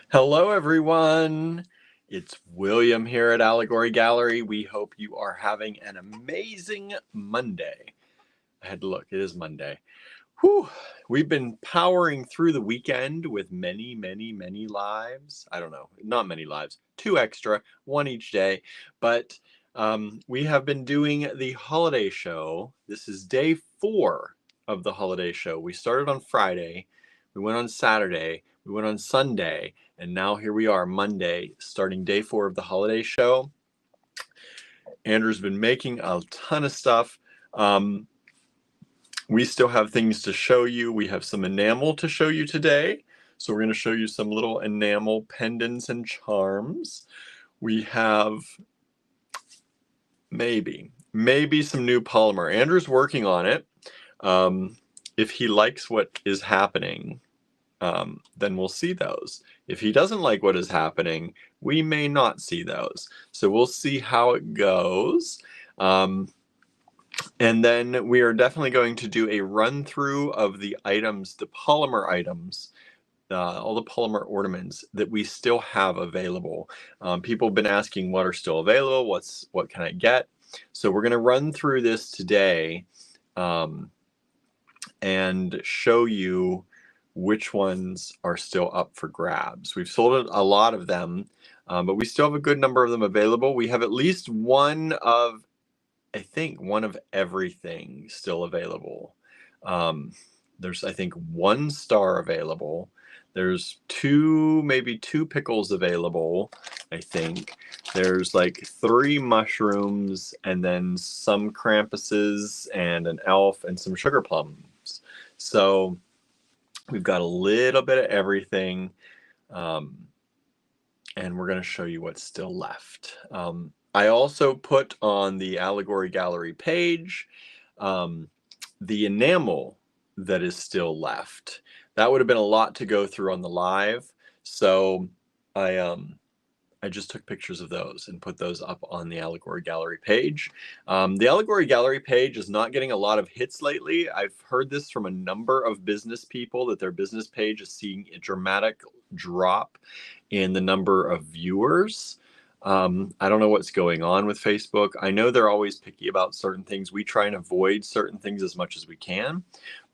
Hello, everyone. It's William here at Allegory Gallery. We hope you are having an amazing Monday. I had to look, it is Monday. Whew. We've been powering through the weekend with many lives. I don't know, not many lives, 2 extra, 1 each day. But we have been doing the holiday show. This is day 4 of the holiday show. We started on Friday, we went on Saturday, we went on Sunday, and now here we are, Monday, starting day 4 of the holiday show. Andrew's been making a ton of stuff. We still have things to show you. We have some enamel to show you today. So we're going to show you some little enamel pendants and charms. We have maybe some new polymer. Andrew's working on it. If he likes what is happening, then we'll see those. If he doesn't like what is happening, we may not see those. So we'll see how it goes. And then we are definitely going to do a run through of the items, the polymer items, all the polymer ornaments that we still have available. People have been asking what are still available, what can I get? So we're going to run through this today and show you which ones are still up for grabs. We've sold a lot of them, but we still have a good number of them available. We have at least one of everything still available. There's, I think, 1 star available. There's maybe two pickles available, I think. There's like 3 mushrooms and then some Krampuses and an elf and some sugar plums. So we've got a little bit of everything. And we're going to show you what's still left. I also put on the Allegory Gallery page the enamel that is still left. That would have been a lot to go through on the live, so I just took pictures of those and put those up on the Allegory Gallery page. The Allegory Gallery page is not getting a lot of hits lately. I've heard this from a number of business people that their business page is seeing a dramatic drop in the number of viewers. I don't know what's going on with Facebook. I know they're always picky about certain things. We try and avoid certain things as much as we can.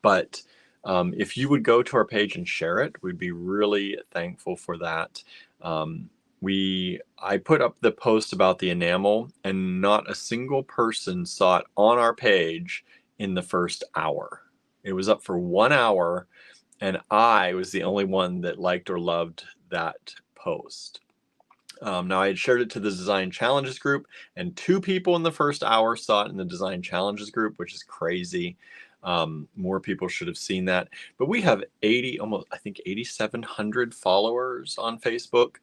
But if you would go to our page and share it, we'd be really thankful for that. I put up the post about the enamel, and not a single person saw it on our page in the first hour. It was up for 1 hour, and I was the only one that liked or loved that post. Now, I had shared it to the Design Challenges group, and 2 people in the first hour saw it in the Design Challenges group, which is crazy. More people should have seen that. But we have 8,700 followers on Facebook.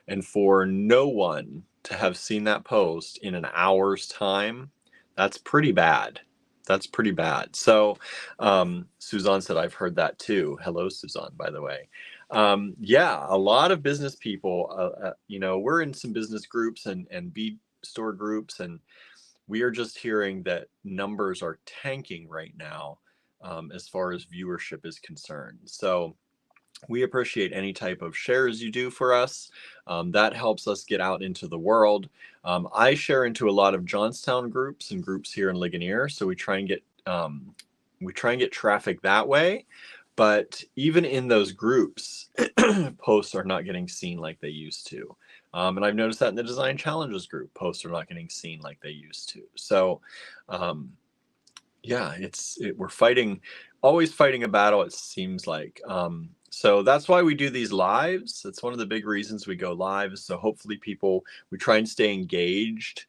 And for no one to have seen that post in an hour's time, that's pretty bad. That's pretty bad. So Suzanne said, I've heard that too. Hello, Suzanne, by the way. Yeah, a lot of business people, we're in some business groups and bead store groups, and we are just hearing that numbers are tanking right now as far as viewership is concerned. So we appreciate any type of shares you do for us. That helps us get out into the world. I share into a lot of Johnstown groups and groups here in Ligonier, so we try and get traffic that way. But even in those groups, posts are not getting seen like they used to. And I've noticed that in the Design Challenges group, posts are not getting seen like they used to. So, yeah, we're always fighting a battle, it seems like. So that's why we do these lives. That's one of the big reasons we go live. So hopefully we try and stay engaged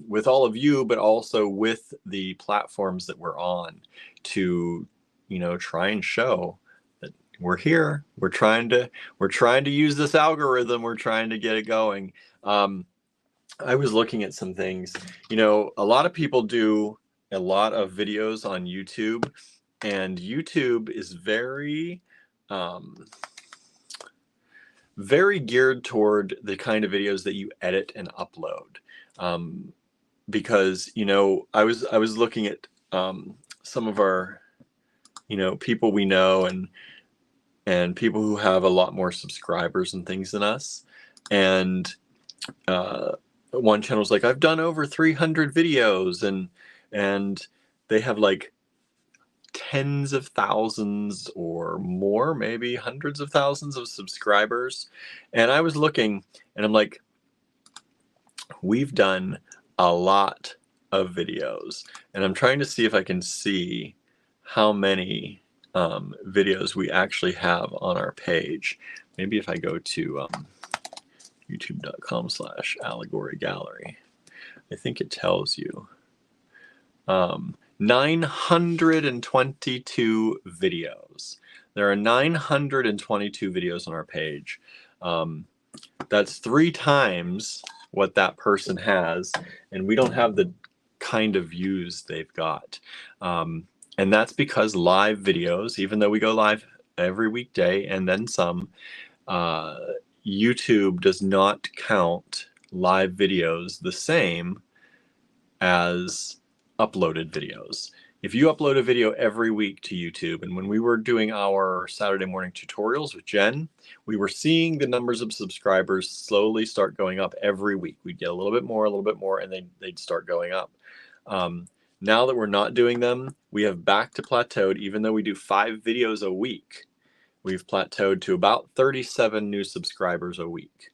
with all of you, but also with the platforms that we're on to, try and show that we're here. We're trying to use this algorithm. We're trying to get it going. I was looking at some things. A lot of people do a lot of videos on YouTube, and YouTube is very geared toward the kind of videos that you edit and upload. Because, I was looking at some of our, people we know, and and people who have a lot more subscribers and things than us. And one channel's like, I've done over 300 videos, and they have like tens of thousands or more, maybe hundreds of thousands of subscribers. And I was looking, and I'm like, we've done a lot of videos, and I'm trying to see if I can see how many videos we actually have on our page. Maybe if I go to youtube.com/allegory gallery, I think it tells you 922 videos. There are 922 videos on our page. That's 3 times what that person has, and we don't have the kind of views they've got. And that's because live videos, even though we go live every weekday and then some, YouTube does not count live videos the same as uploaded videos. If you upload a video every week to YouTube, and when we were doing our Saturday morning tutorials with Jen, we were seeing the numbers of subscribers slowly start going up every week. We'd get a little bit more, and they'd start going up. Now that we're not doing them, we have back to plateaued. Even though we do 5 videos a week, we've plateaued to about 37 new subscribers a week,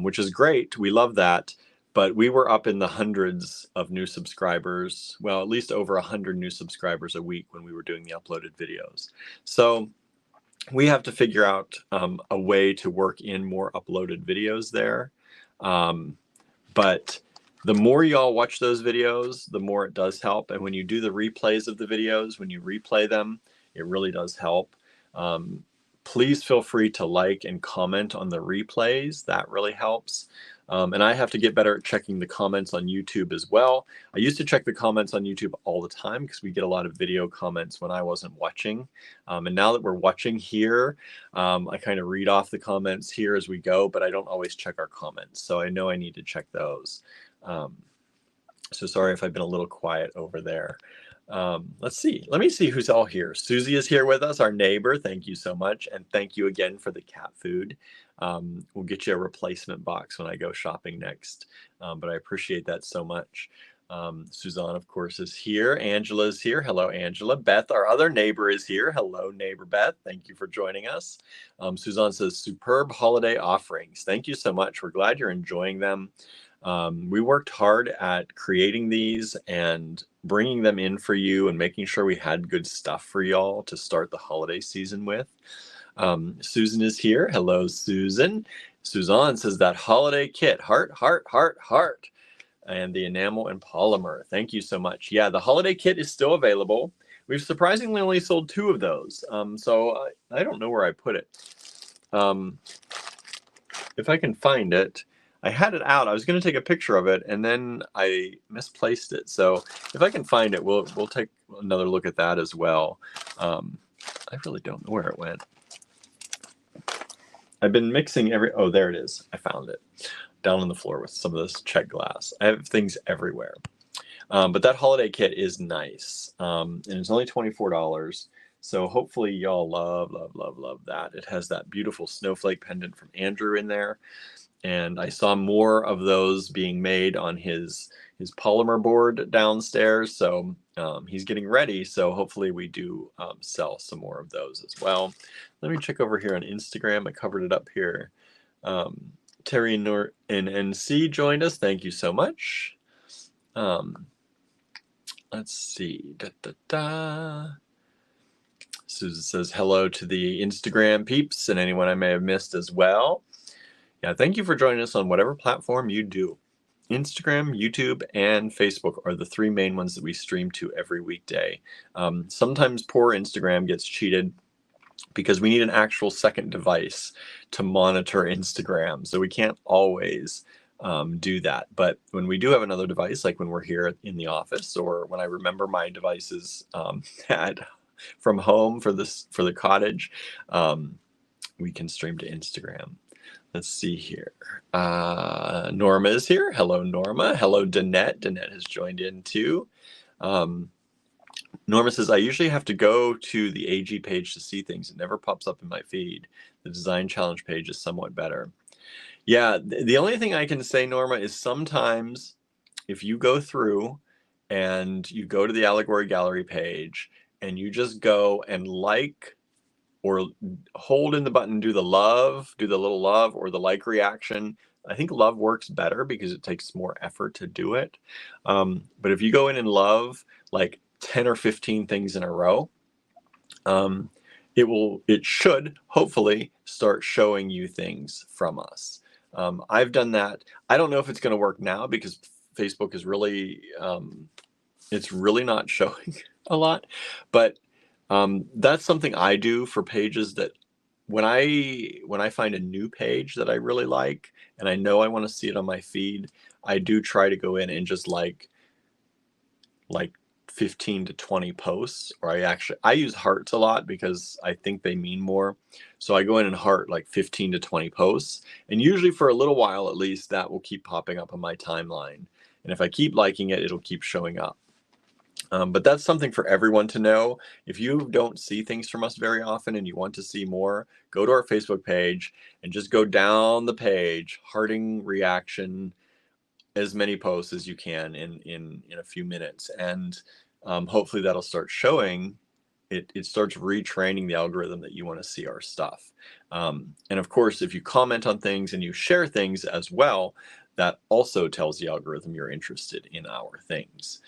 which is great. We love that. But we were up in the hundreds of new subscribers, well, at least over 100 new subscribers a week when we were doing the uploaded videos. So we have to figure out a way to work in more uploaded videos there. But the more y'all watch those videos, the more it does help. And when you do the replays of the videos, when you replay them, it really does help. Please feel free to like and comment on the replays. That really helps. And I have to get better at checking the comments on YouTube as well. I used to check the comments on YouTube all the time because we get a lot of video comments when I wasn't watching. And now that we're watching here, I kind of read off the comments here as we go, but I don't always check our comments. So I know I need to check those. So sorry if I've been a little quiet over there. Let's see. Let me see who's all here. Susie is here with us, our neighbor. Thank you so much. And thank you again for the cat food. We'll get you a replacement box when I go shopping next. But I appreciate that so much. Suzanne, of course, is here. Angela is here. Hello, Angela. Beth, our other neighbor, is here. Hello, neighbor Beth. Thank you for joining us. Suzanne says, superb holiday offerings. Thank you so much. We're glad you're enjoying them. We worked hard at creating these and bringing them in for you and making sure we had good stuff for y'all to start the holiday season with. Susan is here. Hello, Susan. Suzanne says that holiday kit, heart, heart, heart, heart, and the enamel and polymer. Thank you so much. Yeah, the holiday kit is still available. We've surprisingly only sold 2 of those. So I don't know where I put it. If I can find it. I had it out. I was going to take a picture of it, and then I misplaced it. So if I can find it, we'll take another look at that as well. I really don't know where it went. I've been mixing oh, there it is. I found it down on the floor with some of this Czech glass. I have things everywhere. But that holiday kit is nice, and it's only $24. So hopefully y'all love, love, love, love that. It has that beautiful snowflake pendant from Andrew in there. And I saw more of those being made on his polymer board downstairs. So he's getting ready. So hopefully we do sell some more of those as well. Let me check over here on Instagram. I covered it up here. Terry and NC joined us. Thank you so much. Let's see. Susan says hello to the Instagram peeps and anyone I may have missed as well. Yeah, thank you for joining us on whatever platform you do. Instagram, YouTube, and Facebook are the 3 main ones that we stream to every weekday. Sometimes poor Instagram gets cheated because we need an actual second device to monitor Instagram. So we can't always do that. But when we do have another device, like when we're here in the office, or when I remember my devices from home for the cottage, we can stream to Instagram. Let's see here. Norma is here. Hello, Norma. Hello, Danette. Danette has joined in too. Norma says, I usually have to go to the AG page to see things. It never pops up in my feed. The design challenge page is somewhat better. Yeah, the only thing I can say, Norma, is sometimes if you go through and you go to the Allegory Gallery page and you just go and like or hold in the button, do the little love or the like reaction. I think love works better because it takes more effort to do it. But if you go in and love like 10 or 15 things in a row, it should hopefully start showing you things from us. I've done that. I don't know if it's going to work now because Facebook is really, it's really not showing a lot, but that's something I do for pages that when I find a new page that I really like and I know I want to see it on my feed, I do try to go in and just like 15 to 20 posts, or I use hearts a lot because I think they mean more. So I go in and heart like 15 to 20 posts, and usually for a little while at least that will keep popping up on my timeline. And if I keep liking it, it'll keep showing up. But that's something for everyone to know. If you don't see things from us very often and you want to see more, go to our Facebook page and just go down the page, hearting reaction, as many posts as you can in a few minutes. And hopefully that'll start showing, it starts retraining the algorithm that you want to see our stuff. And of course, if you comment on things and you share things as well, that also tells the algorithm you're interested in our things.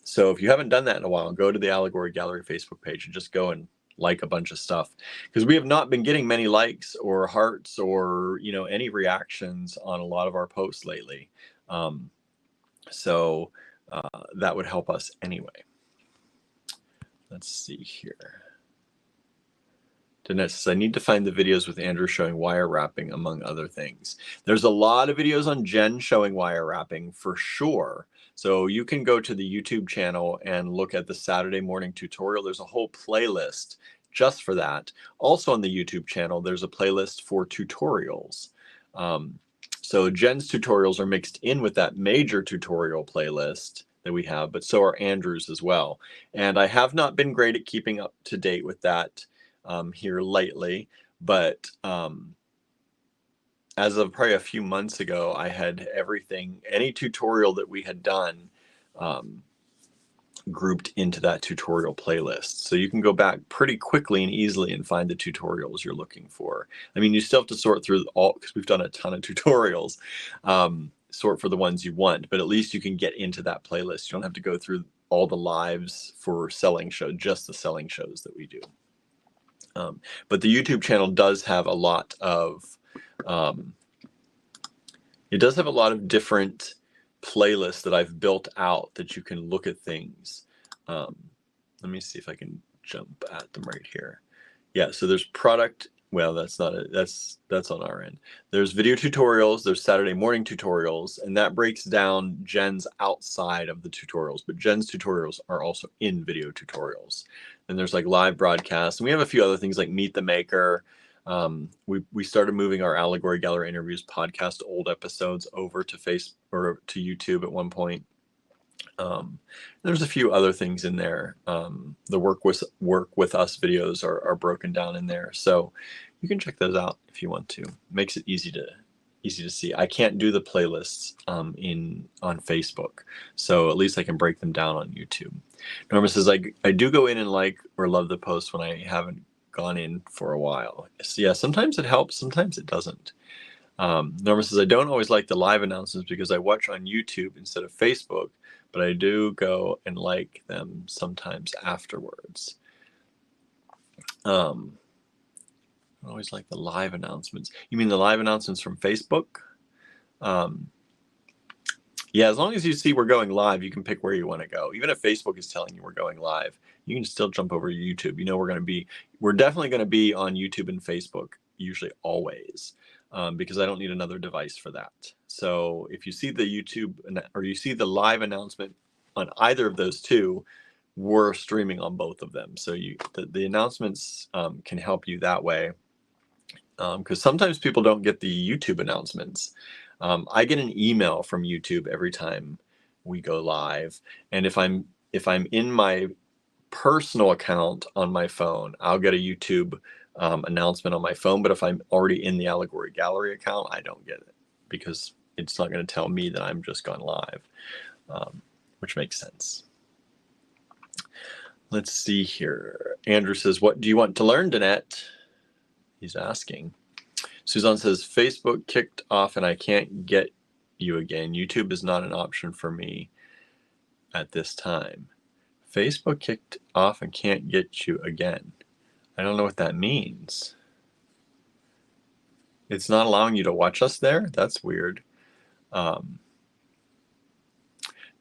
So if you haven't done that in a while, go to the Allegory Gallery Facebook page and just go and like a bunch of stuff, because we have not been getting many likes or hearts or any reactions on a lot of our posts lately. So that would help us anyway. Let's see here. Danette says, I need to find the videos with Andrew showing wire wrapping, among other things. There's a lot of videos on Jen showing wire wrapping for sure. So you can go to the YouTube channel and look at the Saturday morning tutorial. There's a whole playlist just for that. Also on the YouTube channel, there's a playlist for tutorials. So Jen's tutorials are mixed in with that major tutorial playlist that we have, but so are Andrew's as well. And I have not been great at keeping up to date with that here lately, but as of probably a few months ago, I had everything, any tutorial that we had done grouped into that tutorial playlist. So you can go back pretty quickly and easily and find the tutorials you're looking for. I mean, you still have to sort through all, because we've done a ton of tutorials, sort for the ones you want, but at least you can get into that playlist. You don't have to go through all the lives for selling show, just the selling shows that we do. But the YouTube channel does have a lot of, it does have a lot of different playlists that I've built out that you can look at things. Let me see if I can jump at them right here. Yeah, so there's product. Well, that's not it. That's on our end. There's video tutorials. There's Saturday morning tutorials, and that breaks down Jen's outside of the tutorials. But Jen's tutorials are also in video tutorials. And there's like live broadcasts, and we have a few other things like Meet the Maker. We started moving our Allegory Gallery Interviews podcast old episodes over to to YouTube at one point. There's a few other things in there. The work with us videos are broken down in there, so you can check those out if you want to. It makes it easy to see. I can't do the playlists on Facebook, so at least I can break them down on YouTube. Norma says, I do go in and like or love the post when I haven't gone in for a while. So yeah, sometimes it helps, sometimes it doesn't. Norma says, I don't always like the live announcements because I watch on YouTube instead of Facebook, but I do go and like them sometimes afterwards. I don't always like the live announcements. You mean the live announcements from Facebook? Yeah, as long as you see we're going live, you can pick where you want to go. Even if Facebook is telling you we're going live, you can still jump over to YouTube. You know, we're definitely going to be on YouTube and Facebook, usually always, because I don't need another device for that. So if you see the YouTube or you see the live announcement on either of those two, we're streaming on both of them. So the announcements can help you that way, because sometimes people don't get the YouTube announcements. I get an email from YouTube every time we go live, and if I'm if I'm in my personal account on my phone, I'll get a YouTube announcement on my phone. But if I'm already in the Allegory Gallery account, I don't get it because it's not going to tell me that I'm just gone live, which makes sense. Let's see here. Andrew says, what do you want to learn, Danette? He's asking. Suzanne says, Facebook kicked off and I can't get you again. YouTube is not an option for me at this time. Facebook kicked off and can't get you again. I don't know what that means. It's not allowing you to watch us there? That's weird.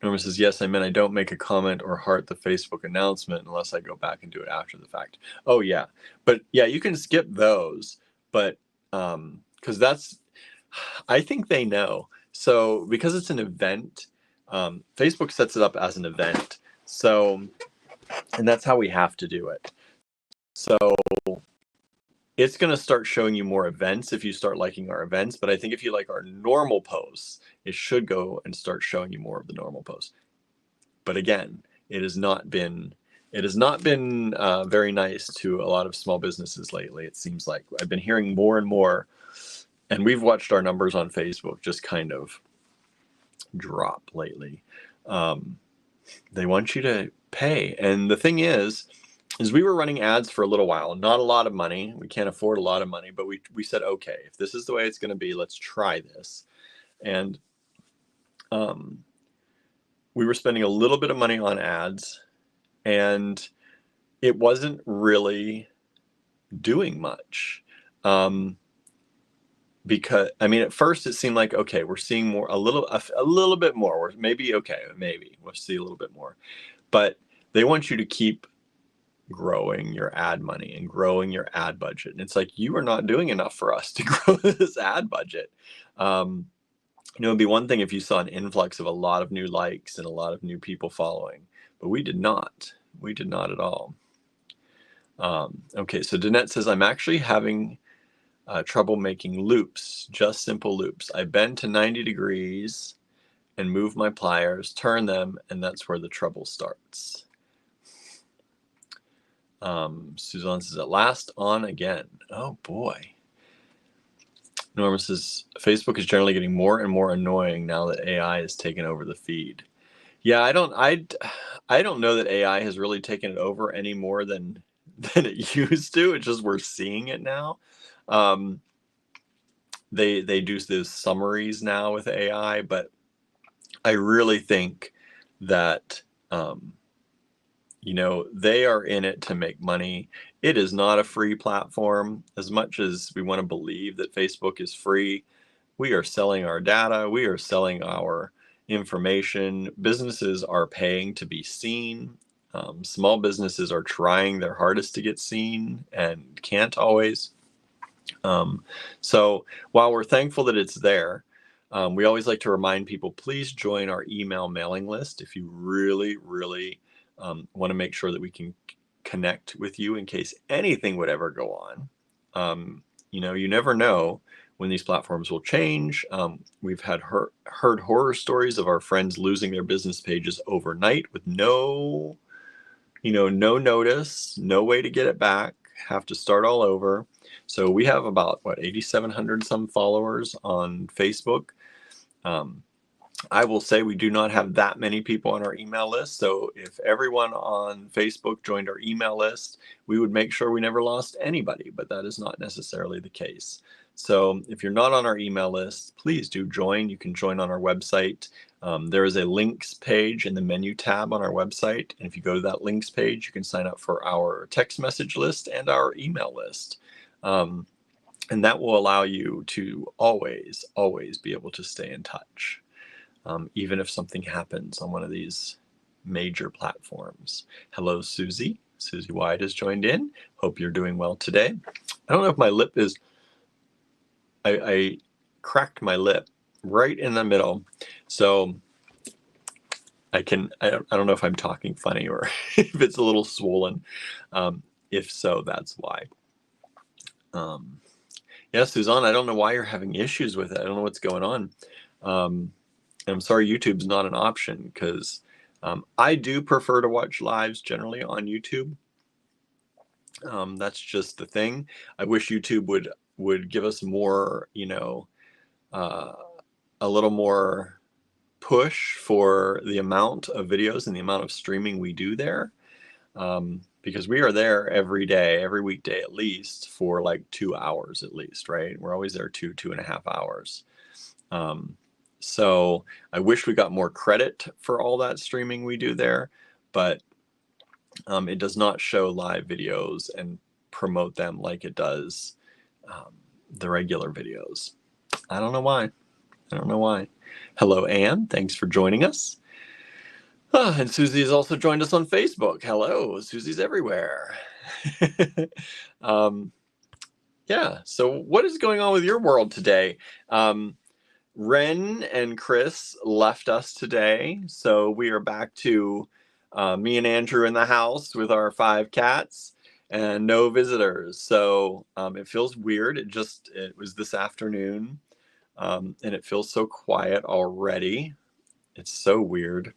Norma says, yes, I meant I don't make a comment or heart the Facebook announcement unless I go back and do it after the fact. Oh, yeah. But yeah, you can skip those. But because that's, I think they know. So because it's an event, Facebook sets it up as an event. So, and that's how we have to do it. So it's going to start showing you more events if you start liking our events. But I think if you like our normal posts, it should go and start showing you more of the normal posts. But again, it has not been very nice to a lot of small businesses lately. It seems like I've been hearing more and more, and we've watched our numbers on Facebook just kind of drop lately. They want you to pay, and the thing is we were running ads for a little while, not a lot of money. We can't afford a lot of money, but we said, okay, if this is the way it's going to be, let's try this. And we were spending a little bit of money on ads, and it wasn't really doing much. Because I mean, at first it seemed like, okay, we're seeing more, a little bit more, or maybe we'll see a little bit more, but they want you to keep growing your ad money and growing your ad budget. And it's like, you are not doing enough for us to grow this ad budget. It'd be one thing if you saw an influx of a lot of new likes and a lot of new people following, but we did not. We did not at all. Okay, so Danette says, I'm actually having trouble making loops, just simple loops. I bend to 90 degrees and move my pliers, turn them, and that's where the trouble starts. Suzanne says, at last on again. Oh boy. Norma says, Facebook is generally getting more and more annoying now that AI has taken over the feed. Yeah, I don't know that AI has really taken it over any more than it used to. It's just we're seeing it now. They do those summaries now with AI, but I really think that they are in it to make money. It is not a free platform. As much as we want to believe that Facebook is free, we are selling our data, we are selling our information. Businesses are paying to be seen. Small businesses are trying their hardest to get seen and can't always. So while we're thankful that it's there, we always like to remind people, please join our email mailing list if you really, really want to make sure that we can connect with you in case anything would ever go on. You never know when these platforms will change. We've heard horror stories of our friends losing their business pages overnight with no notice, no way to get it back, have to start all over. So we have about 8,700 some followers on Facebook. I will say we do not have that many people on our email list. So if everyone on Facebook joined our email list, we would make sure we never lost anybody, but that is not necessarily the case. So if you're not on our email list, please do join. You can join on our website. There is a links page in the menu tab on our website. And if you go to that links page, you can sign up for our text message list and our email list. And that will allow you to always be able to stay in touch. Even if something happens on one of these major platforms. Hello, Susie. Susie White has joined in. Hope you're doing well today. I don't know if my lip is, I cracked my lip right in the middle. So I don't know if I'm talking funny or if it's a little swollen. If so, that's why. Yeah, Suzanne, I don't know why you're having issues with it. I don't know what's going on. I'm sorry YouTube's not an option because I do prefer to watch lives generally on YouTube. That's just the thing. I wish YouTube would give us more, uh, a little more push for the amount of videos and the amount of streaming we do there. Because we are there every day, every weekday at least, for like 2 hours at least, right? We're always there 2.5 hours. So I wish we got more credit for all that streaming we do there, but it does not show live videos and promote them like it does the regular videos. I don't know why. I don't know why. Hello, Anne. Thanks for joining us. And Susie has also joined us on Facebook. Hello, Susie's everywhere. Yeah, so what is going on with your world today? Ren and Chris left us today, so we are back to me and Andrew in the house with our 5 cats and no visitors. So it feels weird. It was this afternoon, and it feels so quiet already. It's so weird.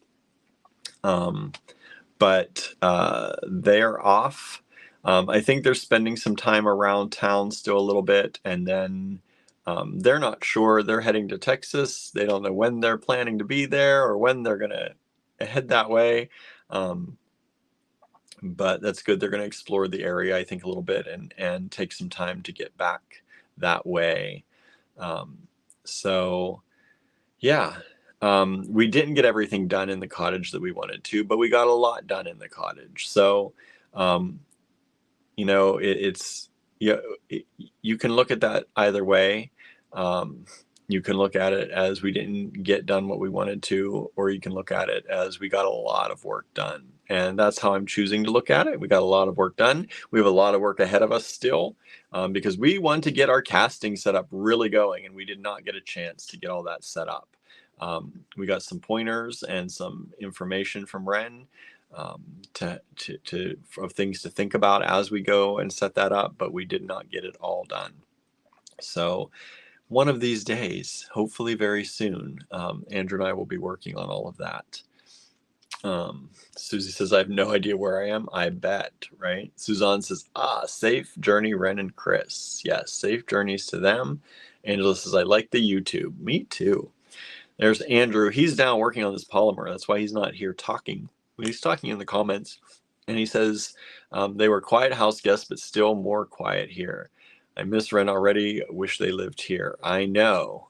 But they're off. I think they're spending some time around town still a little bit, and then they're not sure. They're heading to Texas. They don't know when they're planning to be there or when they're going to head that way. But that's good. They're going to explore the area, I think, a little bit and take some time to get back that way. So, yeah. We didn't get everything done in the cottage that we wanted to, but we got a lot done in the cottage. So, you can look at that either way. You can look at it as we didn't get done what we wanted to, or you can look at it as we got a lot of work done. And that's how I'm choosing to look at it. We got a lot of work done. We have a lot of work ahead of us still, because we want to get our casting set up really going, and we did not get a chance to get all that set up. We got some pointers and some information from Ren of things to think about as we go and set that up, but we did not get it all done. So one of these days, hopefully very soon, Andrew and I will be working on all of that. Susie says, I have no idea where I am. I bet, right? Suzanne says, safe journey, Ren and Chris. Yes, safe journeys to them. Angela says, I like the YouTube. Me too. There's Andrew. He's now working on this polymer. That's why he's not here talking. He's talking in the comments. And he says, they were quiet house guests, but still more quiet here. I miss Ren already. Wish they lived here. I know.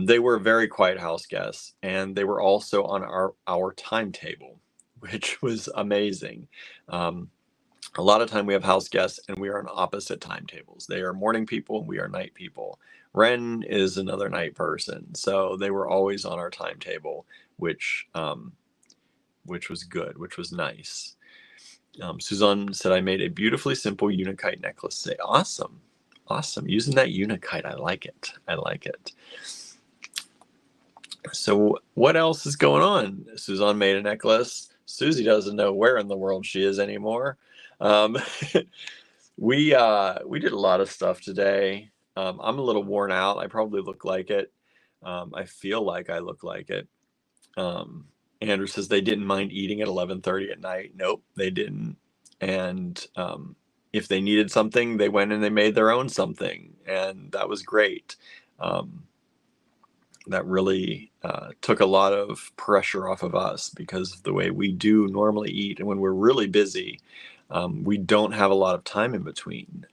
They were very quiet house guests, and they were also on our timetable, which was amazing. A lot of time we have house guests, and we are on opposite timetables. They are morning people, and we are night people. Ren is another night person, so they were always on our timetable, which was good, which was nice. Suzanne said, I made a beautifully simple unikite necklace today. Awesome. Using that unikite, I like it. So what else is going on? Suzanne made a necklace. Susie doesn't know where in the world she is anymore. We did a lot of stuff today. I'm a little worn out. I probably look like it. I feel like I look like it. Andrew says they didn't mind eating at 11:30 at night. Nope, they didn't. And if they needed something, they went and they made their own something, and that was great. That really took a lot of pressure off of us, because of the way we do normally eat, and when we're really busy, we don't have a lot of time in between.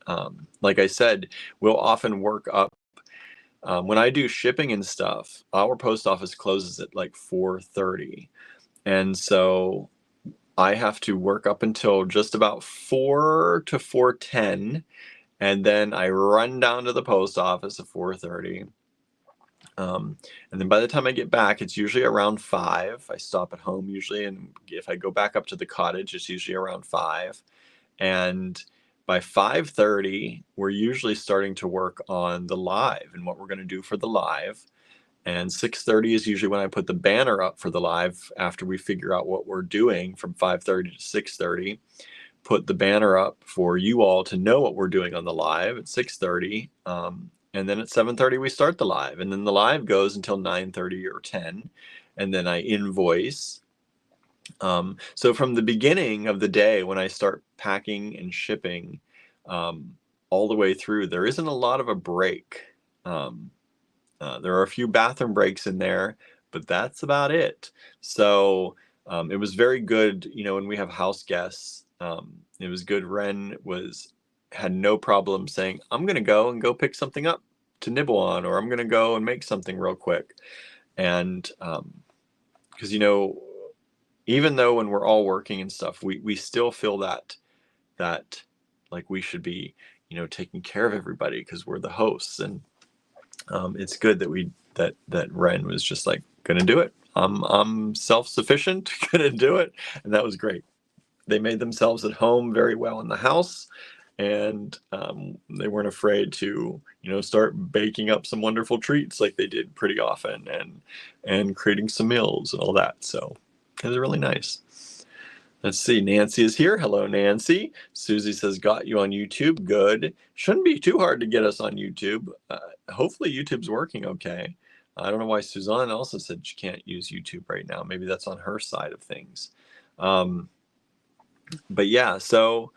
Like I said, we'll often work up. When I do shipping and stuff, our post office closes at like 4:30. And so I have to work up until just about 4 to 4:10. And then I run down to the post office at 4:30. And then by the time I get back, it's usually around 5. I stop at home usually. And if I go back up to the cottage, it's usually around 5. And by 5:30, we're usually starting to work on the live and what we're going to do for the live. And 6:30 is usually when I put the banner up for the live, after we figure out what we're doing from 5:30 to 6:30. Put the banner up for you all to know what we're doing on the live at 6:30. And then at 7:30, we start the live. And then the live goes until 9:30 or 10. and then I invoice. So from the beginning of the day, when I start packing and shipping, all the way through, there isn't a lot of a break. There are a few bathroom breaks in there, but that's about it. So it was very good, when we have house guests. It was good. Ren had no problem saying, "I'm gonna go pick something up to nibble on," or "I'm gonna go and make something real quick." And because even though when we're all working and stuff, we still feel that like we should be taking care of everybody because we're the hosts. And it's good that Ren was just like, gonna do it. I'm self-sufficient, gonna do it. And that was great. They made themselves at home very well in the house, and they weren't afraid to start baking up some wonderful treats like they did pretty often, and creating some meals and all that. So it was really nice. Let's see. Nancy is here. Hello, Nancy. Susie says, got you on YouTube. Good. Shouldn't be too hard to get us on YouTube. Hopefully YouTube's working okay. I don't know why Suzanne also said she can't use YouTube right now. Maybe that's on her side of things. But yeah, so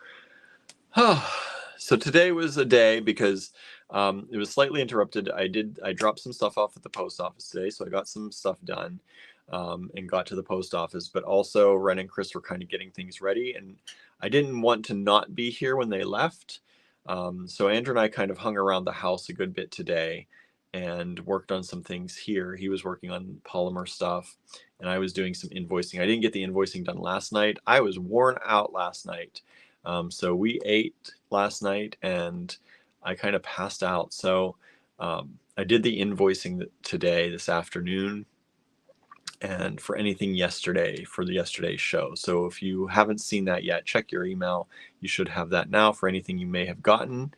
today was a day because it was slightly interrupted. I dropped some stuff off at the post office today, so I got some stuff done. And got to the post office, but also Ren and Chris were kind of getting things ready, and I didn't want to not be here when they left. So Andrew and I kind of hung around the house a good bit today and worked on some things here. He was working on polymer stuff, and I was doing some invoicing. I didn't get the invoicing done last night. I was worn out last night. So we ate last night, and I kind of passed out. So I did the invoicing today, this afternoon, and for anything for yesterday's show. So if you haven't seen that yet, check your email. You should have that now for anything you may have gotten.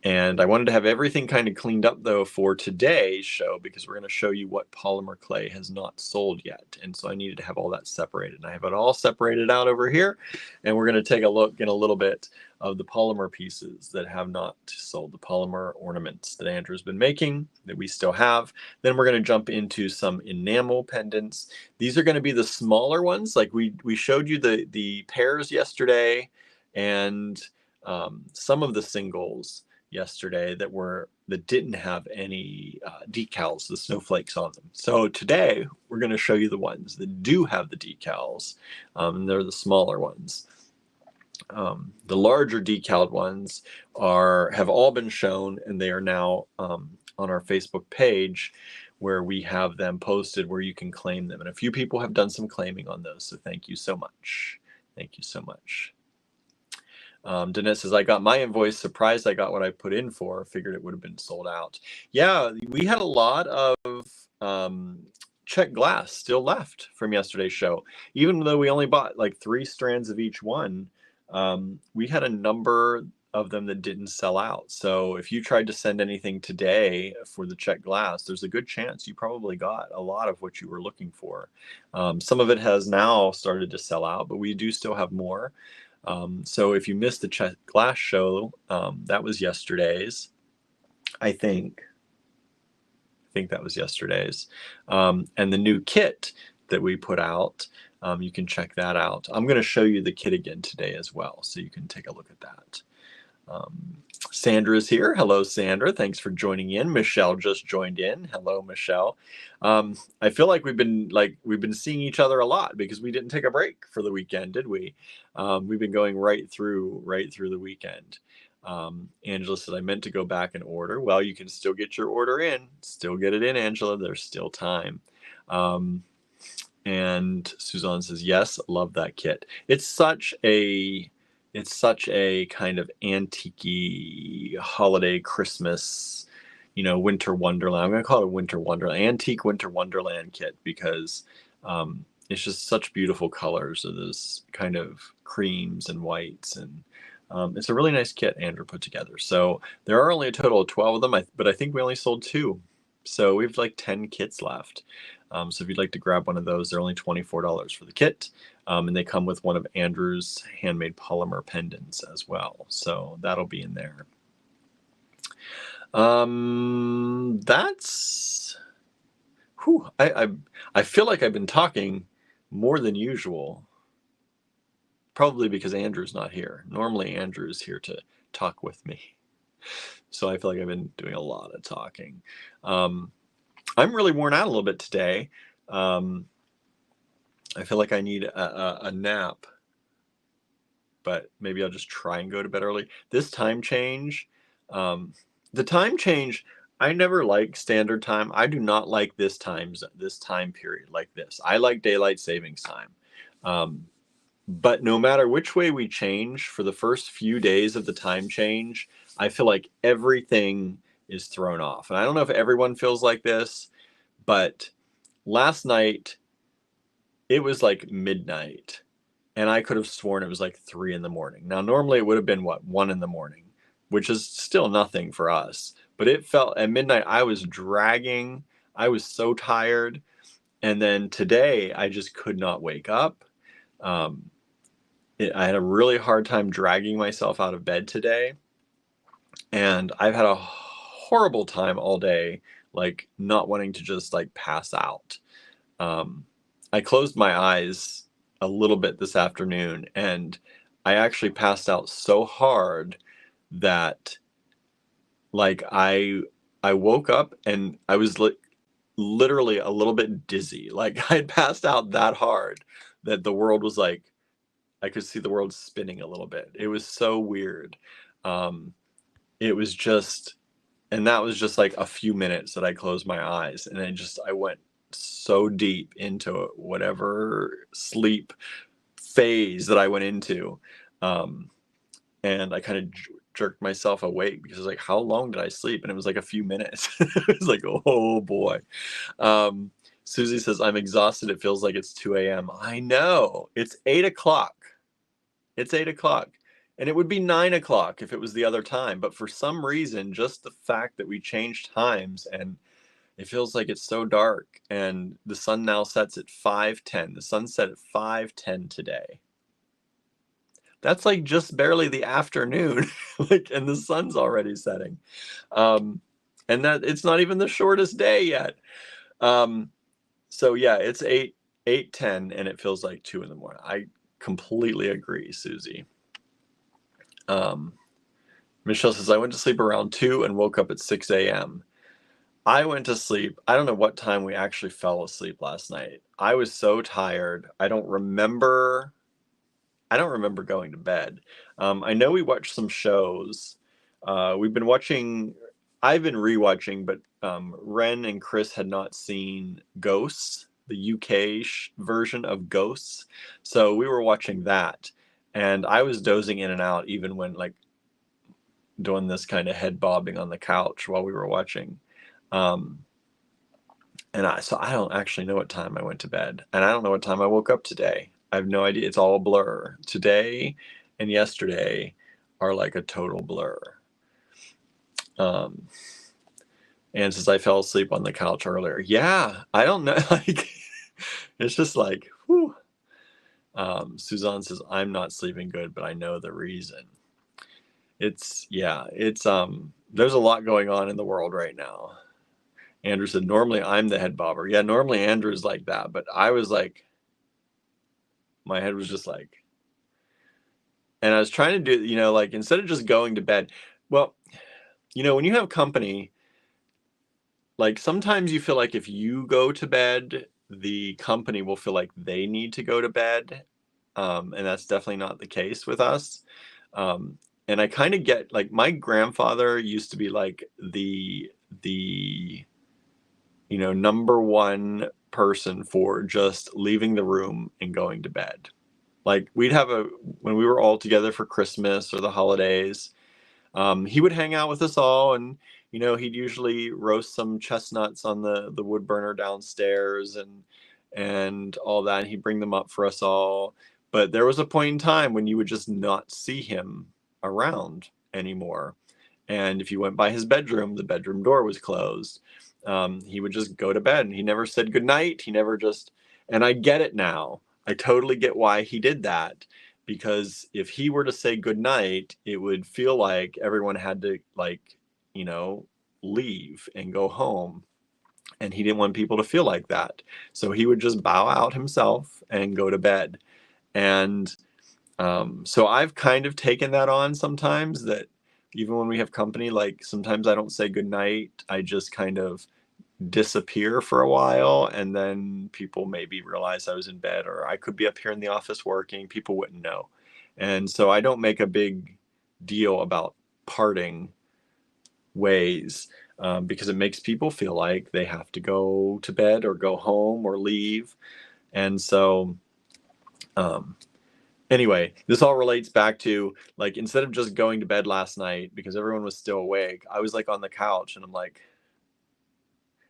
And I wanted to have everything kind of cleaned up, though, for today's show, because we're going to show you what polymer clay has not sold yet. And so I needed to have all that separated. And I have it all separated out over here. And we're going to take a look in a little bit of the polymer pieces that have not sold, the polymer ornaments that Andrew's been making that we still have. Then we're going to jump into some enamel pendants. These are going to be the smaller ones. Like we showed you the pairs yesterday, and some of the singles yesterday that didn't have any decals, the snowflakes on them. So today we're going to show you the ones that do have the decals. And they're the smaller ones. The larger decaled ones have all been shown, and they are now on our Facebook page, where we have them posted where you can claim them. And a few people have done some claiming on those, so thank you so much. Thank you so much. Danette says, I got my invoice, surprised I got what I put in for, figured it would have been sold out. Yeah, we had a lot of Czech glass still left from yesterday's show. Even though we only bought like 3 strands of each one, we had a number of them that didn't sell out. So if you tried to send anything today for the Czech glass, there's a good chance you probably got a lot of what you were looking for. Some of it has now started to sell out, but we do still have more. So if you missed the Czech glass show, that was yesterday's. I think that was yesterday's. And the new kit that we put out, you can check that out. I'm going to show you the kit again today as well, so you can take a look at that. Sandra's here. Hello, Sandra. Thanks for joining in. Michelle just joined in. Hello, Michelle. I feel like we've been seeing each other a lot because we didn't take a break for the weekend, did we? We've been going right through the weekend. Angela said, I meant to go back and order. Well, you can still get your order in. Still get it in, Angela. There's still time. And Suzanne says, yes, love that kit. It's such a kind of antique-y holiday Christmas, winter wonderland. I'm going to call it a winter wonderland, antique winter wonderland kit, because it's just such beautiful colors of those kind of creams and whites. And it's a really nice kit Andrew put together. So there are only a total of 12 of them, but I think we only sold 2. So we have like 10 kits left. So if you'd like to grab one of those, they're only $24 for the kit. And they come with one of Andrew's handmade polymer pendants as well. So that'll be in there. Whew, I feel like I've been talking more than usual. Probably because Andrew's not here. Normally Andrew's here to talk with me. So I feel like I've been doing a lot of talking. I'm really worn out a little bit today. I feel like I need a nap, but maybe I'll just try and go to bed early. This time change, the time change, I never like standard time. I do not like this time period like this. I like daylight savings time. But no matter which way we change for the first few days of the time change, I feel like everything is thrown off. And I don't know if everyone feels like this, but last night it was like midnight and I could have sworn it was like 3 in the morning. Now, normally it would have been 1 in the morning, which is still nothing for us. But it felt at midnight, I was dragging. I was so tired. And then today I just could not wake up. I had a really hard time dragging myself out of bed today, and I've had a horrible time all day, like not wanting to just like pass out. I closed my eyes a little bit this afternoon, and I actually passed out so hard that like I woke up and I was literally a little bit dizzy. Like I'd passed out that hard that the world was like, I could see the world spinning a little bit. It was so weird. It was just, and that was just like a few minutes that I closed my eyes, and I went so deep into whatever sleep phase that I went into. And I kind of jerked myself awake because I was like, how long did I sleep? And it was like a few minutes. It was like, oh boy. Susie says, I'm exhausted. It feels like it's 2 a.m. I know. It's 8 o'clock. It's 8 o'clock. And it would be 9 o'clock if it was the other time. But for some reason, just the fact that we changed times and it feels like it's so dark. And the sun now sets at 5:10. The sun set at 5:10 today. That's like just barely the afternoon. Like, and the sun's already setting. And that it's not even the shortest day yet. So yeah, it's 8:10 and it feels like 2 in the morning. I completely agree, Susie. Michelle says, I went to sleep around 2 and woke up at 6 a.m. I went to sleep. I don't know what time we actually fell asleep last night. I was so tired. I don't remember going to bed. I know we watched some shows. I've been rewatching, but Ren and Chris had not seen Ghosts, the UK version of Ghosts. So we were watching that. And I was dozing in and out even when like doing this kind of head bobbing on the couch while we were watching. So I don't actually know what time I went to bed. And I don't know what time I woke up today. I have no idea. It's all a blur. Today and yesterday are like a total blur. And since I fell asleep on the couch earlier, yeah, I don't know. Like, it's just like, whew. Suzanne says, I'm not sleeping good, but I know the reason. There's a lot going on in the world right now. Andrew said, normally I'm the head bobber. Yeah, normally Andrew's like that, but I was like, my head was just like, and I was trying to do, like instead of just going to bed, well, when you have company, like sometimes you feel like if you go to bed, the company will feel like they need to go to bed. And that's definitely not the case with us. And I kind of get like my grandfather used to be like the number one person for just leaving the room and going to bed. Like when we were all together for Christmas or the holidays, he would hang out with us all, and he'd usually roast some chestnuts on the wood burner downstairs and all that, and he'd bring them up for us all. But there was a point in time when you would just not see him around anymore. And if you went by his bedroom, the bedroom door was closed. He would just go to bed, and he never said goodnight. And I get it now. I totally get why he did that, because if he were to say goodnight, it would feel like everyone had to leave and go home. and he didn't want people to feel like that. So he would just bow out himself and go to bed. And so I've kind of taken that on sometimes, that even when we have company, like sometimes I don't say good night. I just kind of disappear for a while, and then people maybe realize I was in bed, or I could be up here in the office working. People wouldn't know. And so I don't make a big deal about parting ways, because it makes people feel like they have to go to bed or go home or leave. And so, anyway, this all relates back to, like, instead of just going to bed last night because everyone was still awake, I was like on the couch and I'm like,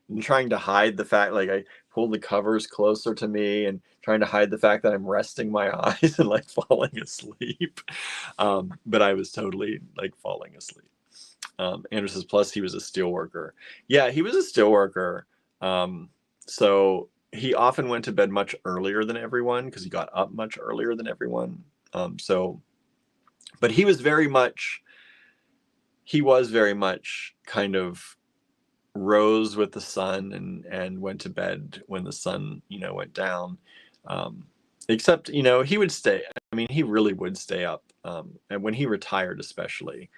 I'm trying to hide the fact, like I pulled the covers closer to me and trying to hide the fact that I'm resting my eyes and like falling asleep. But I was totally like falling asleep. Andrew says, plus he was a steel worker. Yeah, he was a steel worker. So he often went to bed much earlier than everyone because he got up much earlier than everyone. But he was very much kind of rose with the sun and went to bed when the sun, went down. Except, he would stay. I mean, he really would stay up. And when he retired, especially,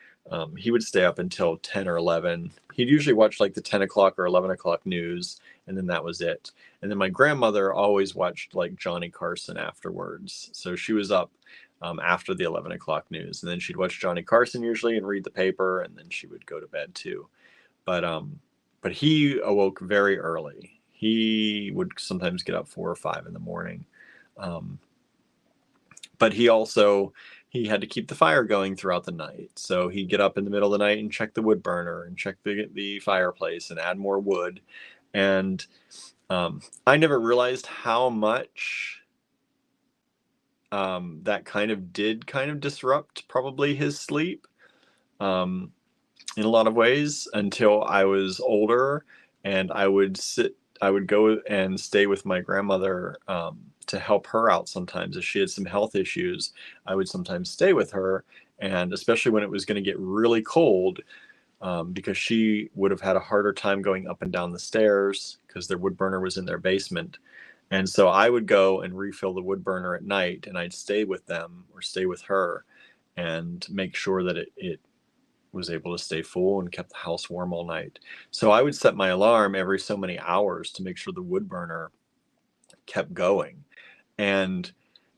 he would stay up until 10 or 11. He'd usually watch like the 10 o'clock or 11 o'clock news, and then that was it. And then my grandmother always watched like Johnny Carson afterwards. So she was up after the 11 o'clock news, and then she'd watch Johnny Carson usually and read the paper, and then she would go to bed too. But he awoke very early. He would sometimes get up 4 or 5 in the morning. But he had to keep the fire going throughout the night. So he'd get up in the middle of the night and check the wood burner and check the fireplace and add more wood. And I never realized how much that kind of disrupt probably his sleep in a lot of ways, until I was older, and I would go and stay with my grandmother to help her out sometimes. If she had some health issues, I would sometimes stay with her, and especially when it was going to get really cold, because she would have had a harder time going up and down the stairs because their wood burner was in their basement. And so I would go and refill the wood burner at night, and I'd stay with them or stay with her and make sure that it was able to stay full and kept the house warm all night. So I would set my alarm every so many hours to make sure the wood burner kept going. And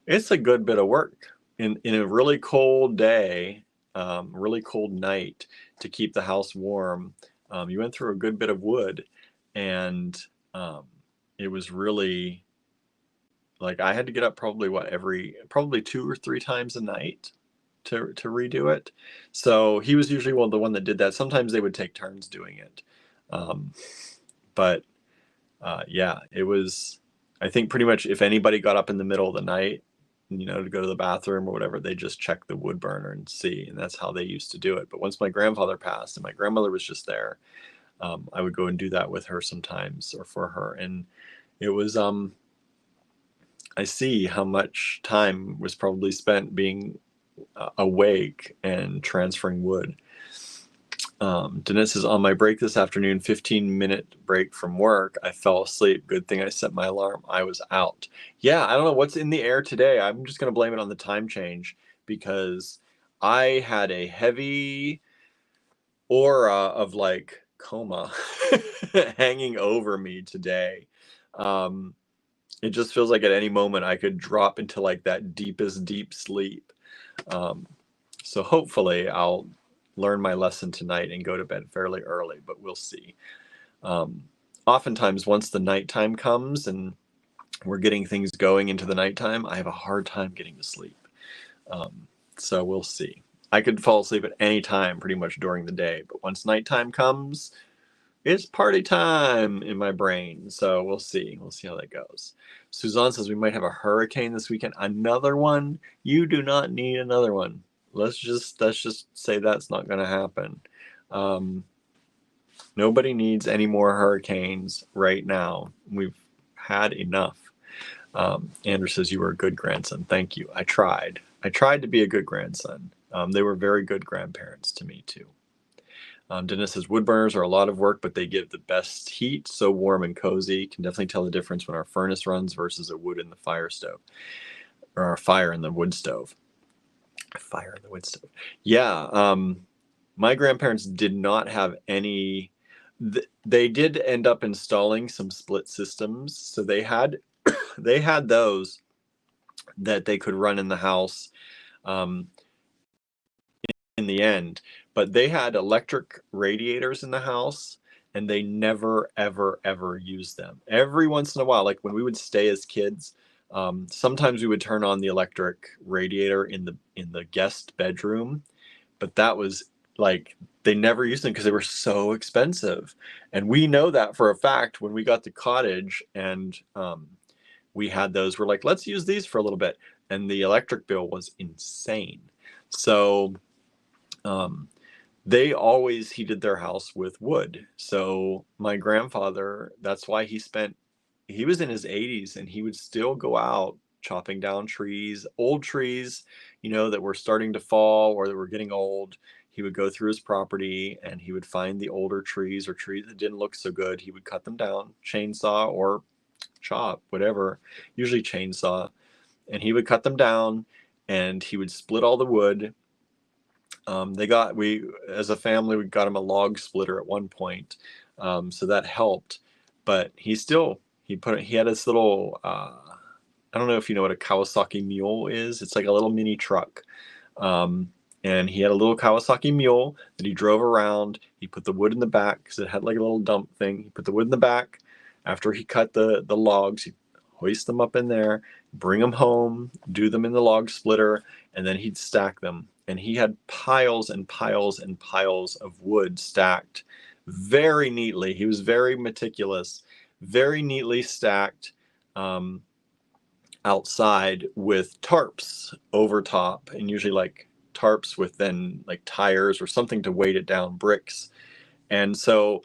it's a good bit of work in a really cold day, really cold night, to keep the house warm. You went through a good bit of wood, and it was really like I had to get up probably 2 or 3 times a night to redo it. So he was usually the one that did that. Sometimes they would take turns doing it. But yeah, it was, I think pretty much if anybody got up in the middle of the night, to go to the bathroom or whatever, they just check the wood burner and see. And that's how they used to do it. But once my grandfather passed and my grandmother was just there, I would go and do that with her sometimes, or for her. And it was, I see how much time was probably spent being awake and transferring wood. Denise says, on my break this afternoon, 15-minute break from work, I fell asleep. Good thing I set my alarm. I was out. Yeah, I don't know what's in the air today. I'm just going to blame it on the time change, because I had a heavy aura of like coma hanging over me today. It just feels like at any moment I could drop into like that deepest deep sleep. So hopefully I'll learn my lesson tonight and go to bed fairly early, but we'll see. Oftentimes, once the nighttime comes and we're getting things going into the nighttime, I have a hard time getting to sleep. So we'll see. I could fall asleep at any time pretty much during the day, but once nighttime comes, it's party time in my brain. So we'll see. We'll see how that goes. Suzanne says we might have a hurricane this weekend. Another one? You do not need another one. Let's just say that's not going to happen. Nobody needs any more hurricanes right now. We've had enough. Andrew says you were a good grandson. Thank you. I tried to be a good grandson. They were very good grandparents to me too. Dennis says wood burners are a lot of work, but they give the best heat. So warm and cozy. Can definitely tell the difference when our furnace runs versus a wood in the fire stove, or our fire in the wood stove. Fire in the wood stove. Yeah. My grandparents did not have any. They did end up installing some split systems, so they had those that they could run in the house. Um, in the end, but they had electric radiators in the house, and they never ever used them. Every once in a while, like when we would stay as kids, sometimes we would turn on the electric radiator in the guest bedroom, but that was like they never used them because they were so expensive. And we know that for a fact. When we got the cottage and we had those, we're like, let's use these for a little bit, and the electric bill was insane. So they always heated their house with wood. So my grandfather, that's why he was in his 80s, and he would still go out chopping down trees, old trees, that were starting to fall or that were getting old. He would go through his property and he would find the older trees or trees that didn't look so good. He would cut them down, chainsaw or chop, whatever, usually chainsaw. And he would cut them down and he would split all the wood. We as a family, we got him a log splitter at one point, so that helped. But he had this little, I don't know if you know what a Kawasaki mule is. It's like a little mini truck, and he had a little Kawasaki mule that he drove around. He put the wood in the back because it had like a little dump thing. He put the wood in the back. After he cut the logs, he hoist them up in there, bring them home, do them in the log splitter, and then he'd stack them. And he had piles and piles and piles of wood stacked very neatly. He was very meticulous, very neatly stacked outside with tarps over top, and usually like tarps with then like tires or something to weight it down, bricks. And so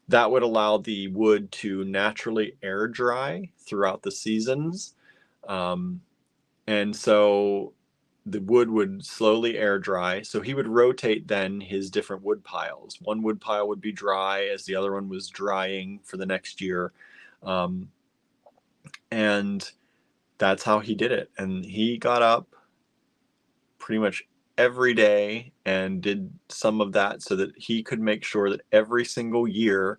that would allow the wood to naturally air dry throughout the seasons. And so the wood would slowly air dry. So he would rotate then his different wood piles. One wood pile would be dry as the other one was drying for the next year. And that's how he did it. And he got up pretty much every day and did some of that so that he could make sure that every single year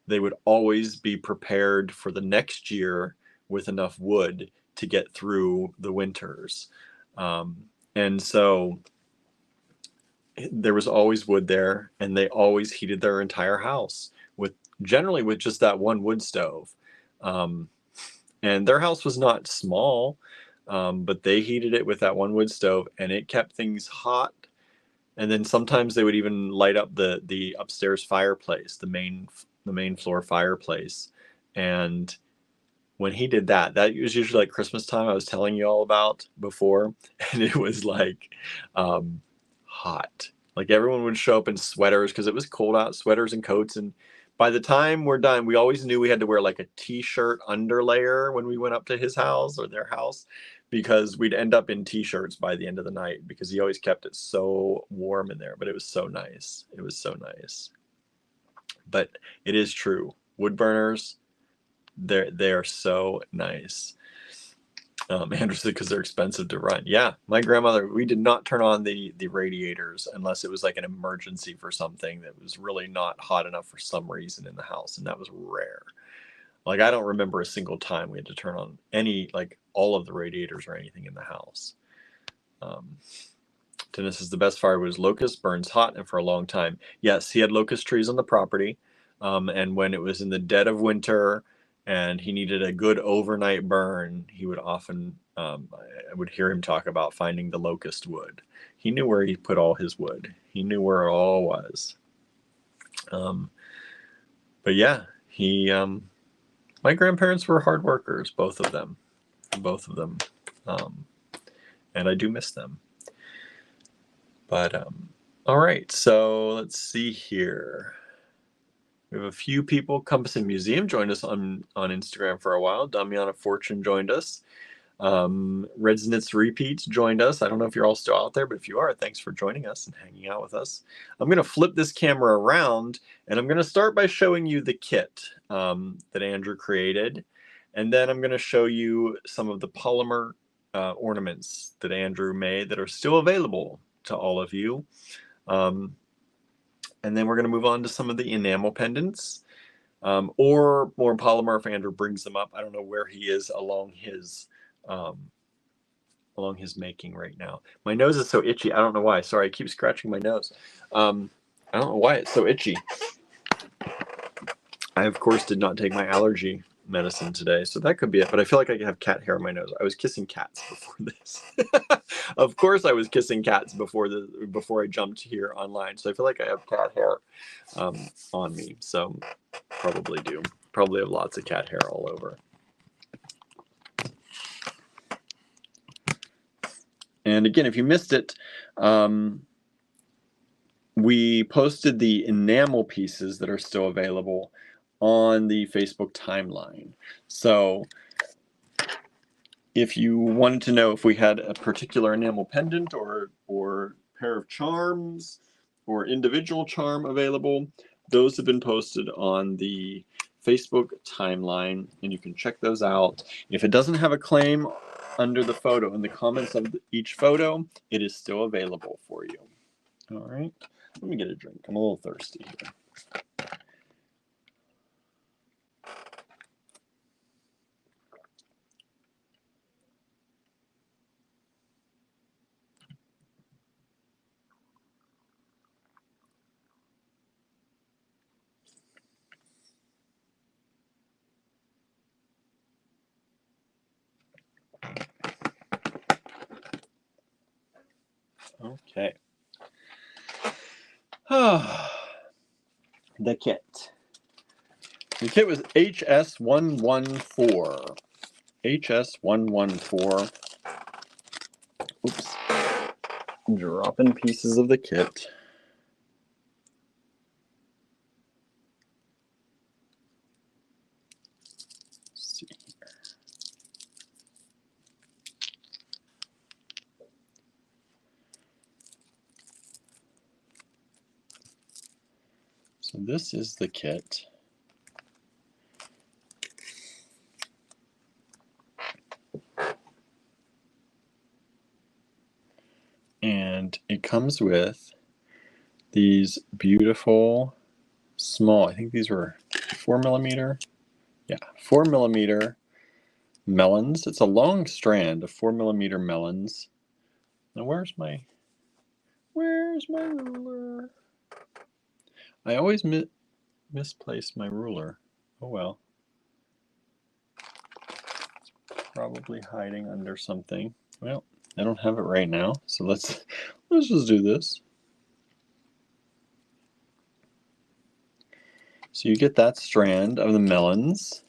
they would always be prepared for the next year with enough wood to get through the winters. And so there was always wood there, and they always heated their entire house generally with just that one wood stove. And their house was not small, but they heated it with that one wood stove, and it kept things hot. And then sometimes they would even light up the upstairs fireplace, the main floor fireplace. And when he did that was usually like Christmas time, I was telling you all about before, and it was like hot. Like everyone would show up in sweaters because it was cold out, sweaters and coats. And by the time we're done, we always knew we had to wear like a t-shirt underlayer when we went up to his house or their house, because we'd end up in t-shirts by the end of the night because he always kept it so warm in there. But it was so nice. It was so nice. But it is true. Wood burners, they are so nice. Andrew said because they're expensive to run. Yeah, my grandmother, we did not turn on the radiators unless it was like an emergency for something that was really not hot enough for some reason in the house, and that was rare. Like I don't remember a single time we had to turn on all of the radiators or anything in the house. Dennis says the best firewood is locust, burns hot and for a long time. Yes, he had locust trees on the property, and when it was in the dead of winter and he needed a good overnight burn, he would often, I would hear him talk about finding the locust wood. He knew where he put all his wood. He knew where it all was. But yeah, my grandparents were hard workers, both of them. And I do miss them. But, all right, so let's see here. We have a few people. Compass and Museum joined us on Instagram for a while. Damiana Fortune joined us. Redsnitz Repeats joined us. I don't know if you're all still out there, but if you are, thanks for joining us and hanging out with us. I'm going to flip this camera around, and I'm going to start by showing you the kit that Andrew created. And then I'm going to show you some of the polymer ornaments that Andrew made that are still available to all of you. And then we're going to move on to some of the enamel pendants, or more polymer if Andrew brings them up. I don't know where he is along his making right now. My nose is so itchy. I don't know why. Sorry, I keep scratching my nose. I don't know why it's so itchy. I, of course, did not take my allergy medicine today, so that could be it. But I feel like I have cat hair on my nose. I was kissing cats before this. Of course, I was kissing cats before I jumped here online. So I feel like I have cat hair on me. So probably do. Probably have lots of cat hair all over. And again, if you missed it, we posted the enamel pieces that are still available on the Facebook timeline. So if you wanted to know if we had a particular enamel pendant or pair of charms or individual charm available, those have been posted on the Facebook timeline, and you can check those out. If it doesn't have a claim under the photo, in the comments of each photo, it is still available for you. All right, let me get a drink. I'm a little thirsty here. Okay. The kit. The kit was HS114. HS114. Oops. Dropping pieces of the kit. Let's see here. So this is the kit. And it comes with these beautiful small, I think these were 4mm. Yeah, 4mm melons. It's a long strand of 4mm melons. Now where's my ruler? I always misplace my ruler. Oh well. It's probably hiding under something. Well, I don't have it right now, so let's just do this. So you get that strand of the melons,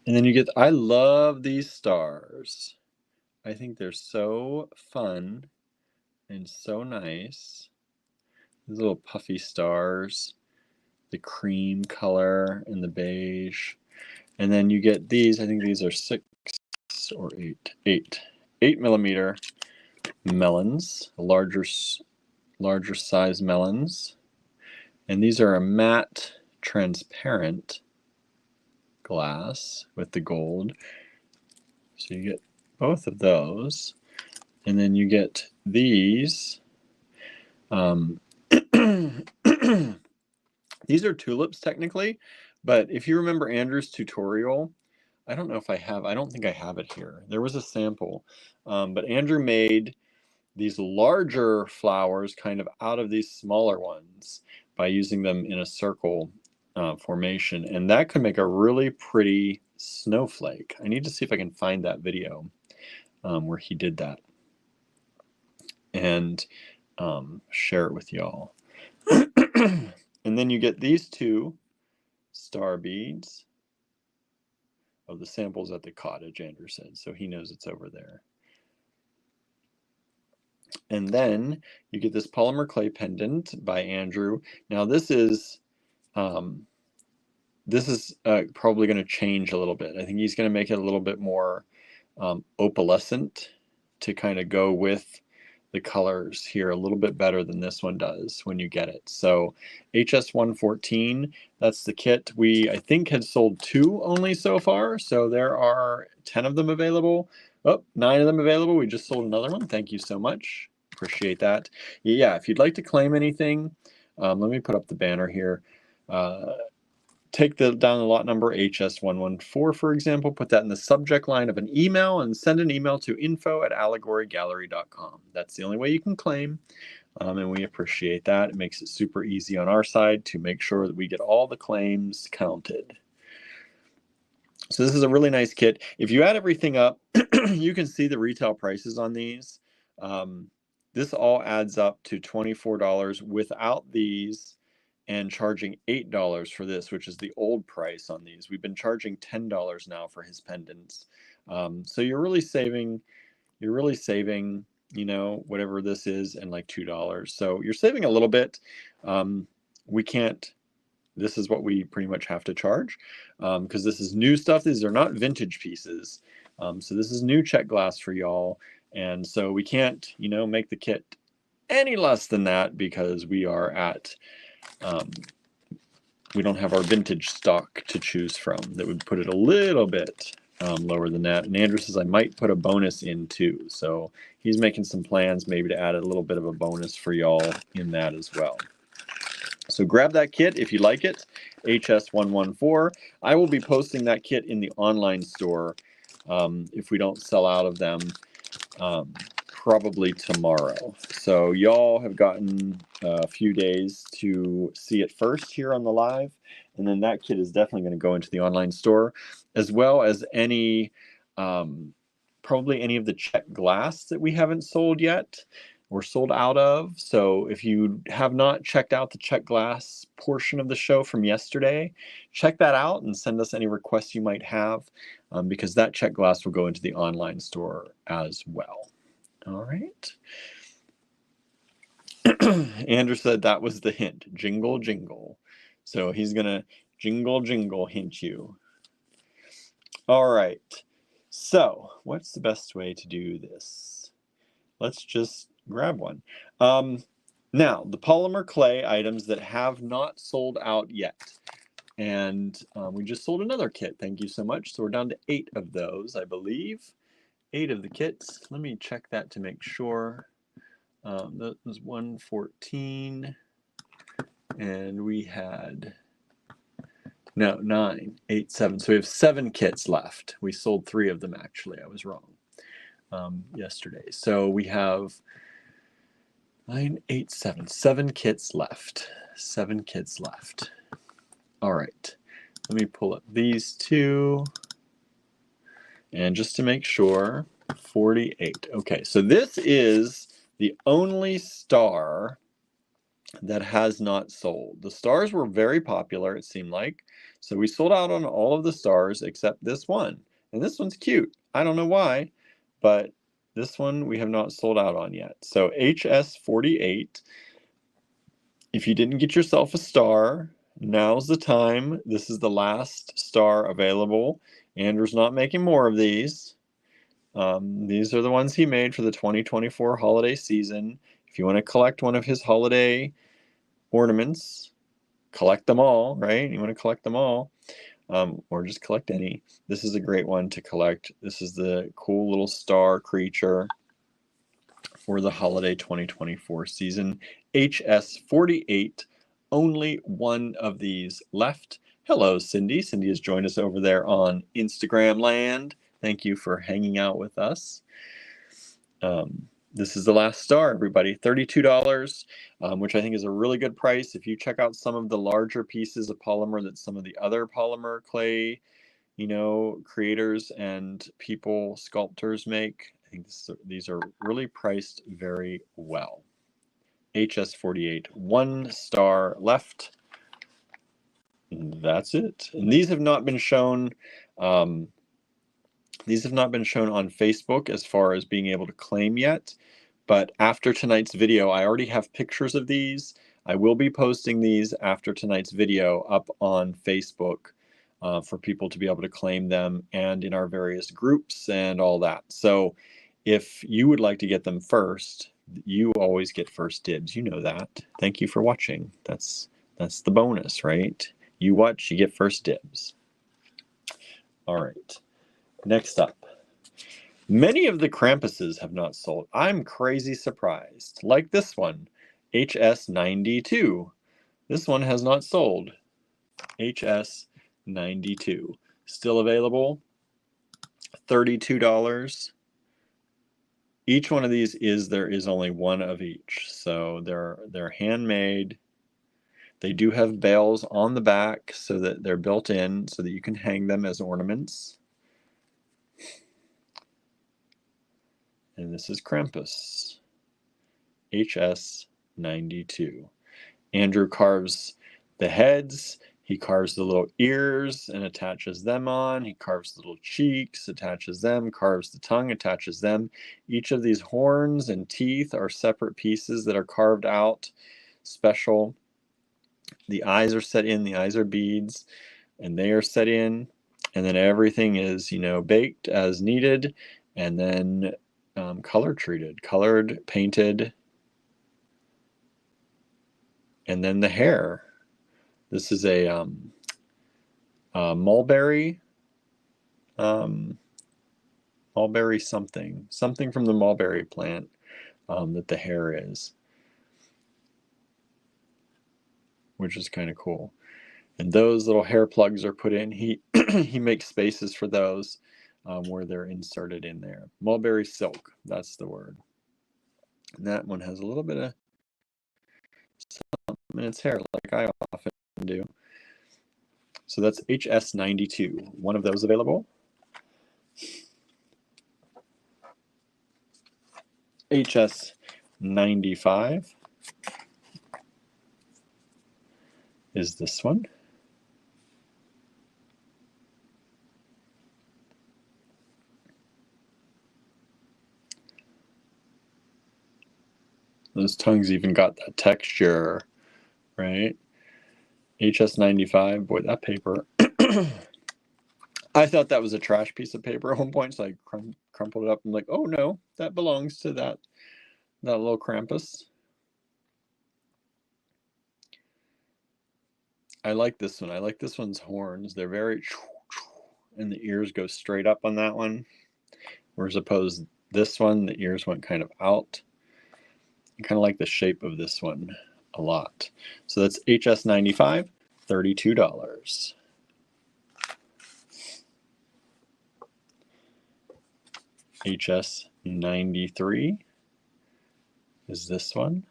and then you get, I love these stars. I think they're so fun and so nice. These little puffy stars, the cream color and the beige. And then you get these, I think these are 6 or 8mm melons, larger size melons. And these are a matte transparent glass with the gold. So you get both of those. And then you get these. These are tulips technically, but if you remember Andrew's tutorial, I don't know if I have, I don't think I have it here. There was a sample, but Andrew made these larger flowers kind of out of these smaller ones by using them in a circle formation, and that could make a really pretty snowflake. I need to see if I can find that video where he did that and share it with y'all. And then you get these 2 star beads. Oh, the sample's at the cottage, Andrew said, so he knows it's over there. And then you get this polymer clay pendant by Andrew. Now this is probably going to change a little bit. I think he's going to make it a little bit more opalescent to kind of go with the colors here a little bit better than this one does when you get it. So HS114, that's the kit. We, I think, had sold 2 only so far. So there are 10 of them available. Oh, 9 of them available. We just sold another one. Thank you so much. Appreciate that. Yeah, if you'd like to claim anything, let me put up the banner here. Take down the lot number HS114, for example, put that in the subject line of an email and send an email to info@allegorygallery.com. That's the only way you can claim, and we appreciate that. It makes it super easy on our side to make sure that we get all the claims counted. So this is a really nice kit. If you add everything up, you can see the retail prices on these. This all adds up to $24 without these, and charging $8 for this, which is the old price on these. We've been charging $10 now for his pendants. So you're really saving, you know, whatever this is, and like $2. So you're saving a little bit. This is what we pretty much have to charge, because this is new stuff. These are not vintage pieces. So this is new Czech glass for y'all. And so we can't, you know, make the kit any less than that, because we are at, we don't have our vintage stock to choose from. That would put it a little bit lower than that. And Andrew says I might put a bonus in too. So he's making some plans maybe to add a little bit of a bonus for y'all in that as well. So grab that kit if you like it, HS114. I will be posting that kit in the online store if we don't sell out of them, probably tomorrow. So y'all have gotten a few days to see it first here on the live, and then that kit is definitely going to go into the online store, as well as any, probably any of the Czech glass that we haven't sold yet. We're sold out of. So if you have not checked out the Czech glass portion of the show from yesterday, check that out and send us any requests you might have, because that Czech glass will go into the online store as well. All right. Andrew said that was the hint. Jingle, jingle. So he's going to jingle, jingle hint you. All right. So what's the best way to do this? Let's just grab one. Now, the polymer clay items that have not sold out yet. And we just sold another kit. Thank you so much. So we're down to 8 of those, I believe. 8 of the kits. Let me check that to make sure. That was 114. And we had, no, 9, 8, 7. So we have 7 kits left. We sold 3 of them, actually. I was wrong yesterday. So we have 9, 8, 7. 7 kits left. 7 kits left. All right. Let me pull up these 2. And just to make sure, 48. Okay, so this is the only star that has not sold. The stars were very popular, it seemed like. So we sold out on all of the stars except this one. And this one's cute. I don't know why, but this one we have not sold out on yet. So HS48, if you didn't get yourself a star, now's the time. This is the last star available. Andrew's not making more of these. These are the ones he made for the 2024 holiday season. If you want to collect one of his holiday ornaments, collect them all, right? You want to collect them all, or just collect any. This is a great one to collect. This is the cool little star creature for the holiday 2024 season. HS48, only 1 of these left. Hello, Cindy. Cindy has joined us over there on Instagram land. Thank you for hanging out with us. This is the last star, everybody. $32, which I think is a really good price. If you check out some of the larger pieces of polymer that some of the other polymer clay, you know, creators and people, sculptors make, I think these are really priced very well. HS48, 1 star left. That's it. And these have not been shown. These have not been shown on Facebook as far as being able to claim yet. But after tonight's video, I already have pictures of these. I will be posting these after tonight's video up on Facebook for people to be able to claim them, and in our various groups and all that. So if you would like to get them first, you always get first dibs. You know that. Thank you for watching. That's the bonus, right? You watch, you get first dibs. All right. Next up. Many of the Krampuses have not sold. I'm crazy surprised. Like this one, HS92. This one has not sold. HS92. Still available. $32. Each one of these there is only one of each. So they're handmade. They do have bells on the back so that they're built in so that you can hang them as ornaments. And this is Krampus. HS92. Andrew carves the heads. He carves the little ears and attaches them on. He carves the little cheeks, attaches them, carves the tongue, attaches them. Each of these horns and teeth are separate pieces that are carved out special. The eyes are set in, the eyes are beads, and they are set in. And then everything is, baked as needed, and then color treated, colored, painted. And then the hair. This is a mulberry, mulberry something from the mulberry plant that the hair is, which is kind of cool. And those little hair plugs are put in. He he makes spaces for those where they're inserted in there. Mulberry silk, that's the word. And that one has a little bit of something in its hair, like I often do. So that's HS92. One of those available. HS95 is this one. Those tongues even got that texture, right? HS95, boy, that paper. I thought that was a trash piece of paper at one point, so I crumpled it up. I'm like, oh no, that belongs to that little Krampus. I like this one. I like this one's horns. They're very, and the ears go straight up on that one. Whereas opposed this one, the ears went kind of out. I kind of like the shape of this one a lot. So that's HS95, $32. HS93 is this one.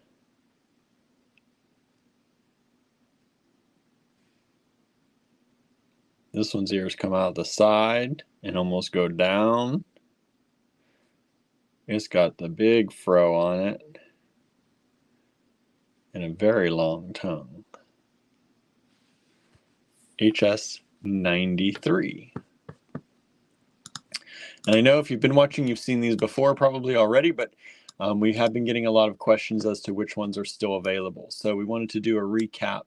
This one's ears come out the side and almost go down. It's got the big fro on it and a very long tongue. HS93. And I know if you've been watching, you've seen these before probably already, but we have been getting a lot of questions as to which ones are still available. So we wanted to do a recap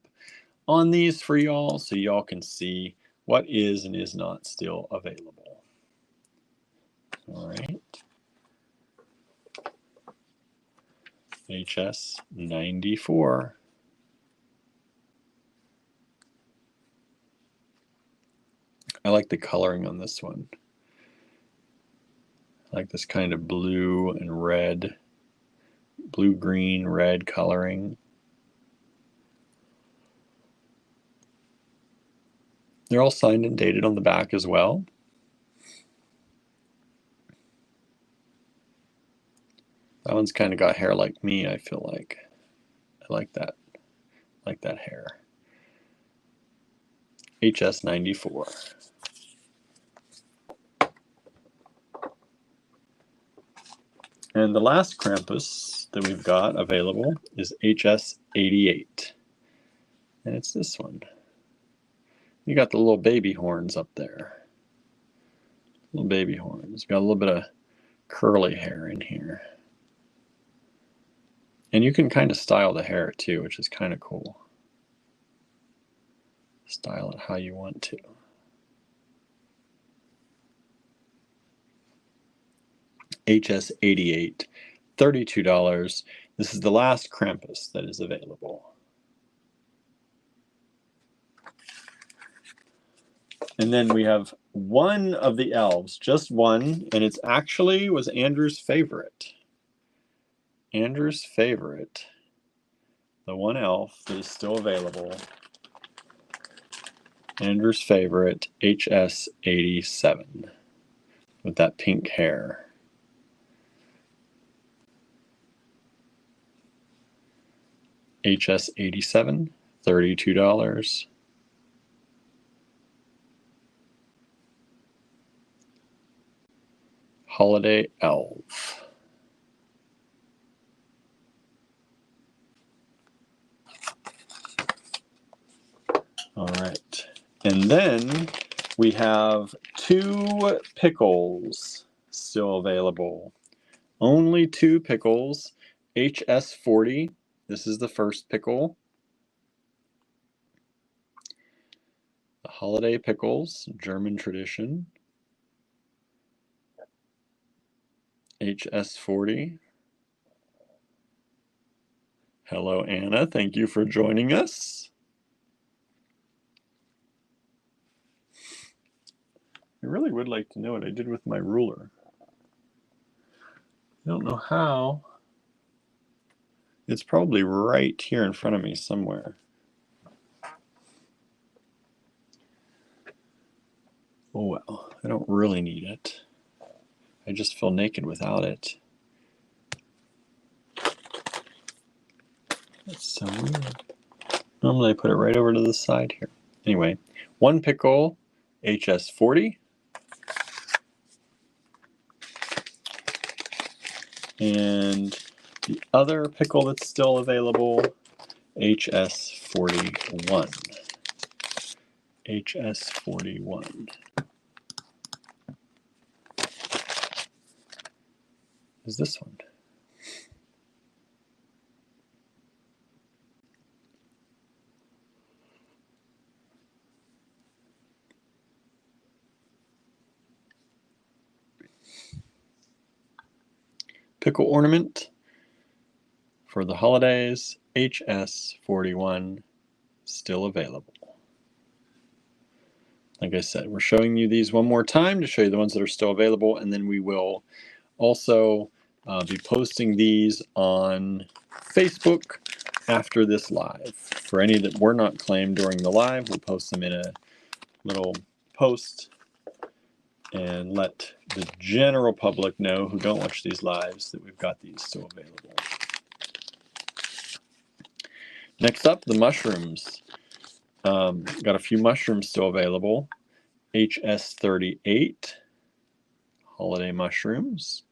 on these for y'all so y'all can see what is and is not still available. All right. HS94. I like the coloring on this one. I like this kind of blue and red, blue, green, red coloring. They're all signed and dated on the back as well. That one's kind of got hair like me, I feel like. I like that. I like that hair. HS94. And the last Krampus that we've got available is HS88. And it's this one. You got the little baby horns up there. Little baby horns. Got a little bit of curly hair in here. And you can kind of style the hair too, which is kind of cool. Style it how you want to. HS88, $32. This is the last Krampus that is available. And then we have one of the elves, just one, and it's actually was Andrew's favorite. Andrew's favorite. The one elf that is still available. Andrew's favorite, HS87, with that pink hair. HS87, $32. Holiday Elf. All right. And then we have 2 pickles still available. Only 2 pickles. HS40. This is the first pickle. The Holiday Pickles, German tradition. HS40. Hello, Anna. Thank you for joining us. I really would like to know what I did with my ruler. I don't know how. It's probably right here in front of me somewhere. Oh well, I don't really need it. I just feel naked without it. That's so weird. Normally I put it right over to the side here. Anyway, 1 pickle, HS40. And the other pickle that's still available, HS41. HS41. Is this one? Pickle ornament for the holidays, HS41, still available. Like I said, we're showing you these one more time to show you the ones that are still available, and then we will also be posting these on Facebook after this live. For any that were not claimed during the live, we'll post them in a little post and let the general public know who don't watch these lives that we've got these still available. Next up, the mushrooms. Got a few mushrooms still available. HS38, holiday mushrooms.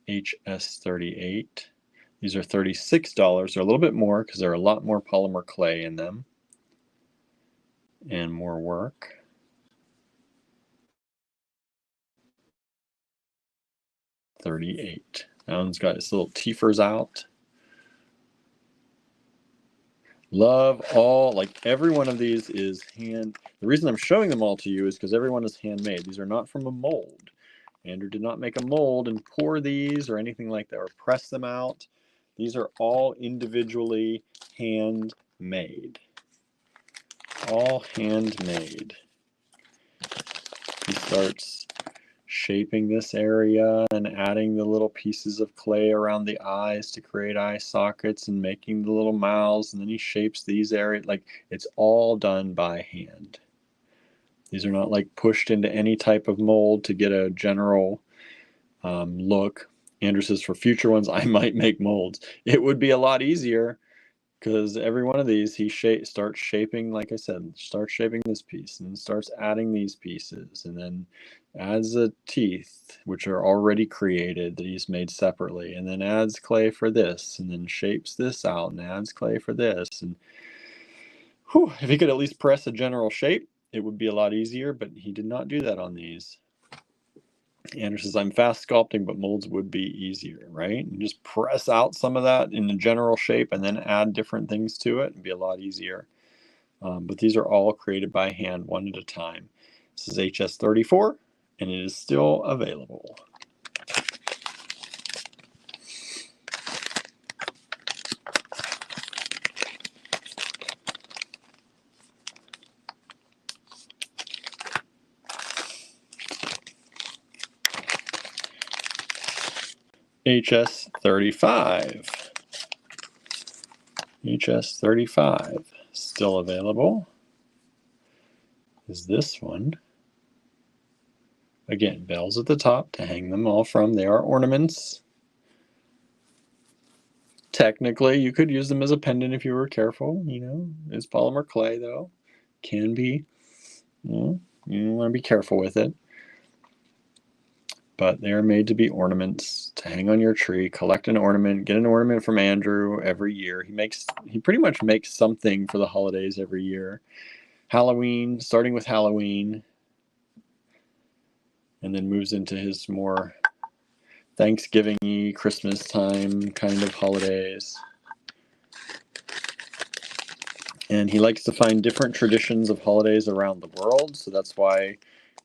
HS38. These are $36. They're a little bit more because there are a lot more polymer clay in them and more work. $38. That one's got its little teethers out. Love all, like every one of these is hand. The reason I'm showing them all to you is because every one is handmade. These are not from a mold. Andrew did not make a mold and pour these or anything like that or press them out. These are all individually handmade. All handmade. He starts shaping this area and adding the little pieces of clay around the eyes to create eye sockets and making the little mouths, and then he shapes these areas. Like, it's all done by hand. These are not like pushed into any type of mold to get a general look. Andrew says for future ones I might make molds. It would be a lot easier because every one of these he starts shaping, like I said, starts shaping this piece and starts adding these pieces and then adds the teeth, which are already created that he's made separately, and then adds clay for this and then shapes this out and adds clay for this. And whew, if he could at least press a general shape, it would be a lot easier, but he did not do that on these. Andrew says, I'm fast sculpting, but molds would be easier, right? And just press out some of that in the general shape and then add different things to it and be a lot easier. But these are all created by hand, one at a time. This is HS34 and it is still available. HS35. HS35 still available is this one. Again, bells at the top to hang them all from. They are ornaments. Technically, you could use them as a pendant if you were careful. You know, it's polymer clay though. Can be. You want to be careful with it. But they are made to be ornaments to hang on your tree. Collect an ornament. Get an ornament from Andrew every year. He pretty much makes something for the holidays every year. Halloween, starting with Halloween, and then moves into his more Thanksgiving-y, Christmas time kind of holidays. And he likes to find different traditions of holidays around the world, so that's why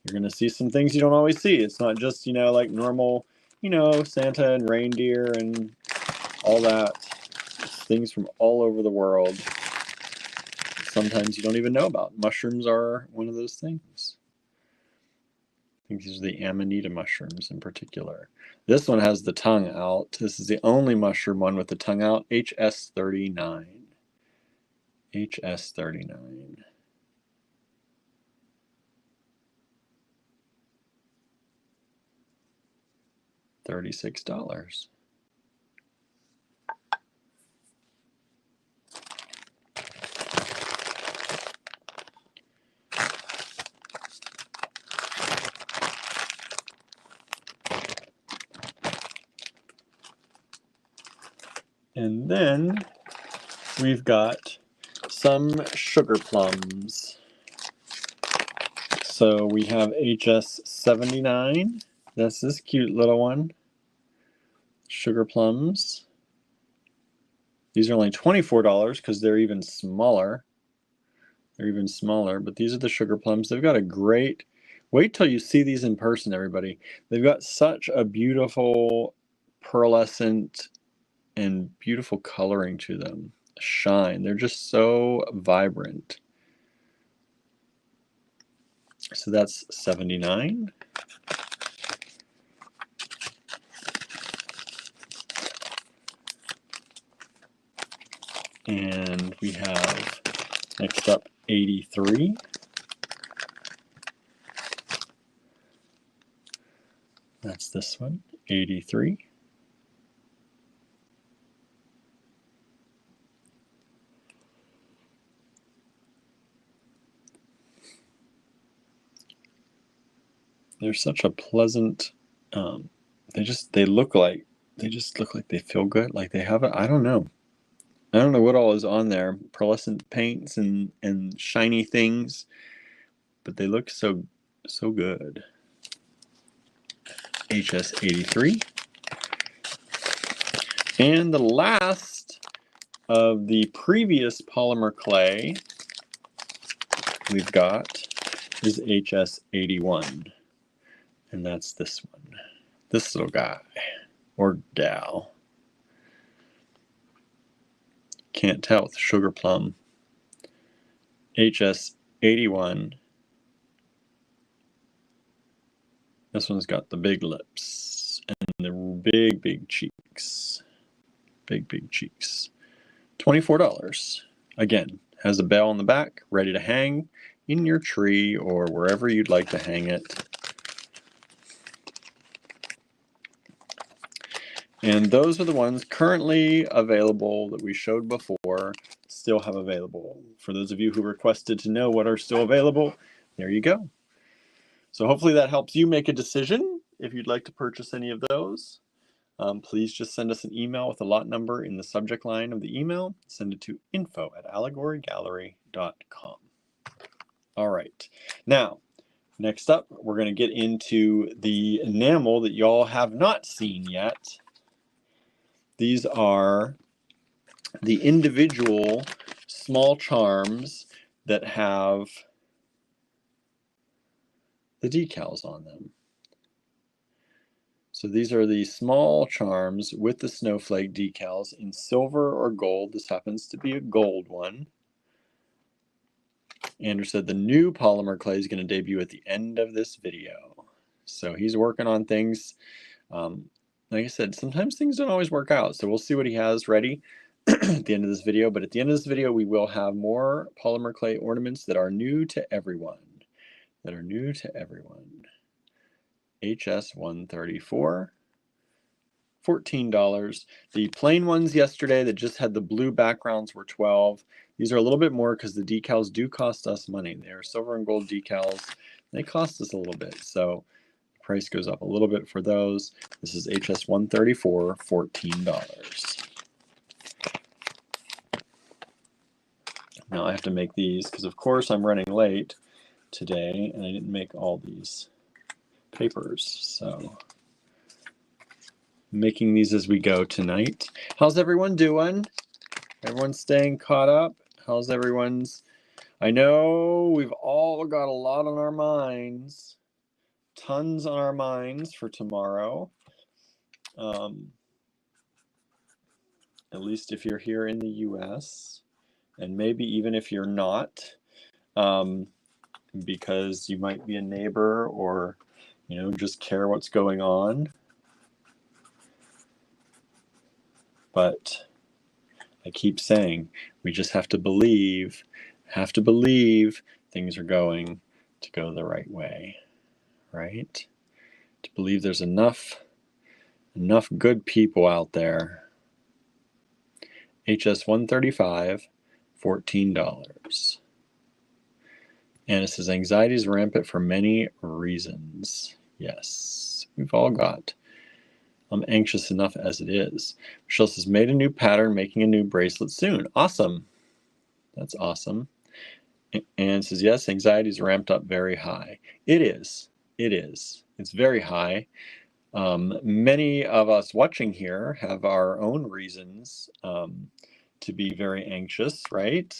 you're going to see some things you don't always see. It's not just, like normal, Santa and reindeer and all that. It's things from all over the world. Sometimes you don't even know about. Mushrooms are one of those things. I think these are the amanita mushrooms in particular. This one has the tongue out. This is the only mushroom one with the tongue out. HS39. HS39. $36. And then we've got some sugar plums. So we have HS79. That's this cute little one. Sugar plums. These are only $24 because they're even smaller. They're even smaller, but these are the sugar plums. They've got a great, wait till you see these in person, everybody. They've got such a beautiful pearlescent and beautiful coloring to them. Shine. They're just so vibrant. So that's $79. And we have next up 83. That's this one, 83. They're such a pleasant, they just look like they feel good. Like they have I don't know what all is on there, pearlescent paints and shiny things, but they look so good. HS83. And the last of the previous polymer clay we've got is HS81. And that's this one. This little guy or gal. Can't tell with sugar plum. HS81. This one's got the big lips and the big cheeks. Big cheeks. $24. Again, has a bell on the back, ready to hang in your tree or wherever you'd like to hang it. And those are the ones currently available that we showed before, still have available. For those of you who requested to know what are still available, there you go. So hopefully that helps you make a decision if you'd like to purchase any of those. Please just send us an email with a lot number in the subject line of the email. Send it to info@allegorygallery.com. All right. Now, next up, we're going to get into the enamel that y'all have not seen yet. These are the individual small charms that have the decals on them. So these are the small charms with the snowflake decals in silver or gold. This happens to be a gold one. Andrew said the new polymer clay is going to debut at the end of this video. So he's working on things. Like I said, sometimes things don't always work out. So we'll see what he has ready at the end of this video. But at the end of this video, we will have more polymer clay ornaments that are new to everyone. HS 134. $14. The plain ones yesterday that just had the blue backgrounds were $12. These are a little bit more because the decals do cost us money. They are silver and gold decals. They cost us a little bit, so the price goes up a little bit for those. This is HS 134, $14. Now I have to make these because of course I'm running late today and I didn't make all these papers, so making these as we go tonight. How's everyone doing? Everyone's staying caught up? How's everyone's? I know we've all got a lot on our minds, tons on our minds for tomorrow. At least if you're here in the US, and maybe even if you're not, because you might be a neighbor or, you know, just care what's going on. But I keep saying we just have to believe things are going to go the right way, right? To believe there's enough good people out there. HS 135, $14. And it says anxiety is rampant for many reasons. Yes, we've all got. I'm anxious enough as it is. Michelle says, made a new pattern, making a new bracelet soon. Awesome. That's awesome. And says, yes, anxiety is ramped up very high. It is. It is. It's very high. Many of us watching here have our own reasons to be very anxious, right?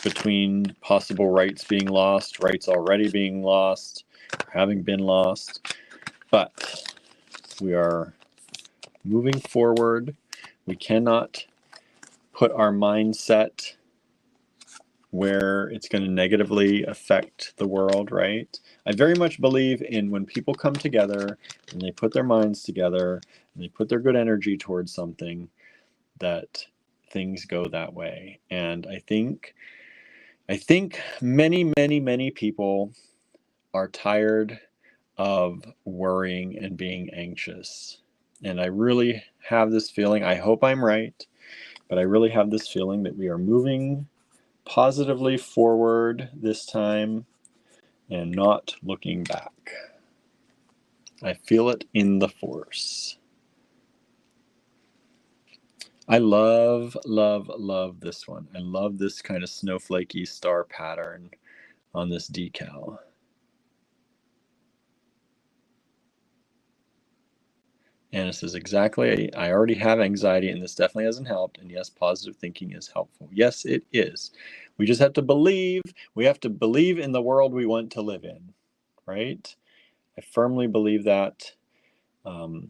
Between possible rights being lost, rights already being lost, having been lost. But we are moving forward. We cannot put our mindset where it's going to negatively affect the world, right? I very much believe in when people come together and they put their minds together and they put their good energy towards something, that things go that way. And I think many people are tired of worrying and being anxious. And I really have this feeling, I hope I'm right, but I really have this feeling that we are moving positively forward this time and not looking back. I feel it in the force. I love this one. I love this kind of snowflakey star pattern on this decal. And it says, exactly, I already have anxiety and this definitely hasn't helped. And yes, positive thinking is helpful. Yes, it is. We just have to believe. We have to believe in the world we want to live in, right? I firmly believe that. And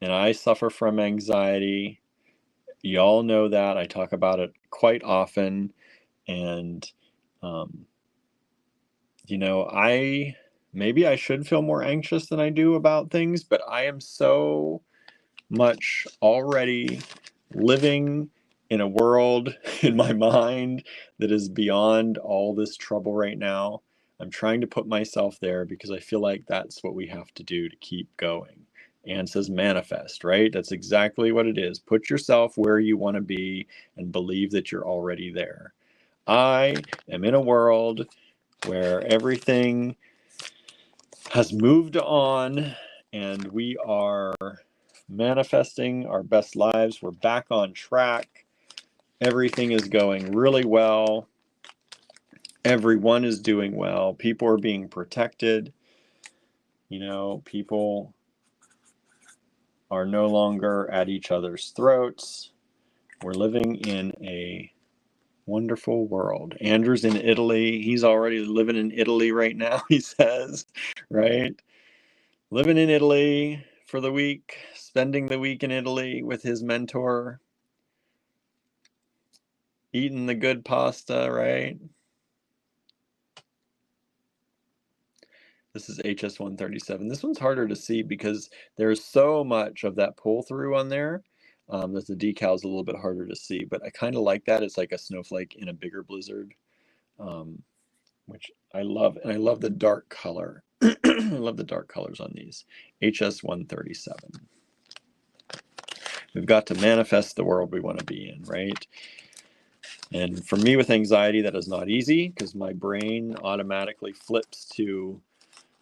I suffer from anxiety. Y'all know that. I talk about it quite often. And, you know, maybe I should feel more anxious than I do about things, but I am so much already living in a world in my mind that is beyond all this trouble right now. I'm trying to put myself there because I feel like that's what we have to do to keep going. And says manifest, right? That's exactly what it is. Put yourself where you want to be and believe that you're already there. I am in a world where everything has moved on and we are manifesting our best lives. We're back on track. Everything is going really well. Everyone is doing well. People are being protected. You know, people are no longer at each other's throats. We're living in a wonderful world. Andrew's in Italy. He's already living in Italy right now, he says, right? living in Italy for the week, spending the week in Italy with his mentor, eating the good pasta, right? This is HS137. This one's harder to see because there's so much of that pull through on there that the decal's a little bit harder to see, but I kind of like that. It's like a snowflake in a bigger blizzard, which I love. And I love the dark color. I love the dark colors on these. HS137. We've got to manifest the world we want to be in, right? And for me with anxiety, that is not easy because my brain automatically flips to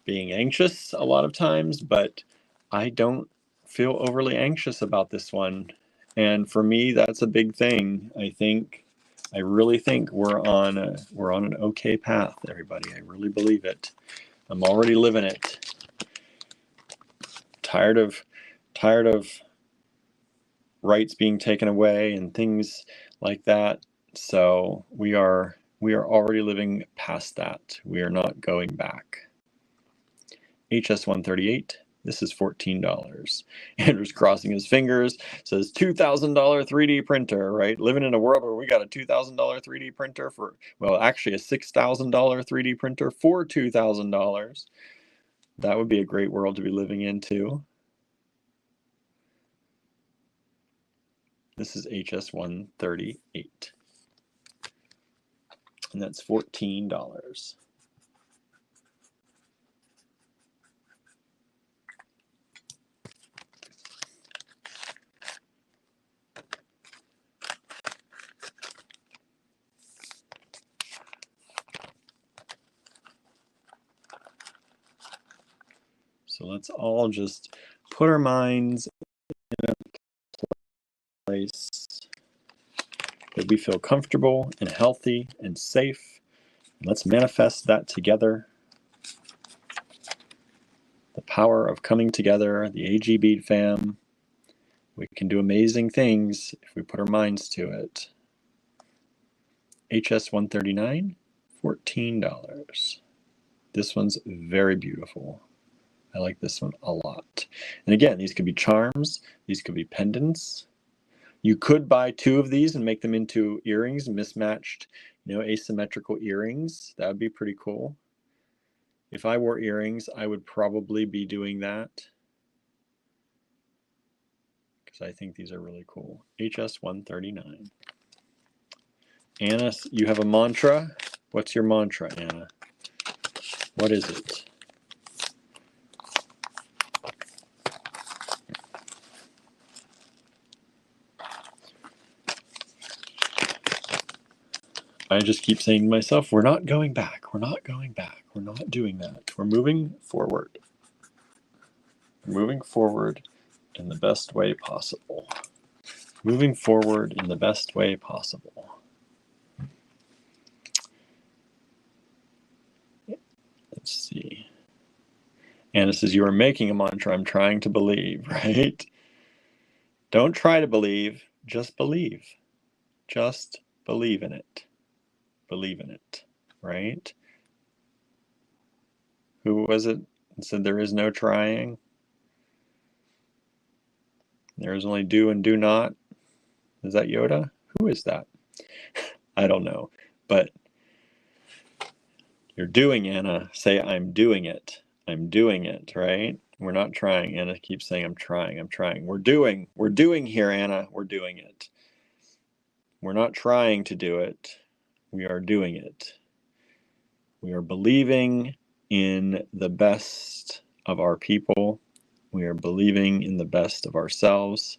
being anxious a lot of times, but I don't feel overly anxious about this one. And for me, that's a big thing. I really think we're on an okay path, everybody. I really believe it. I'm already living it. Tired of rights being taken away and things like that. So we are already living past that. We are not going back. HS138, this is $14. Andrew's crossing his fingers, says $2,000 3D printer, right? Living in a world where we got a $2,000 3D printer for, well, actually a $6,000 3D printer for $2,000. That would be a great world to be living in too. This is HS138, and that's $14. So let's all just put our minds in a place that we feel comfortable and healthy and safe. And let's manifest that together. The power of coming together, the AG Bead fam. We can do amazing things if we put our minds to it. HS139, $14. This one's very beautiful. I like this one a lot. And again, these could be charms, these could be pendants. You could buy two of these and make them into earrings, mismatched, asymmetrical earrings. That would be pretty cool. If I wore earrings, I would probably be doing that because I think these are really cool. HS139. Anna, you have a mantra? What's your mantra, Anna? What is it? I just keep saying to myself, we're not going back. We're not going back. We're not doing that. We're moving forward. We're moving forward in the best way possible. Moving forward in the best way possible. Let's see. Anna says, you are making a mantra. I'm trying to believe, right? Don't try to believe. Just believe. Just believe in it. Believe in it, right? Who was it that said there is no trying? There is only do and do not. Is that Yoda? Who is that? I don't know. But you're doing, Anna. Say, I'm doing it. I'm doing it, right? We're not trying. Anna keeps saying, I'm trying. I'm trying. We're doing here, Anna. We're doing it. We're not trying to do it. We are doing it. We are believing in the best of our people. We are believing in the best of ourselves.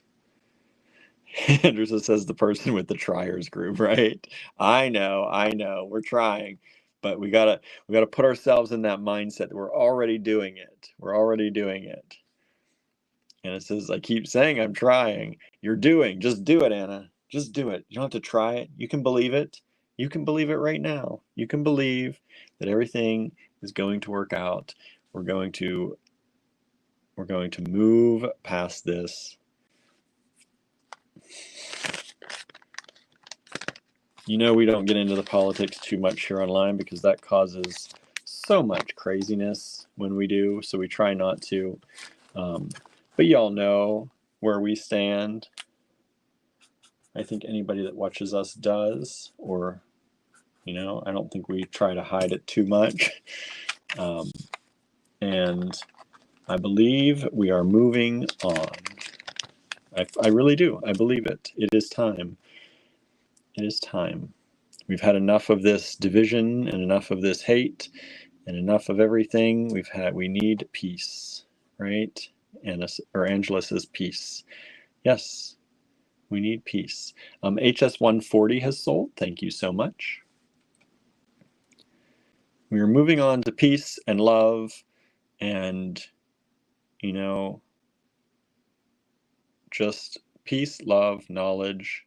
Anderson says the person with the triers group, right? I know. We're trying, but we gotta put ourselves in that mindset that we're already doing it. We're already doing it. And it says, I keep saying I'm trying. You're doing. Just do it, Anna. Just do it. You don't have to try it. You can believe it. You can believe it right now. You can believe that everything is going to work out. We're going to move past this. We don't get into the politics too much here online because that causes so much craziness. when we do, so we try not to. But y'all know where we stand. I think anybody that watches us does, or, you know, I don't think we try to hide it too much. And I believe we are moving on. I really do. I believe it. It is time. It is time. We've had enough of this division and enough of this hate and enough of everything. We need peace, right? Or Angela says peace. Yes, we need peace. HS 140 has sold. Thank you so much. We are moving on to peace and love and, you know, just peace, love, knowledge,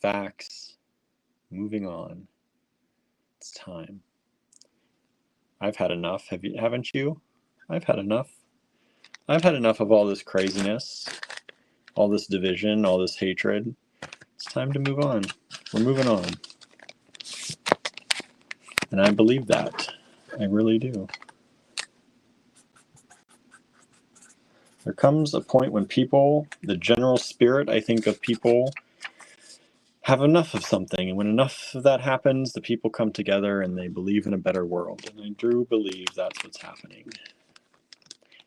facts, moving on. It's time. I've had enough. Haven't you? I've had enough. I've had enough of all this craziness, all this division, all this hatred. It's time to move on. We're moving on. And I believe that. I really do. There comes a point when people, the general spirit, I think, of people have enough of something. And when enough of that happens, the people come together and they believe in a better world. And I do believe that's what's happening.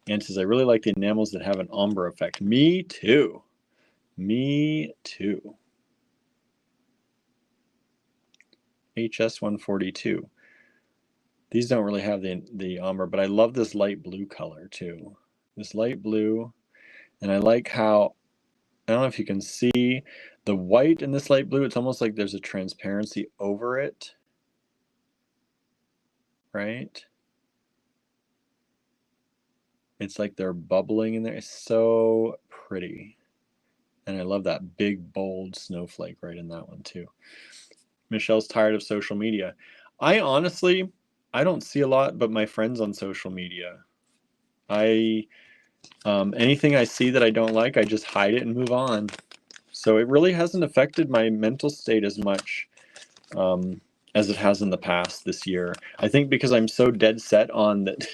Anne says, I really like the enamels that have an ombre effect. Me too. Me too. HS 142. These don't really have the ombre, but I love this light blue color too. This light blue. And I like how, I don't know if you can see the white in this light blue. It's almost like there's a transparency over it. Right? It's like they're bubbling in there. It's so pretty. And I love that big, bold snowflake right in that one too. Michelle's tired of social media. I honestly, I don't see a lot but my friends on social media. Anything I see that I don't like, I just hide it and move on. So it really hasn't affected my mental state as much as it has in the past this year. I think because I'm so dead set on that,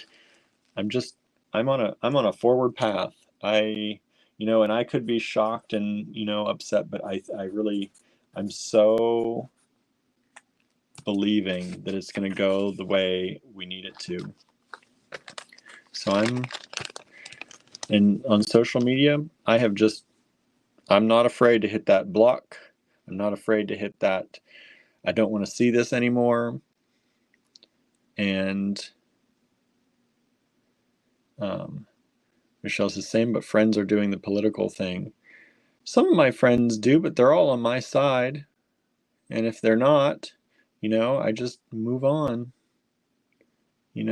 I'm on a forward path. And I could be shocked and, upset, but I'm so believing that it's going to go the way we need it to. So on social media, I'm not afraid to hit that block. I'm not afraid to hit that. I don't want to see this anymore. And Michelle's the same, but friends are doing the political thing. Some of my friends do, but they're all on my side. And if they're not, I just move on. It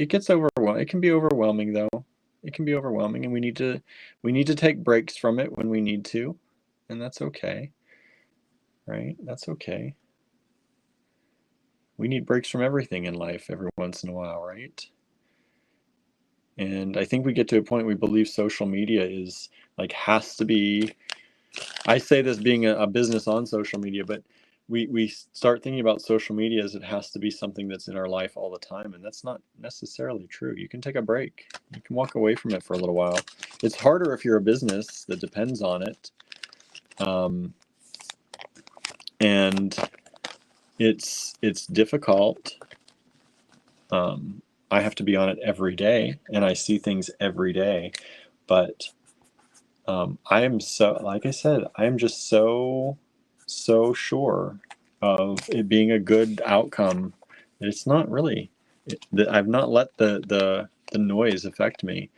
gets overwhelming. It can be overwhelming though. It can be overwhelming, and we need to take breaks from it when we need to, and that's okay. Right? That's okay. We need breaks from everything in life every once in a while, right? And I think we get to a point we believe social media is has to be, I say this being a business on social media, but we start thinking about social media as it has to be something that's in our life all the time, and that's not necessarily true. You can take a break. You can walk away from it for a little while. It's harder if you're a business that depends on it. And it's difficult. I have to be on it every day, and I see things every day, but I am so, like I said, I am just so sure of it being a good outcome that it's not really, that I've not let the noise affect me.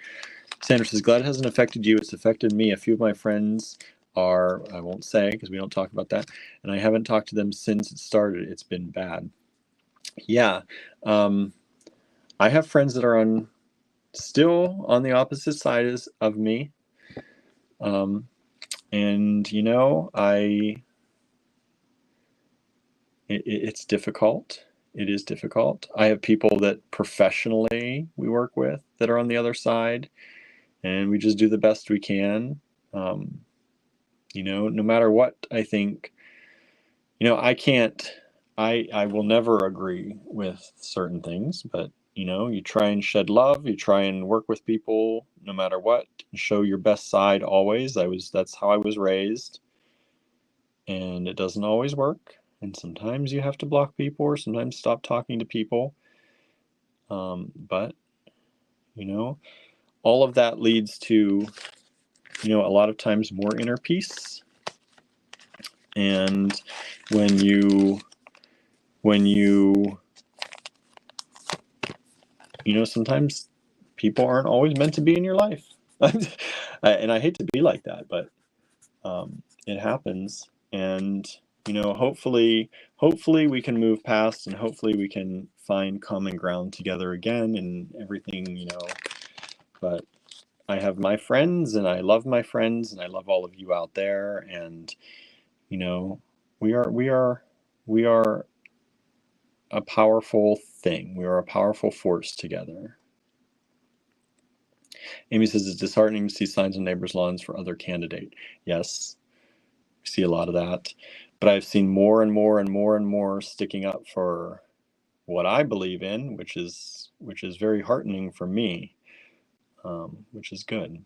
Sandra says, glad it hasn't affected you. It's affected me. A few of my friends are, I won't say because we don't talk about that, and I haven't talked to them since it started. It's been bad. Yeah. I have friends that are still on the opposite side of me. And it's difficult. It is difficult. I have people that professionally we work with that are on the other side, and we just do the best we can. No matter what, I think, I can't I will never agree with certain things, but you know, you try and shed love, you try and work with people no matter what, show your best side always. That's how I was raised. And it doesn't always work. And sometimes you have to block people or sometimes stop talking to people. But you know, all of that leads to, you know, a lot of times more inner peace. And when you you know, sometimes people aren't always meant to be in your life. And I hate to be like that, but it happens. And you know, hopefully we can move past, and hopefully we can find common ground together again and everything, you know. But I have my friends, and I love my friends, and I love all of you out there. And you know, we are a powerful thing. We are a powerful force together. Amy says it's disheartening to see signs on neighbors' lawns for other candidate. Yes, we see a lot of that. But I've seen more and more and more and more sticking up for what I believe in, which is very heartening for me, which is good.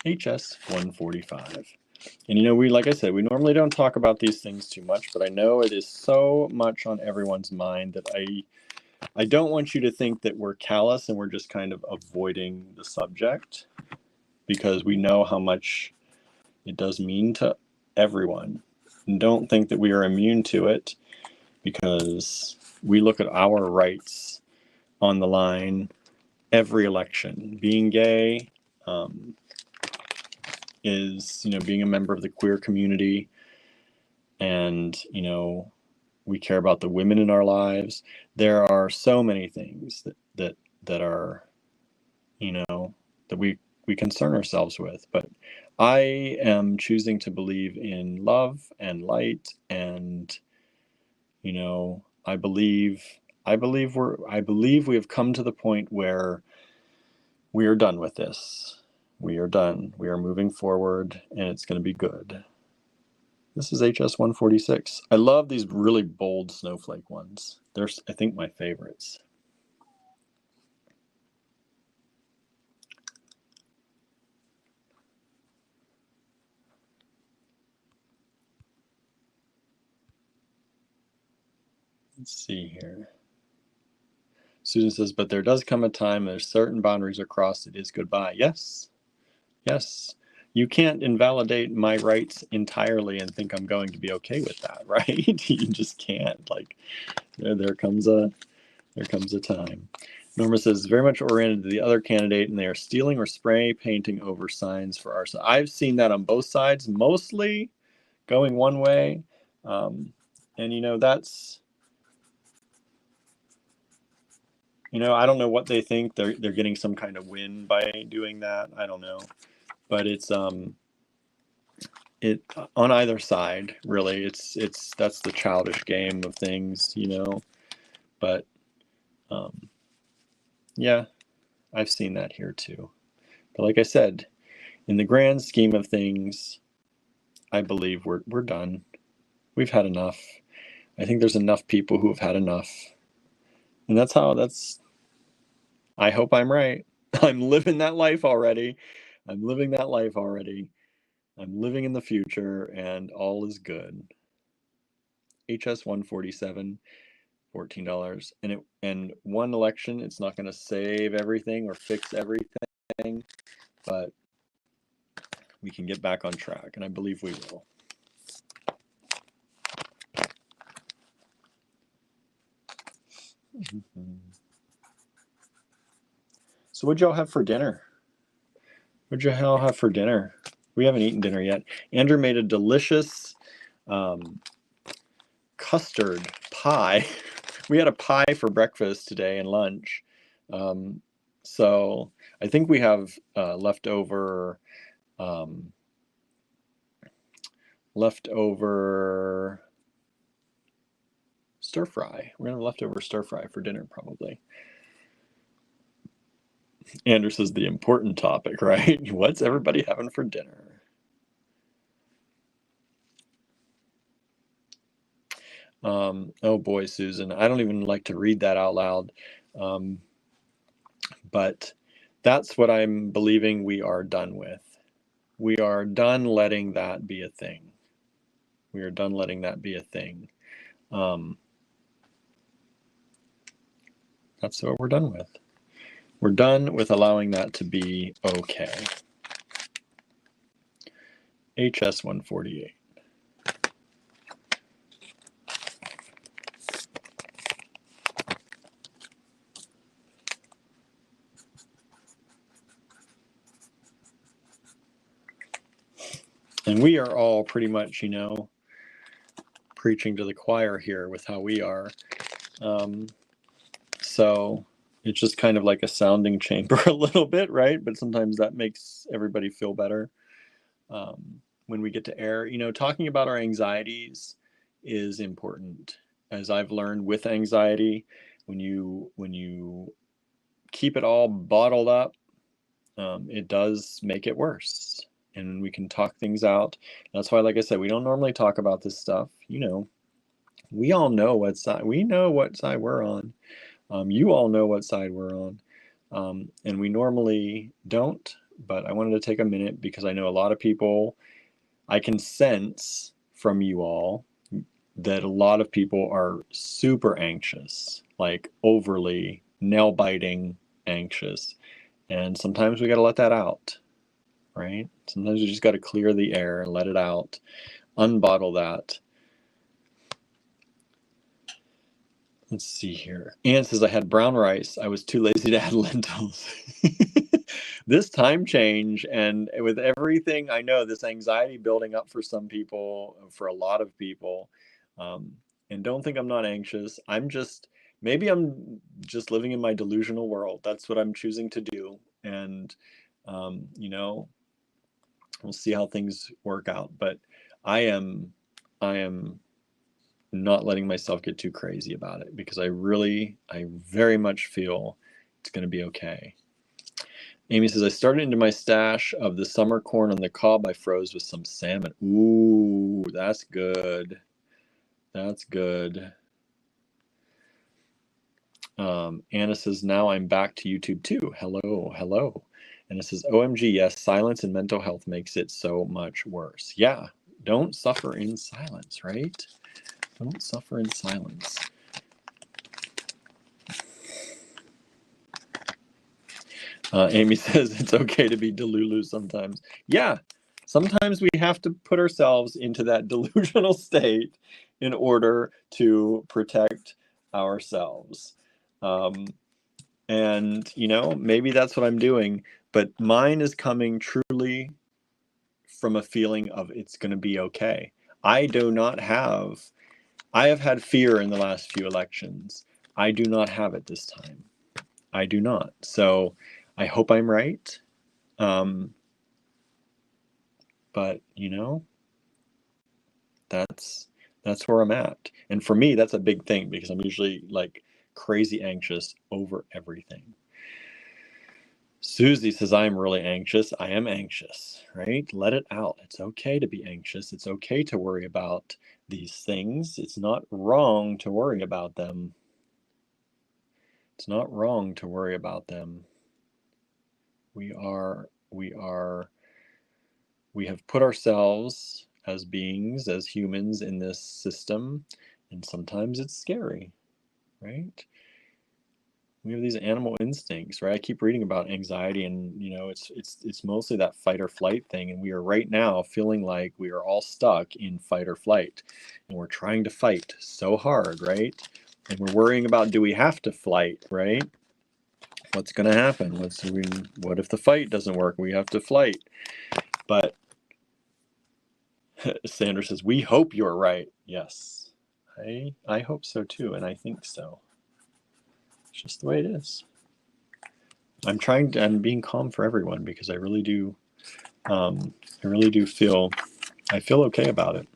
HS 145. And you know, like I said, we normally don't talk about these things too much, but I know it is so much on everyone's mind that I don't want you to think that we're callous and we're just kind of avoiding the subject, because we know how much it does mean to everyone. And don't think that we are immune to it, because we look at our rights on the line every election. Being gay is, you know, being a member of the queer community, and you know, we care about the women in our lives. There are so many things that are, you know, that we concern ourselves with. But I am choosing to believe in love and light, and you know, I believe we have come to the point where we are done with this. We are done. We are moving forward, and it's going to be good. This is HS 146. I love these really bold snowflake ones. They're, I think, my favorites. Let's see here. Susan says, but there does come a time there's certain boundaries are crossed. It is goodbye. Yes. Yes. You can't invalidate my rights entirely and think I'm going to be okay with that, right? You just can't. Like, there comes a time. Norma says, very much oriented to the other candidate, and they are stealing or spray painting over signs for our side. I've seen that on both sides, mostly going one way. And you know, that's, you know, I don't know what they think. They're getting some kind of win by doing that. I don't know. But it's it on either side, really. It's that's the childish game of things, you know. But yeah, I've seen that here too. But like I said, in the grand scheme of things, I believe we're done. We've had enough. I think there's enough people who have had enough. And I hope I'm right. I'm living that life already. I'm living that life already. I'm living in the future, and all is good. HS 147, $14. And one election, it's not going to save everything or fix everything, but we can get back on track, and I believe we will. So what'd y'all have for dinner? What'd y'all have for dinner? We haven't eaten dinner yet. Andrew made a delicious custard pie. We had a pie for breakfast today and lunch. So I think we have leftover stir fry. We're gonna have leftover stir fry for dinner probably. Andrew says the important topic, right? What's everybody having for dinner? Oh boy, Susan, I don't even like to read that out loud. But that's what I'm believing we are done with. We are done letting that be a thing. We are done letting that be a thing. That's what we're done with. We're done with allowing that to be okay. HS 148. And we are all pretty much, you know, preaching to the choir here with how we are. So it's just kind of like a sounding chamber a little bit, right? But sometimes that makes everybody feel better. When we get to air, you know, talking about our anxieties is important. As I've learned with anxiety, when you keep it all bottled up, it does make it worse. And we can talk things out. That's why, like I said, we don't normally talk about this stuff. You know, we all know what side we're on. You all know what side we're on. And we normally don't, but I wanted to take a minute because I know a lot of people, I can sense from you all that a lot of people are super anxious, like overly nail-biting anxious. And sometimes we got to let that out, right? Sometimes we just got to clear the air and let it out, unbottle that. Let's see here. Anne says, I had brown rice. I was too lazy to add lentils. This time change, and with everything, I know this anxiety building up for some people, for a lot of people, and don't think I'm not anxious. Maybe I'm just living in my delusional world. That's what I'm choosing to do. And, you know, we'll see how things work out. But I am not letting myself get too crazy about it because I very much feel it's going to be okay. Amy says, I started into my stash of the summer corn on the cob I froze with some salmon. Ooh, that's good. That's good. Anna says, now I'm back to YouTube too. Hello, hello. And it says, OMG, yes, silence and mental health makes it so much worse. Yeah, don't suffer in silence, right? Don't suffer in silence. Amy says it's okay to be delulu sometimes. Yeah, sometimes we have to put ourselves into that delusional state in order to protect ourselves. And, you know, maybe that's what I'm doing, but mine is coming truly from a feeling of it's going to be okay. I have had fear in the last few elections. I do not have it this time. I do not. So I hope I'm right. But you know, that's where I'm at. And for me, that's a big thing because I'm usually like crazy anxious over everything. Susie says, I'm really anxious. I am anxious, right? Let it out. It's okay to be anxious. It's okay to worry about these things. It's not wrong to worry about them. It's not wrong to worry about them. We have put ourselves as beings, as humans in this system, and sometimes it's scary, right? We have these animal instincts, right? I keep reading about anxiety, and you know, it's mostly that fight or flight thing, and we are right now feeling like we are all stuck in fight or flight, and we're trying to fight so hard, right? And we're worrying about, do we have to fight, right? What's going to happen? What if the fight doesn't work? We have to flight. But Sandra says, we hope you're right. Yes, I hope so too, and I think so. It's just the way it is. I'm being calm for everyone because I really do feel okay about it.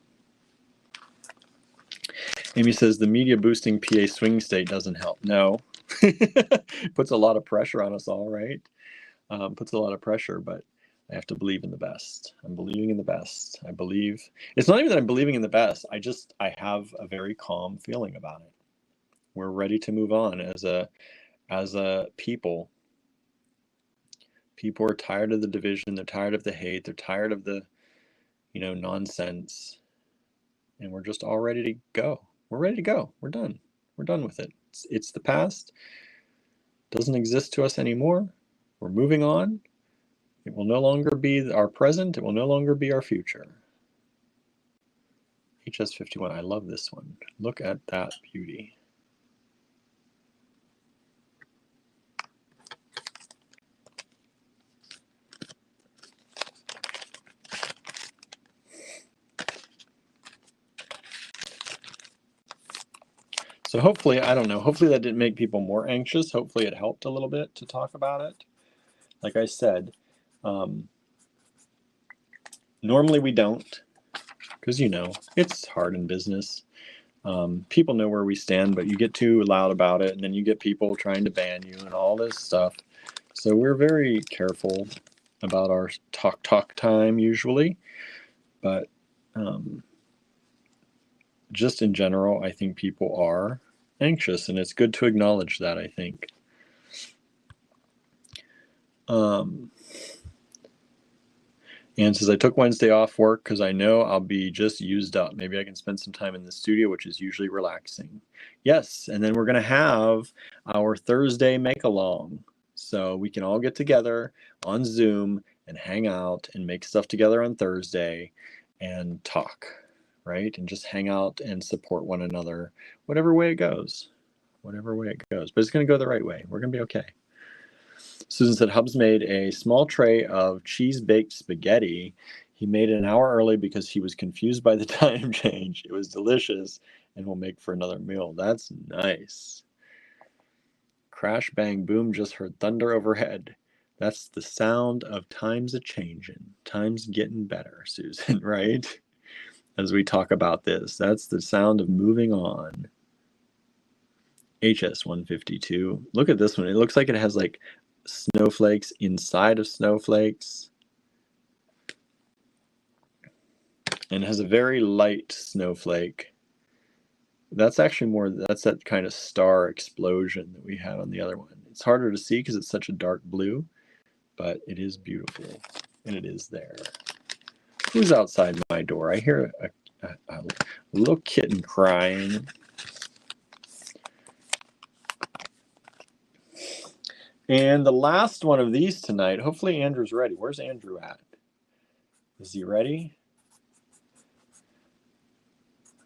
Amy says the media boosting PA swing state doesn't help. No. Puts a lot of pressure on us all, right? Puts a lot of pressure, but I have to believe in the best. I'm believing in the best. I believe, it's not even that I'm believing in the best. I have a very calm feeling about it. We're ready to move on as a people. People are tired of the division. They're tired of the hate. They're tired of the, nonsense. And we're just all ready to go. We're ready to go. We're done. We're done with it. It's the past. It doesn't exist to us anymore. We're moving on. It will no longer be our present. It will no longer be our future. HS51. I love this one. Look at that beauty. So hopefully, I don't know, hopefully that didn't make people more anxious. Hopefully it helped a little bit to talk about it. Like I said, normally we don't, because it's hard in business. People know where we stand, but you get too loud about it, and then you get people trying to ban you and all this stuff. So we're very careful about our talk time usually, but just in general, I think people are anxious, and it's good to acknowledge that, I think. Anne says, I took Wednesday off work because I know I'll be just used up. Maybe I can spend some time in the studio, which is usually relaxing. Yes, and then we're going to have our Thursday make-along. So we can all get together on Zoom and hang out and make stuff together on Thursday and talk, right? And just hang out and support one another, whatever way it goes. Whatever way it goes. But it's going to go the right way. We're going to be okay. Susan said, Hubs made a small tray of cheese-baked spaghetti. He made it an hour early because he was confused by the time change. It was delicious and will make for another meal. That's nice. Crash, bang, boom, just heard thunder overhead. That's the sound of times a-changing. Times getting better, Susan, right? As we talk about this, that's the sound of moving on. HS152. Look at this one. It looks like it has like snowflakes inside of snowflakes, and has a very light snowflake. That's actually that's that kind of star explosion that we had on the other one. It's harder to see because it's such a dark blue, but it is beautiful, and it is there. Who's outside my door? I hear a little kitten crying. And the last one of these tonight, hopefully Andrew's ready. Where's Andrew at? Is he ready?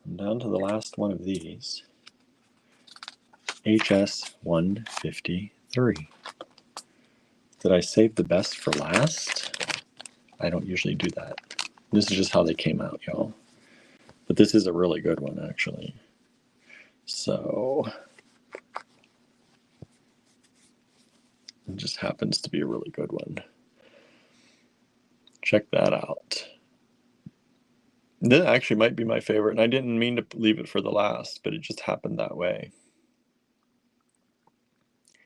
I'm down to the last one of these. HS153. Did I save the best for last? I don't usually do that. This is just how they came out, y'all. But this is a really good one, actually. So it just happens to be a really good one. Check that out. That actually might be my favorite, and I didn't mean to leave it for the last, but it just happened that way.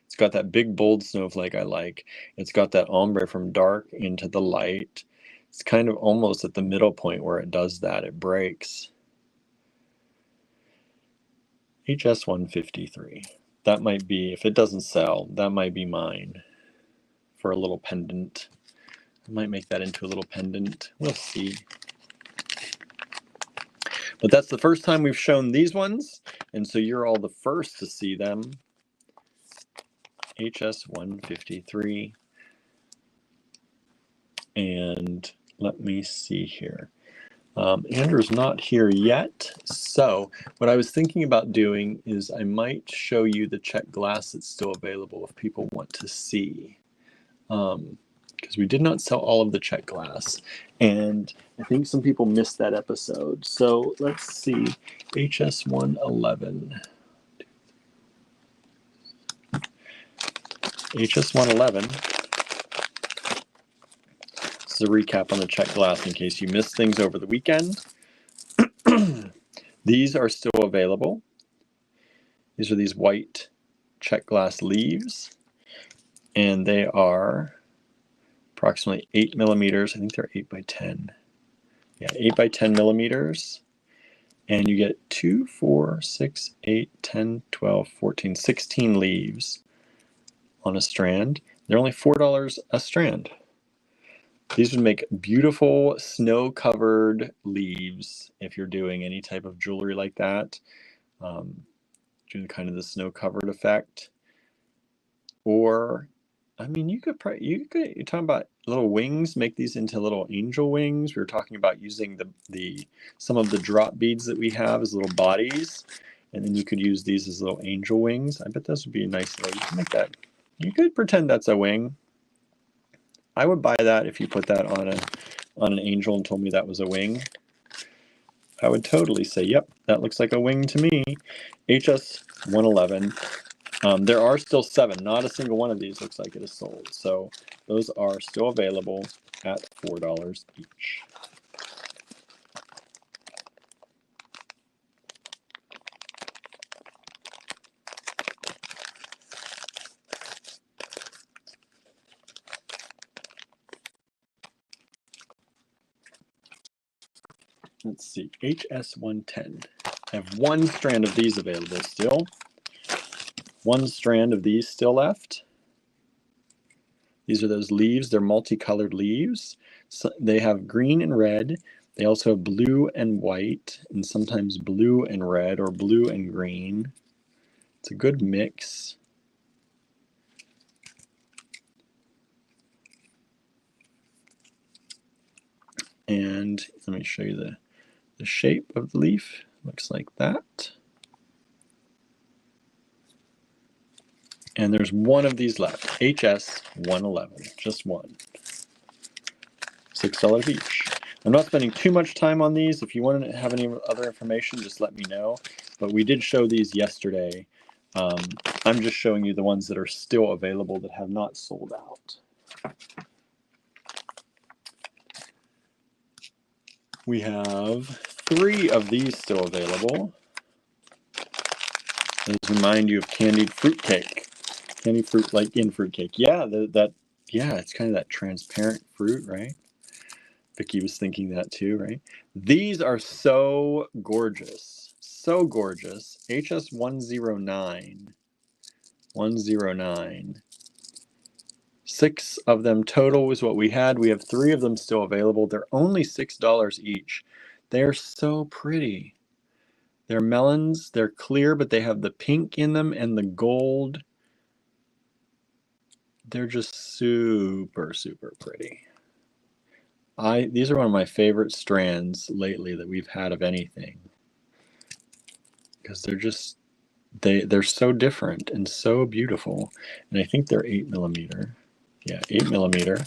It's got that big bold snowflake I like. It's got that ombre from dark into the light. It's kind of almost at the middle point where it does that. It breaks. HS153. That might be, if it doesn't sell, that might be mine for a little pendant. I might make that into a little pendant. We'll see. But that's the first time we've shown these ones, and so you're all the first to see them. HS153. And let me see here. Andrew's not here yet, so what I was thinking about doing is I might show you the Czech glass that's still available if people want to see, because we did not sell all of the Czech glass, and I think some people missed that episode. So let's see, HS111. HS111. A recap on the Czech glass in case you missed things over the weekend. These are still available. These are these white Czech glass leaves, and they are approximately 8 millimeters. I think they're 8 by 10. Yeah, 8 by 10 millimeters. And you get 2, 4, 6, 8, 10, 12, 14, 16 leaves on a strand. They're only $4 a strand. These would make beautiful snow-covered leaves if you're doing any type of jewelry like that. Doing kind of the snow-covered effect. Or, I mean, you're talking about little wings, make these into little angel wings. We were talking about using some of the drop beads that we have as little bodies, and then you could use these as little angel wings. I bet this would be a nice little, you can make that. You could pretend that's a wing. I would buy that if you put that on an angel and told me that was a wing. I would totally say, yep, that looks like a wing to me. HS 111. There are still 7. Not a single one of these looks like it is sold. So those are still available at $4 each. Let's see, HS 110. I have 1 strand of these available still. 1 strand of these still left. These are those leaves. They're multicolored leaves. So they have green and red. They also have blue and white, and sometimes blue and red or blue and green. It's a good mix. And let me show you the shape of the leaf. Looks like that. And there's 1 of these left, HS 111, just 1. $6 each. I'm not spending too much time on these. If you want to have any other information, just let me know. But we did show these yesterday. I'm just showing you the ones that are still available that have not sold out. We have 3 of these still available. Those remind you of candied fruit cake. Candied fruit like in fruit cake. Yeah, yeah, it's kind of that transparent fruit, right? Vicky was thinking that too, right? These are so gorgeous. So gorgeous. HS 109. 109. 6 of them total is what we had. We have 3 of them still available. They're only $6 each. They're so pretty. They're melons. They're clear, but they have the pink in them and the gold. They're just super, super pretty. These are one of my favorite strands lately that we've had of anything, because they're so different and so beautiful. And I think they're 8 millimeter. Yeah, 8 millimeter.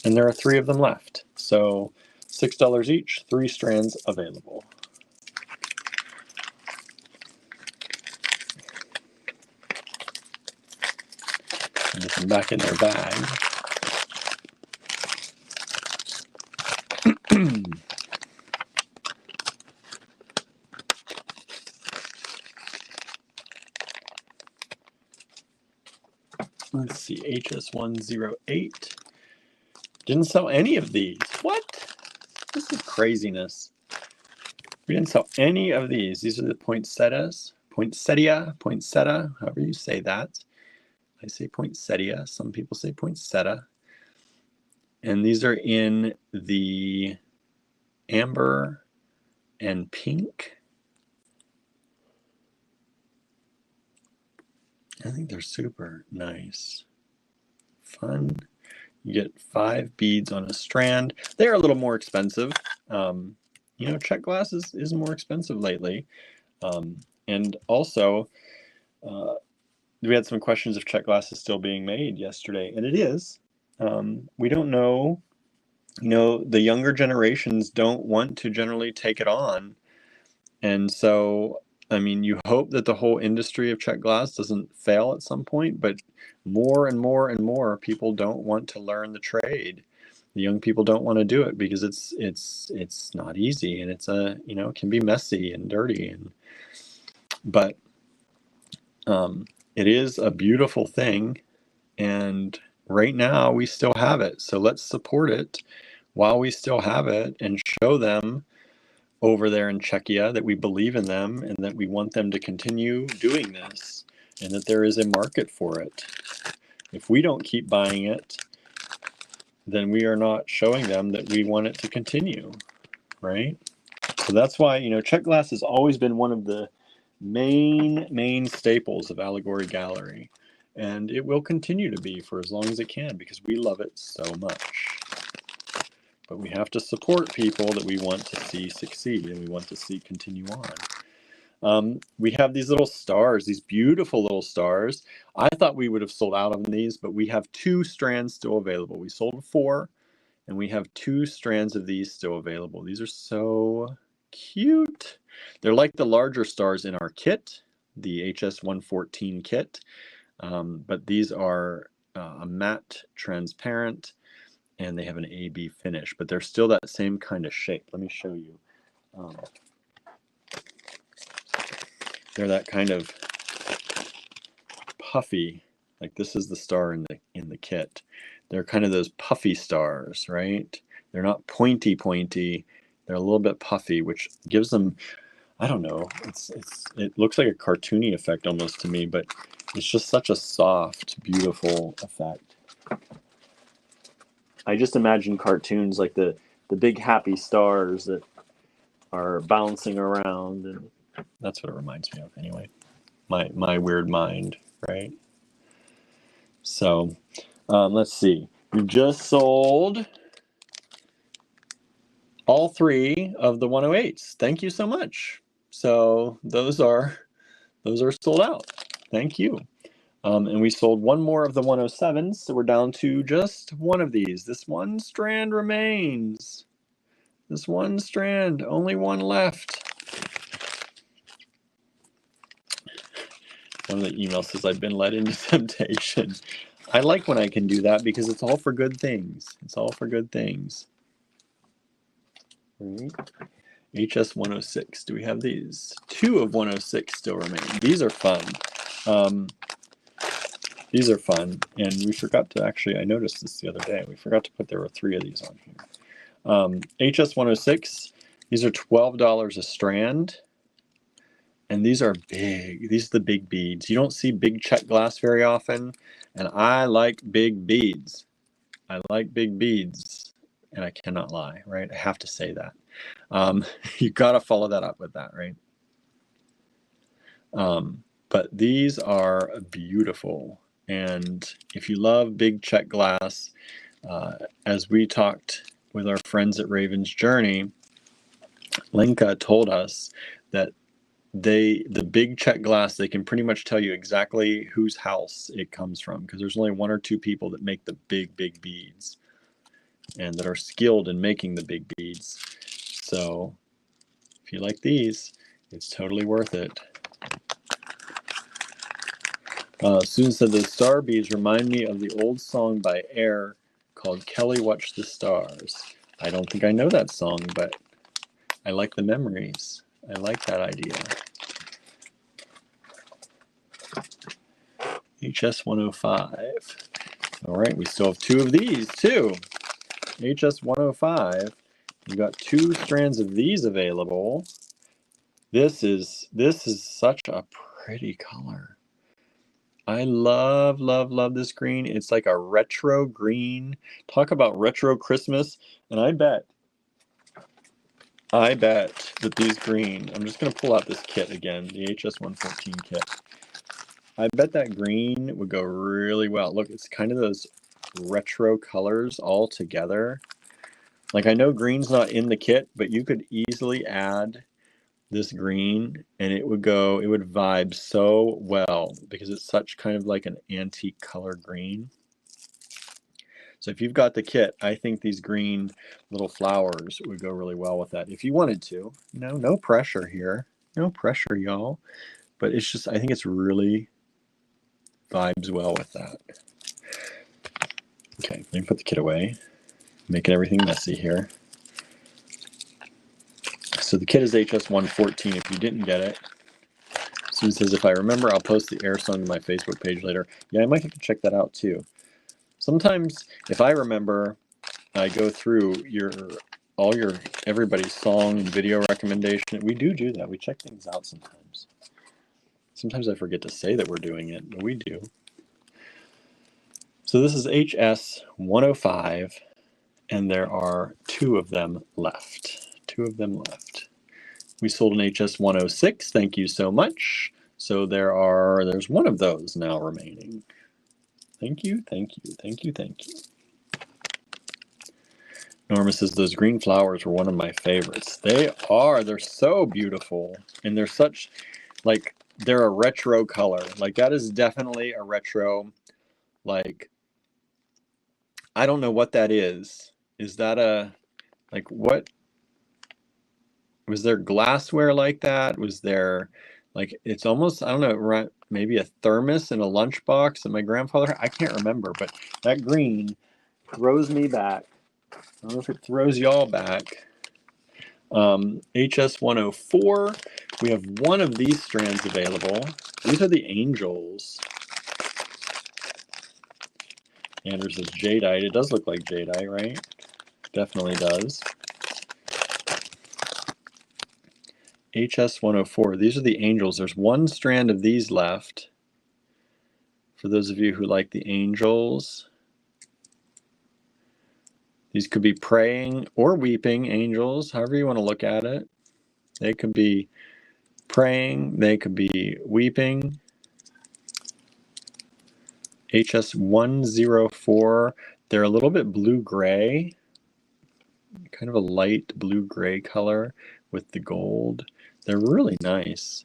And there are 3 of them left. So $6 each, 3 strands available. And get them back in their bag. Let's see, HS 108. Didn't sell any of these. What? This is craziness. We didn't sell any of these. These are the poinsettias. Poinsettia, however you say that. I say poinsettia. Some people say poinsettia. And these are in the amber and pink. I think they're super nice. Fun. You get 5 beads on a strand. They're a little more expensive. You know, Czech glass is more expensive lately. And also, we had some questions if Czech glass is still being made yesterday, and it is. We don't know. You know, the younger generations don't want to generally take it on. And so, I mean, you hope that the whole industry of Czech glass doesn't fail at some point, but more and more and more people don't want to learn the trade. The young people don't want to do it because it's not easy, and it's it can be messy and dirty, but it is a beautiful thing, and right now we still have it. So let's support it while we still have it and show them over there in Czechia that we believe in them and that we want them to continue doing this and that there is a market for it. If we don't keep buying it, then we are not showing them that we want it to continue, right? So that's why, you know, Czech glass has always been one of the main staples of Allegory Gallery. And it will continue to be for as long as it can because we love it so much. But we have to support people that we want to see succeed and we want to see continue on. We have these little stars, these beautiful little stars. I thought we would have sold out on these, but we have 2 strands still available. We sold 4, and we have 2 strands of these still available. These are so cute. They're like the larger stars in our kit, the HS114 kit, but these are a matte transparent, and they have an AB finish, but they're still that same kind of shape. Let me show you. They're that kind of puffy, like this is the star in the kit. They're kind of those puffy stars, right? They're not pointy. They're a little bit puffy, which gives them, I don't know, it looks like a cartoony effect almost to me, but it's just such a soft, beautiful effect. I just imagine cartoons like the big happy stars that are bouncing around, and that's what it reminds me of anyway. My weird mind, right? So let's see. We just sold all 3 of the 108s. Thank you so much. So those are sold out. Thank you. And we sold 1 more of the 107s, so we're down to just 1 of these. This 1 strand remains. This 1 strand, only 1 left. One of the emails says, I've been led into temptation. I like when I can do that because it's all for good things. It's all for good things. Right. HS106. Do we have these? 2 of 106 still remain. These are fun. These are fun. And we forgot to actually, I noticed this the other day. We forgot to put there were 3 of these on here. HS106. These are $12 a strand. And these are big. These are the big beads. You don't see big Czech glass very often. And I like big beads. I like big beads. And I cannot lie, right? I have to say that. You got to follow that up with that, right? But these are beautiful. And if you love big Czech glass, as we talked with our friends at Raven's Journey, Lenka told us that the big Czech glass, they can pretty much tell you exactly whose house it comes from because there's only 1 or 2 people that make the big beads and that are skilled in making the big beads. So if you like these, it's totally worth it. Susan said the star beads remind me of the old song by Air called Kelly Watch the Stars. I don't think I know that song, but I like the memories. I like that idea. HS105. All right, we still have 2 of these too. HS105. We've got 2 strands of these available. This is such a pretty color. I love this green. It's like a retro green. Talk about retro Christmas. And I bet that these green, I'm just going to pull out this kit again, the HS114 kit. I bet that green would go really well. Look, it's kind of those retro colors all together. Like I know green's not in the kit, but you could easily add this green and it would vibe so well because it's such kind of like an antique color green. So if you've got the kit, I think these green little flowers would go really well with that. If you wanted to, no pressure here. No pressure, y'all. But it's just, I think it's really vibes well with that. Okay, let me put the kit away. Making everything messy here. So the kit is HS114 if you didn't get it. Susan says, if I remember, I'll post the Air song to my Facebook page later. Yeah, I might have to check that out too. Sometimes, if I remember, I go through everybody's song and video recommendation. We do that. We check things out sometimes. Sometimes I forget to say that we're doing it, but we do. So this is HS 105, and there are 2 of them left. 2 of them left. We sold an HS 106. Thank you so much. So there's 1 of those now remaining. Thank you, thank you, thank you, thank you. Norma says those green flowers were one of my favorites. They are. They're so beautiful. And they're such, like, they're a retro color. Like, that is definitely a retro, like, I don't know what that is. Is that like, what? Was there glassware like that? Was there, like, it's almost, I don't know, maybe a thermos in a lunchbox that my grandfather, I can't remember, but that green throws me back. I don't know if it throws y'all back. HS 104, we have 1 of these strands available. These are the angels. Andrew says jadeite. It does look like jadeite, right? Definitely does. HS 104, these are the angels. There's 1 strand of these left. For those of you who like the angels. These could be praying or weeping angels, however you want to look at it. They could be praying, they could be weeping. HS 104, they're a little bit blue-gray, kind of a light blue-gray color with the gold. They're really nice.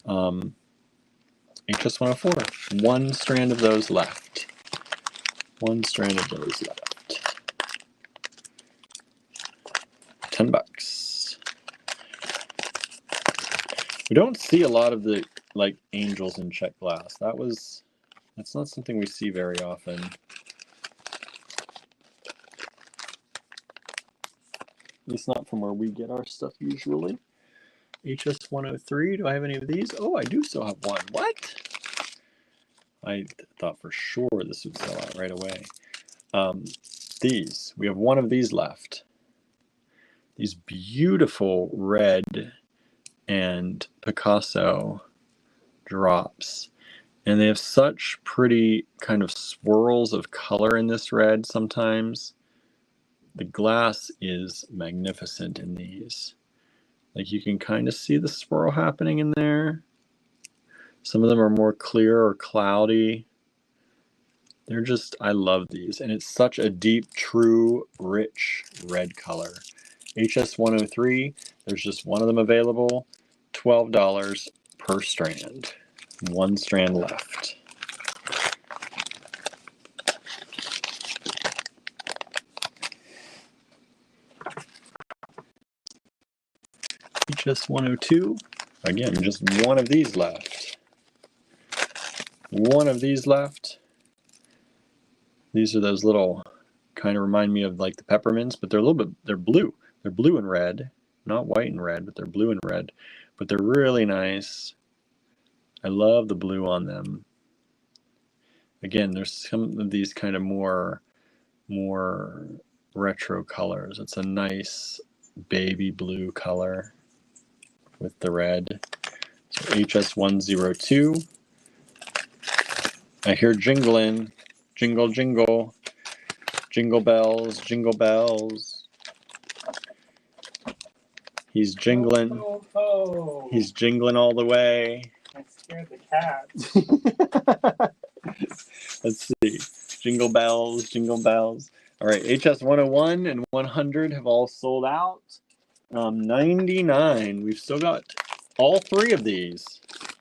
HS 104, 1 strand of those left. 1 strand of those left. $10. We don't see a lot of the like angels in Czech glass. That's not something we see very often. At least not from where we get our stuff usually. HS 103, do I have any of these? Oh, I do still have 1. What? I thought for sure this would sell out right away. We have 1 of these left. These beautiful red and Picasso drops. And they have such pretty kind of swirls of color in this red sometimes. The glass is magnificent in these. Like, you can kind of see the swirl happening in there. Some of them are more clear or cloudy. They're just, I love these. And it's such a deep, true, rich red color. HS 103, there's just 1 of them available. $12 per strand. 1 strand left. HS 102, again, just 1 of these left. 1 of these left. These are those little, kind of remind me of like the peppermints, but they're a little bit, they're blue. They're blue and red, not white and red, but they're blue and red. But they're really nice. I love the blue on them. Again, there's some of these kind of more retro colors. It's a nice baby blue color with the red. So HS 102. I hear jingling. Jingle, jingle. Jingle bells, jingle bells. He's jingling. Ho, ho, ho. He's jingling all the way. I scared the cat. Let's see. Jingle bells, jingle bells. All right, HS 101 and 100 have all sold out. 99. We've still got all 3 of these.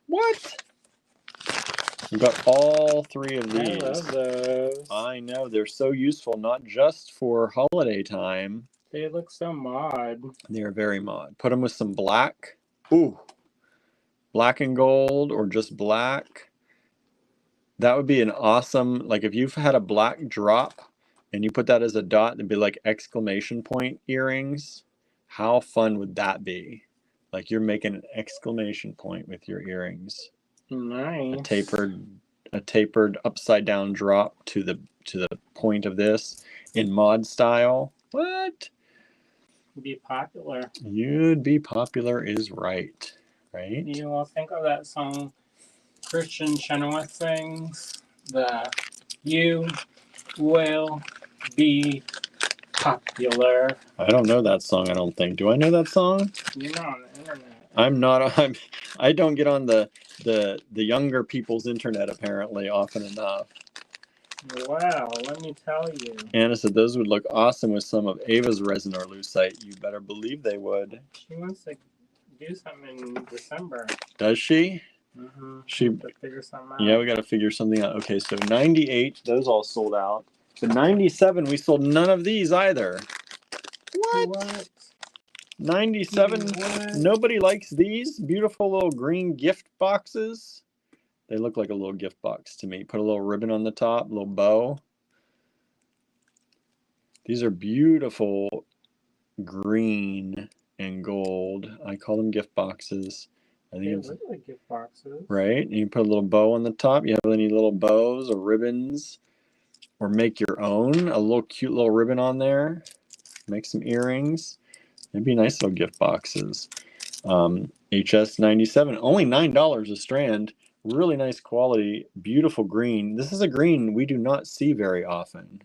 What? We've got all 3 of these. I love those. I know. They're so useful, not just for holiday time. They look so mod. They are very mod. Put them with some black. Ooh. Black and gold or just black. That would be an awesome, like if you've had a black drop and you put that as a dot, it'd be like exclamation point earrings. How fun would that be? Like you're making an exclamation point with your earrings. Nice. A tapered upside down drop to to the point of this in mod style. What? Be popular. You'd be popular is right. Right? You will think of that song Christian Chenoweth sings. You will be popular. I don't know that song, I don't think. Do I know that song? You're not on the internet. I don't get on the younger people's internet apparently often enough. Wow, let me tell you. Anna said those would look awesome with some of Ava's resin or lucite. You better believe they would. She wants to do something in December. Does she? Mm-hmm. She have to figure something out. Yeah, we got to figure something out. Okay, so 98, those all sold out. The 97, we sold none of these either. What? 97, What? nobody likes these beautiful little green gift boxes. They look like a little gift box to me. Put a little ribbon on the top, a little bow. These are beautiful green and gold. I call them gift boxes. I think They it's look like gift boxes. right. And you put a little bow on the top. You have any little bows or ribbons, or make your own. A little cute little ribbon on there. Make some earrings. It'd be nice little gift boxes. HS 97, only $9 a strand. Really nice quality, beautiful green. This is a green we do not see very often.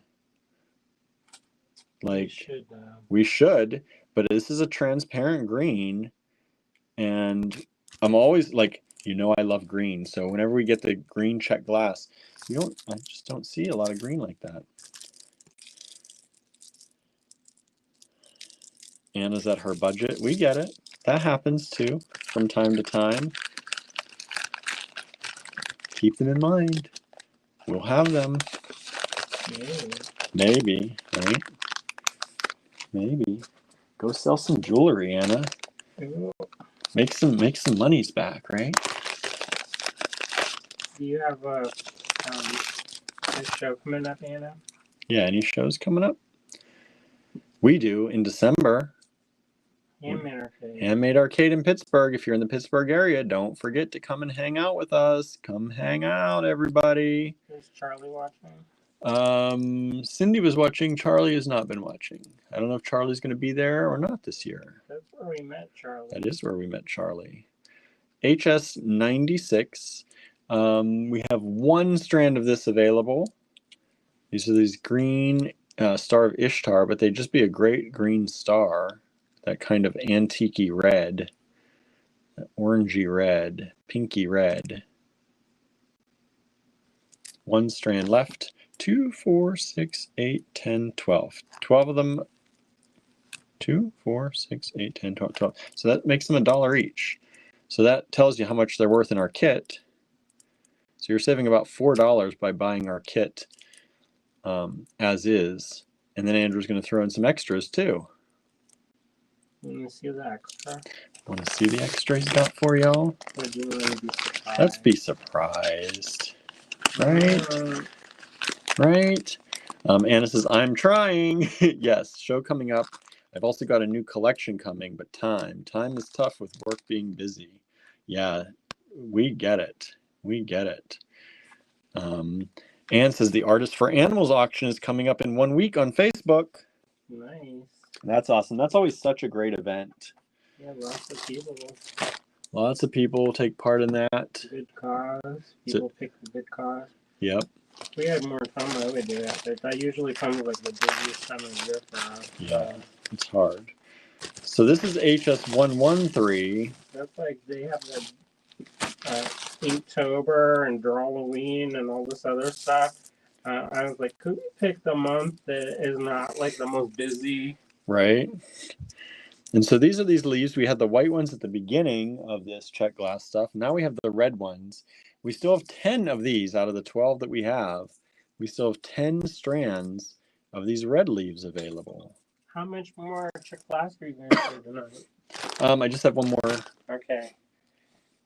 Like we should, but this is a transparent green, and I'm always like, I love green. So whenever we get the green check glass, I just don't see a lot of green like that. Anna's at her budget. We get it. That happens too from time to time. Keep them in mind. We'll have them. Maybe, right? Maybe. Go sell some jewelry, Anna. Make some monies back, right? Do you have a show coming up, Anna? Yeah, any shows coming up? We do in December. Handmade Arcade in Pittsburgh. If you're in the Pittsburgh area, don't forget to come and hang out with us. Come hang out, everybody. Is Charlie watching? Cindy was watching. Charlie has not been watching. I don't know if Charlie's going to be there or not this year. That's where we met Charlie. That is where we met Charlie. HS 96. We have one strand of this available. These are these green Star of Ishtar, but they'd just be a great green star. That kind of antique-y red, orangey red, pinky red. One strand left. 2, 4, 6, 8, 10, 12. 12 of them. 2, 4, 6, 8, 10, 12, 12. So that makes them $1 each. So that tells you how much they're worth in our kit. So you're saving about $4 by buying our kit as is. And then Andrew's going to throw in some extras too. Want to see the extra? Want to see the extras got for y'all? Would you really be surprised? Let's be surprised. Right? Right? Anna says, I'm trying. Yes, show coming up. I've also got a new collection coming, but time is tough with work being busy. Yeah, we get it. We get it. Anne says the Artist for Animals auction is coming up in 1 week on Facebook. Nice. That's awesome. That's always such a great event. Yeah, lots of people. Lots of people take part in that. Good cause. People pick the good cause. Yep. If we had more time, I would do that. But that usually comes like the busiest time of year for us. Yeah, it's hard. So this is HS113. That's like they have the Inktober and Drawloween and all this other stuff. I was like, could we pick the month that is not like the most busy? Right. And so these are these leaves. We had the white ones at the beginning of this check glass stuff. Now we have the red ones. We still have 10 of these out of the 12 that we have. We still have 10 strands of these red leaves available. How much more check glass are you going to do tonight? I just have one more. Okay.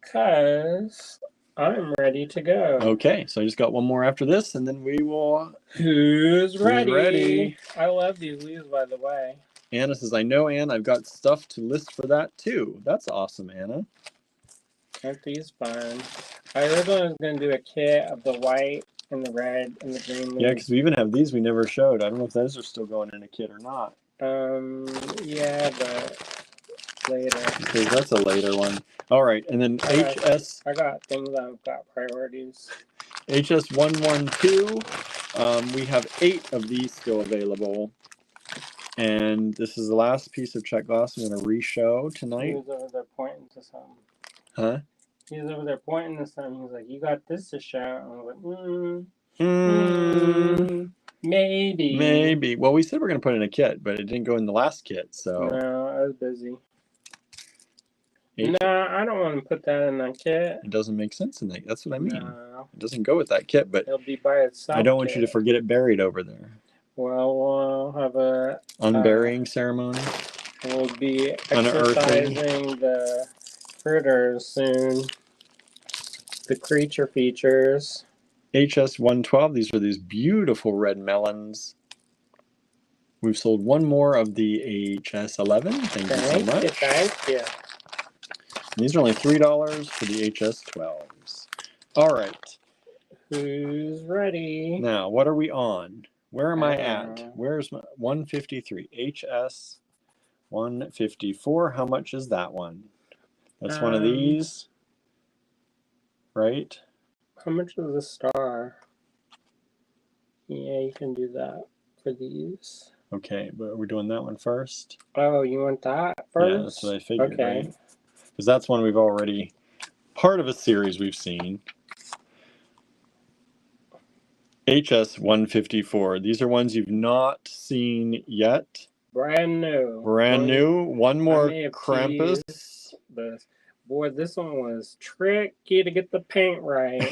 Because I'm ready to go. Okay, so I just got one more after this, and then we will... Who's ready? I love these leaves, by the way. Anna says, I know, Anne. I've got stuff to list for that, too. That's awesome, Anna. Aren't these fun? I originally was going to do a kit of the white and the red and the green. Yeah, because we even have these we never showed. I don't know if those are still going in a kit or not. Yeah, but later. Because that's a later one. All right, and then I got things I've got priorities. HS112. We have 8 of these still available. And this is the last piece of check glass I'm going to re-show tonight. He was over there pointing to something. Huh? He was over there pointing to something. He was like, "You got this to show." I was like, maybe. Maybe. Well, we said we're going to put it in a kit, but it didn't go in the last kit, so. No, I was busy. No, I don't want to put that in that kit. It doesn't make sense in that. That's what I mean. No. It doesn't go with that kit, but it'll be by itself. I don't want you to forget it buried over there. Well, we'll have a unburying ceremony. We'll be exercising the critters soon. The creature features. HS112. These are these beautiful red melons. We've sold one more of the HS11. Thank you so much. Thank you. These are only $3 for the HS12s. All right. Who's ready? Now, what are we on? Where am I at? Where's my 153? HS 154. How much is that one? That's one of these, right? How much is the star? Yeah, you can do that for these. Okay, but we're doing that one first. Oh, you want that first? Yeah, that's what I figured, okay. Right? Because that's one we've already, part of a series we've seen. HS 154. These are ones you've not seen yet. Brand new. Brand new. One more Krampus. Boy, this one was tricky to get the paint right.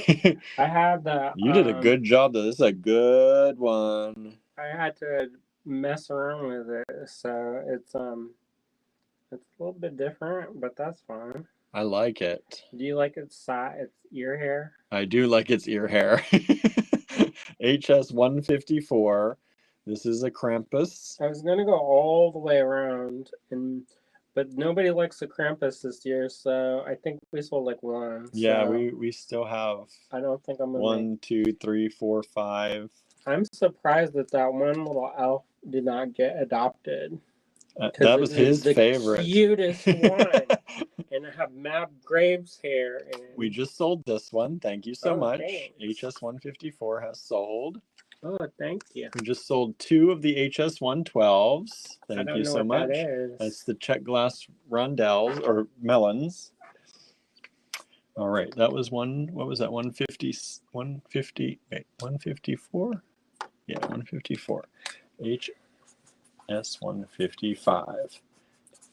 I had the. You did a good job, though. This is a good one. I had to mess around with it, so it's a little bit different, but that's fine. I like it. Do you like its ear hair? I do like its ear hair. HS 154. This is a Krampus. I was gonna go all the way around, but nobody likes the Krampus this year, so I think we sold like one. Yeah, so we still have. I don't think I'm gonna. 1, 2, 3, 4, 5. I'm surprised that one little elf did not get adopted. That was his favorite. Cutest one. And I have Mab Graves hair. We just sold this one. Thank you so much. Thanks. HS 154 has sold. Oh, thank you. We just sold 2 of the HS 112s. Thank you so much. That is. That's the Czech glass rondelles or melons. All right, that was one. What was that? 150. 150. Wait, 154. Yeah, 154. HS 155.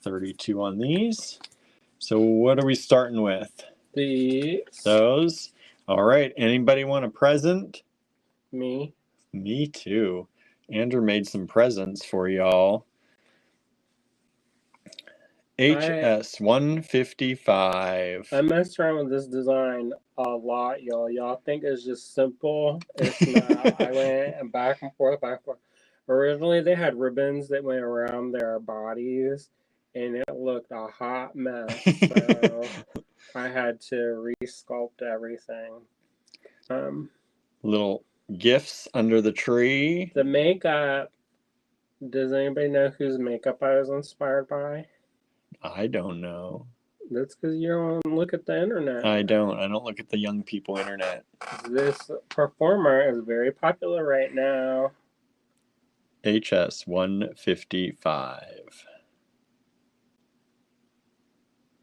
32 on these. So what are we starting with? These. Those. All right. Anybody want a present? Me. Me too. Andrew made some presents for y'all. HS 155. I messed around with this design a lot, y'all. Y'all think it's just simple. It's not. I went back and forth, back and forth. Originally, they had ribbons that went around their bodies, and it looked a hot mess. So I had to resculpt everything. Little gifts under the tree. The makeup. Does anybody know whose makeup I was inspired by? I don't know. That's because you don't look at the internet. I don't look at the young people internet. This performer is very popular right now. HS 155.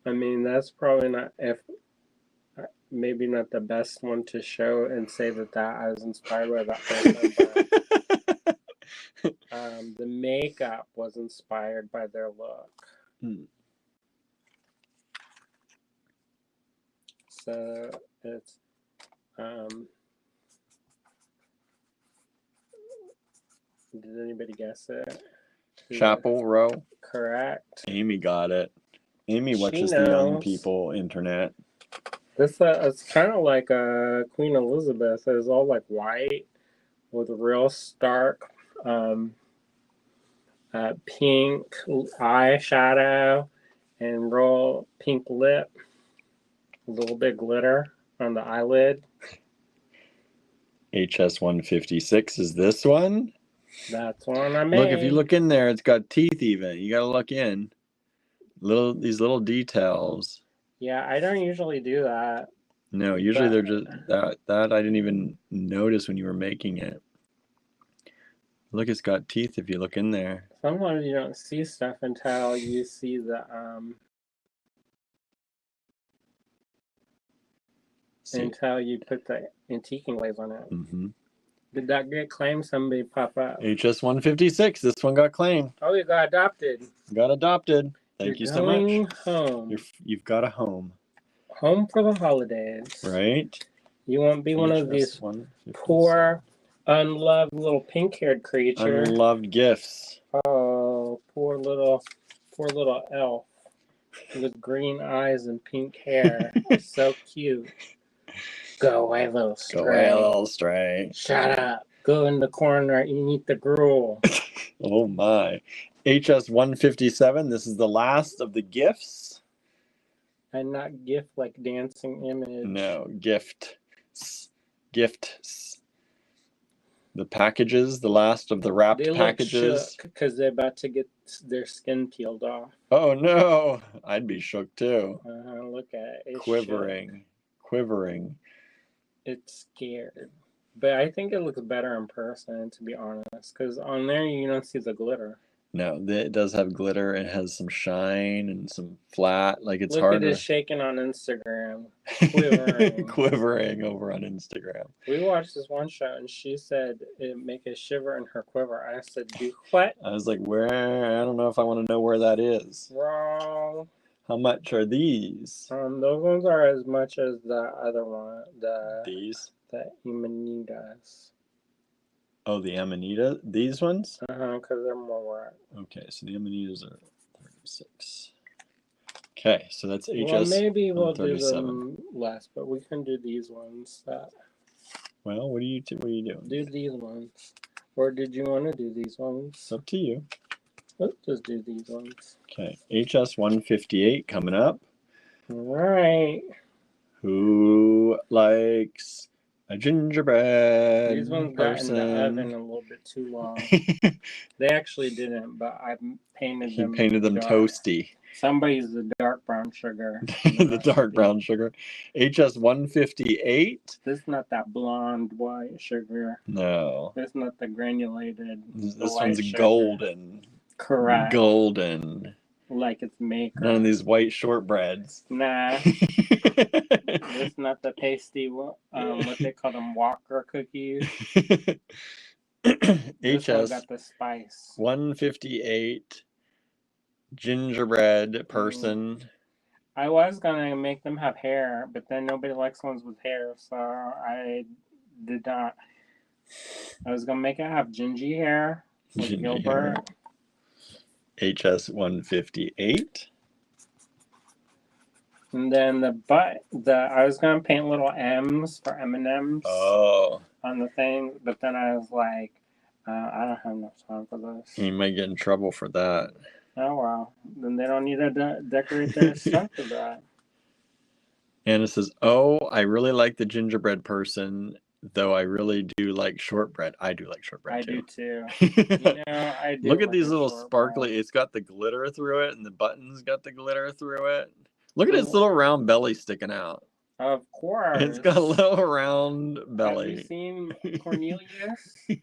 I mean, that's probably not, maybe not the best one to show and say that I was inspired by that person. But, the makeup was inspired by their look. So it's did anybody guess it? Chapel Row. Correct. Amy got it. Amy watches the young people internet. This it's kind of like Queen Elizabeth. It's all like white with real stark pink eyeshadow and real pink lip. A little bit glitter on the eyelid. HS156 is this one. That's one I made. Look, if you look in there, it's got teeth even. You gotta look in. These little details. Yeah, I don't usually do that. No, usually they're just that I didn't even notice when you were making it. Look, it's got teeth if you look in there. Sometimes you don't see stuff until you see the until you put the antiquing glaze on it. Mm-hmm. Did that get claimed? Somebody pop up. HS156. This one got claimed. Oh, you got adopted. Got adopted. Thank you so much. Home. You've got a home. Home for the holidays. Right. You won't be one of these poor, unloved little pink-haired creatures. Unloved gifts. Oh, poor little elf with green eyes and pink hair. So cute. Go away, little stray. Go away, little stray. Shut up. Go in the corner and eat the gruel. Oh my. HS157. This is the last of the gifts. And not gift like dancing image. No, gift. Gifts. The packages, the last of the wrapped packages. They look shook because they're about to get their skin peeled off. Oh no, I'd be shook too. Look at it. It's Quivering. It's scared. But I think it looks better in person, to be honest, because on there you don't see the glitter. No, it does have glitter. It has some shine and some flat. Like it's Look hard. Look at it shaking on Instagram. Quivering. Quivering over on Instagram. We watched this one show and she said it make a shiver in her quiver. I said, do what? I was like, where? I don't know if I want to know where that is. Wrong. How much are these? Those ones are as much as the other one. These? The Amanitas. Oh, the Amanita? These ones? Because they're more wet. Okay, so the Amanitas are 36. Okay, so that's HS. Well, maybe we'll do them less, but we can do these ones. Well, what are you doing? Do these ones. Or did you want to do these ones? It's up to you. Let's just do these ones. Okay, HS158 coming up. All right. Who likes a gingerbread These ones person? got in the oven a little bit too long. They actually didn't, but I painted them. He painted them dark. Toasty. Somebody's the dark brown sugar. The dark brown sugar. HS158. This is not that blonde white sugar. No. This is not the granulated. This one's sugar. Golden. Correct. Golden. Like it's maker. None of these white shortbreads. Nah. This is not the pasty, what they call them, Walker cookies. This one got the spice. 158 gingerbread person. I was gonna make them have hair, but then nobody likes ones with hair, so I did not. I was gonna make it have gingy hair with Gilbert. HS158. And then I was gonna paint little M's for M&M's. Oh. On the thing, but then I was like, I don't have enough time for this. You might get in trouble for that. Oh wow! Then they don't need to decorate their stuff for that. Anna says, "Oh, I really like the gingerbread person, though I really do like shortbread. I do like shortbread too. I do too. I do. Look at these little sparkly. It's got the glitter through it, and the buttons got the glitter through it. Look at its little round belly sticking out. Of course. It's got a little round belly. Have you seen Cornelius? He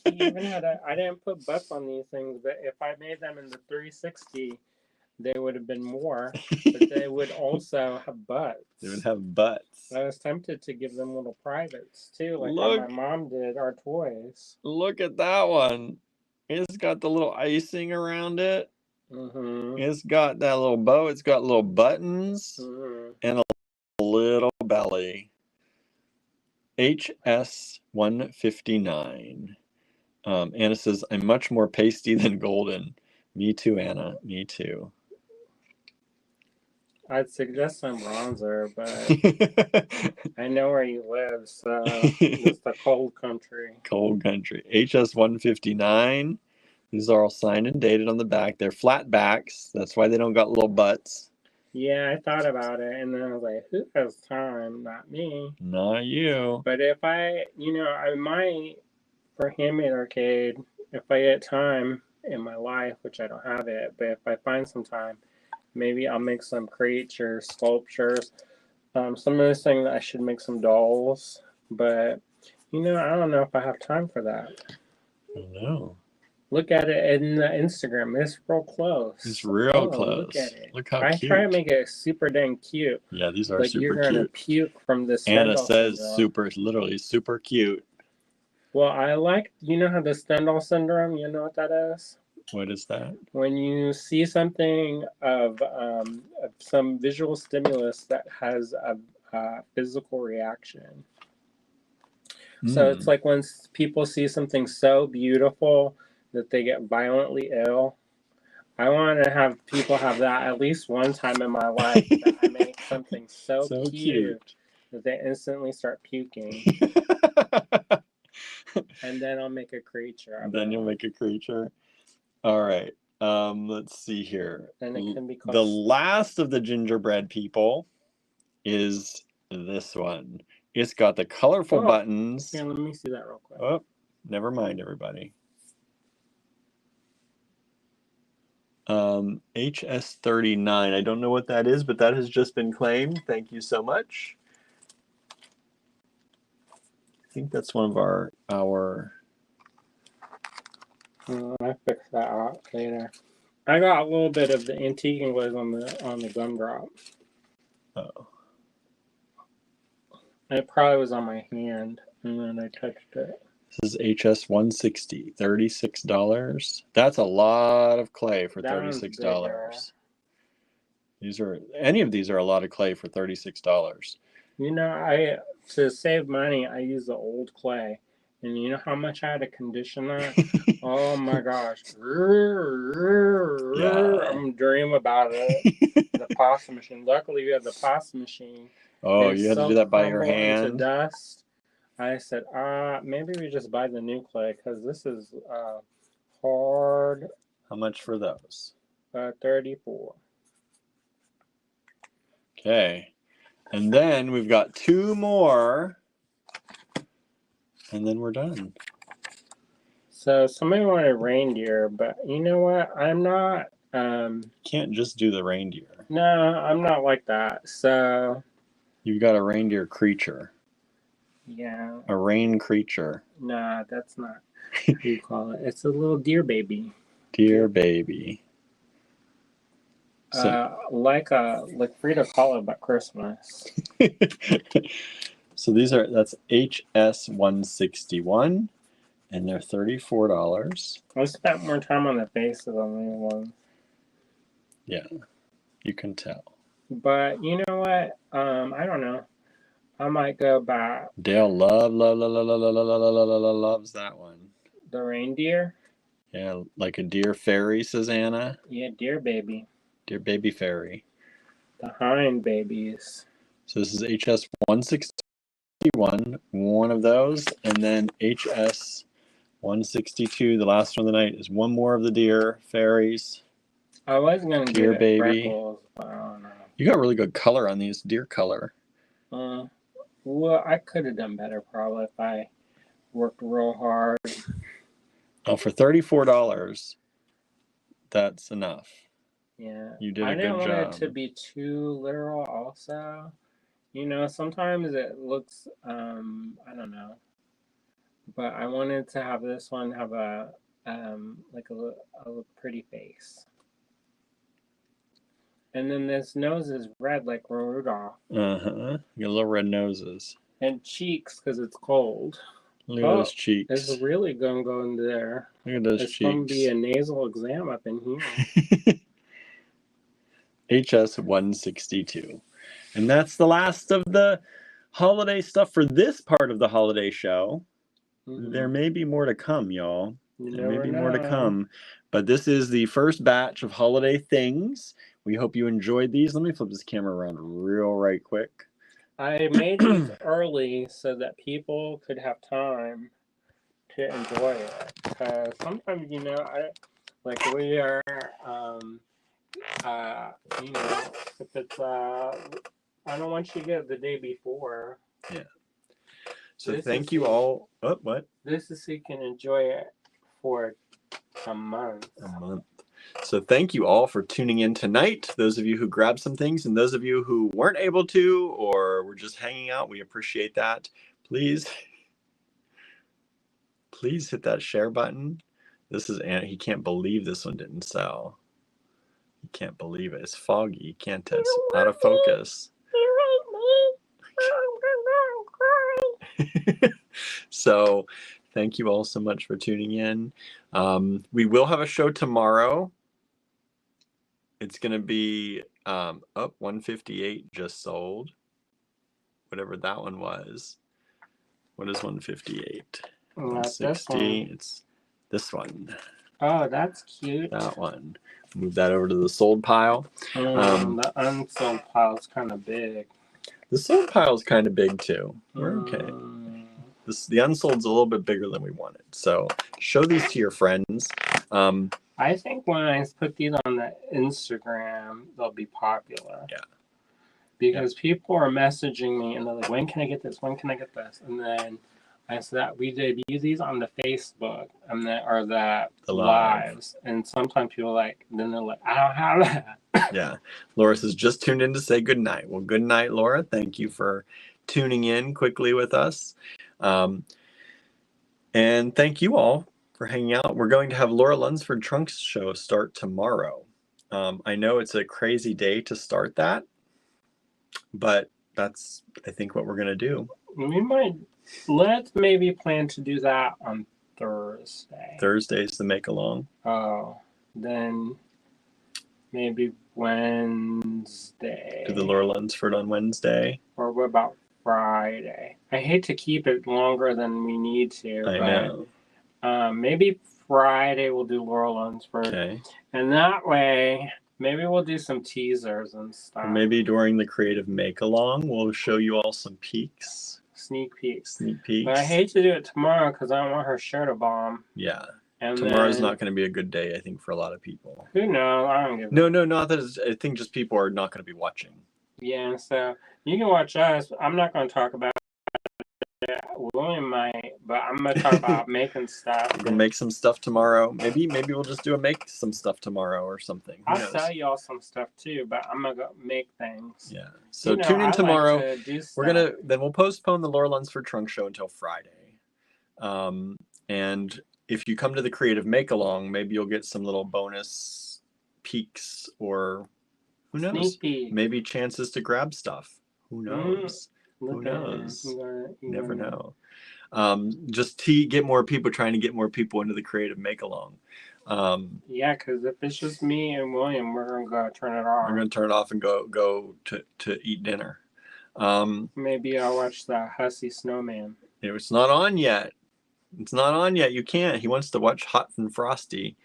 even had I didn't put butts on these things, but if I made them in the 360, they would have been more. But they would also have butts. They would have butts. I was tempted to give them little privates too, like how my mom did our toys. Look at that one. It's got the little icing around it. Mm-hmm. It's got that little bow. It's got little buttons and a little belly. HS159. Anna says, I'm much more pasty than golden. Me too, Anna. Me too. I'd suggest some bronzer, but I know where you live, so it's the cold country. Cold country. HS159. These are all signed and dated on the back. They're flat backs. That's why they don't got little butts. Yeah, I thought about it, and then I was like, who has time? Not me. Not you. But if I might, for Handmade Arcade, if I get time in my life, which I don't have it, but if I find some time, maybe I'll make some creatures, sculptures. Some of those things I should make some dolls, but I don't know if I have time for that. I don't know. Look at it in the Instagram. It's real close. It's real close. Look at it. Look how I cute. try to make it super dang cute. Yeah, these are Like super you're gonna cute. puke from this. Anna Stendhal says syndrome. literally super cute. Well, I like, how the Stendhal syndrome, you know what that is? What is that? When you see something of some visual stimulus that has a physical reaction. So it's like when people see something so beautiful that they get violently ill. I want to have people have that at least one time in my life that I make something so cute that they instantly start puking. And then I'll make a creature. Then you'll make a creature. All right. Let's see here. And it can be called... The last of the gingerbread people is this one. It's got the colorful buttons. Here, let me see that real quick. Oh, never mind, everybody. HS39. I don't know what that is, but that has just been claimed. Thank you so much. I think that's one of our I fix that out later. I got a little bit of the antique glaze on the gumdrop. Oh. It probably was on my hand, and then I touched it. This is HS160, $36. That's a lot of clay for $36. Any of these are a lot of clay for $36. To save money, I use the old clay. And you know how much I had to condition that? Oh my gosh. Yeah. I'm dreaming about it. The pasta machine. Luckily, we have the pasta machine. Oh, you had to do that by your hand? Into dust. I said, maybe we just buy the new clay because this is hard. How much for those? $34. Okay. And then we've got two more. And then we're done. So somebody wanted reindeer, but you know what? I'm not... Can't just do the reindeer. No, I'm not like that. So... You've got a reindeer creature. Yeah. A rain creature. Nah, that's not what you call it. It's a little deer baby. Deer baby. So, like Frida Kahlo, but Christmas. So that's HS161, and they're $34. I spent more time on the faces on these ones. Yeah, you can tell. But you know what? I don't know. I might go back. Dale loves that one. The reindeer? Yeah, like a deer fairy, says Anna. Yeah, deer baby. Deer baby fairy. The hind babies. So this is HS161, one of those, and then HS162, the last one of the night, is one more of the deer fairies. I was gonna deer get baby. Freckles, but I don't know. You got really good color on these, deer color. Well, I could have done better probably if I worked real hard. Oh, for $34, that's enough. Yeah. You did a good job. I didn't want it to be too literal also. Sometimes it looks, I don't know. But I wanted to have this one have a pretty face. And then this nose is red like Rudolph. Uh-huh. You got little red noses. And cheeks because it's cold. Look at those cheeks. It's really going to go in there. Look at those cheeks. It's going to be a nasal exam up in here. HS162. And that's the last of the holiday stuff for this part of the holiday show. Mm-hmm. There may be more to come, y'all. There may be more to come. But this is the first batch of holiday things. We hope you enjoyed these. Let me flip this camera around right quick. I made these early so that people could have time to enjoy it. Because sometimes, we are You know, if it's I don't want you to get it the day before. Yeah. So This thank is you the- all. Oh, what? This is so you can enjoy it for a month. A month. So thank you all for tuning in tonight. Those of you who grabbed some things and those of you who weren't able to or were just hanging out, we appreciate that. Please hit that share button. This is he can't believe this one didn't sell. He can't believe it. It's foggy. Can't it's out of focus. So thank you all so much for tuning in. We will have a show tomorrow. It's going to be up 158 just sold. Whatever that one was. What is 158? Not 160. It's this one. Oh, that's cute. That one. Move that over to the sold pile. The unsold pile is kind of big. The sold pile is kind of big too. We're okay. The unsold's a little bit bigger than we wanted. So show these to your friends. I think when I put these on the Instagram, they'll be popular. Yeah. Because people are messaging me and they're like, when can I get this? When can I get this? And then I said that we debut these on the Facebook and that are the lives. And sometimes people are like, then they're like, I don't have that. Yeah. Laura says, just tuned in to say good night. Well, good night, Laura. Thank you for tuning in quickly with us. And thank you all for hanging out. We're going to have Laura Lunsford Trunks show start tomorrow. I know it's a crazy day to start that, but that's, I think, what we're going to do. Let's maybe plan to do that on Thursday. Thursday's the make-along. Oh, then maybe Wednesday. Do the Laura Lunsford on Wednesday. Or what about Friday? I hate to keep it longer than we need to. I know. Maybe Friday we'll do Laura Lunsford. Okay. And that way, maybe we'll do some teasers and stuff. Or maybe during the creative make-along, we'll show you all some peeks. Sneak peeks. But I hate to do it tomorrow because I don't want her show to bomb. Yeah. And tomorrow's not going to be a good day, I think, for a lot of people. Who knows? I don't give a... No, not that I think just people are not going to be watching. Yeah, so you can watch us. I'm not going to talk about it. William might, but I'm going to talk about making stuff. We'll make some stuff tomorrow. Maybe we'll just make some stuff tomorrow or something. I'll sell you all some stuff too, but I'm going to go make things. Yeah. So tune in tomorrow. Like we'll postpone the Laura Lunsford Trunk show until Friday. And if you come to the creative make-along, maybe you'll get some little bonus peeks or who knows? Maybe chances to grab stuff. Who knows? Who knows? You never know. Just get more people, trying to get more people into the creative make-along. Yeah, because if it's just me and William, we're going to go turn it off. We're going to turn it off and go to eat dinner. Maybe I'll watch the Hussy Snowman. It's not on yet. It's not on yet. You can't. He wants to watch Hot and Frosty.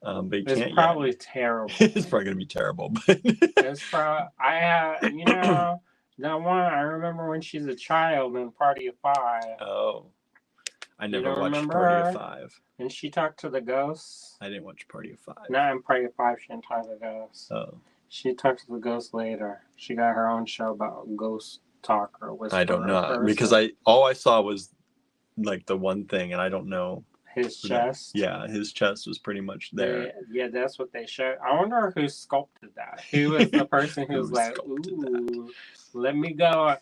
But he can't It's probably terrible. It's probably going to be terrible. But it's probably, that one, I remember when she's a child in Party of Five. Oh. I never watched Party of Five. And she talked to the ghosts. I didn't watch Party of Five. Not in Party of Five, she didn't talk to the ghosts. Oh. She talked to the ghosts later. She got her own show about ghost talk or whisperer. I don't know. Because all I saw was like the one thing, and I don't know. His chest? Yeah, his chest was pretty much there. Yeah, that's what they showed. I wonder who sculpted that. Who was the person who was like, ooh, let me go.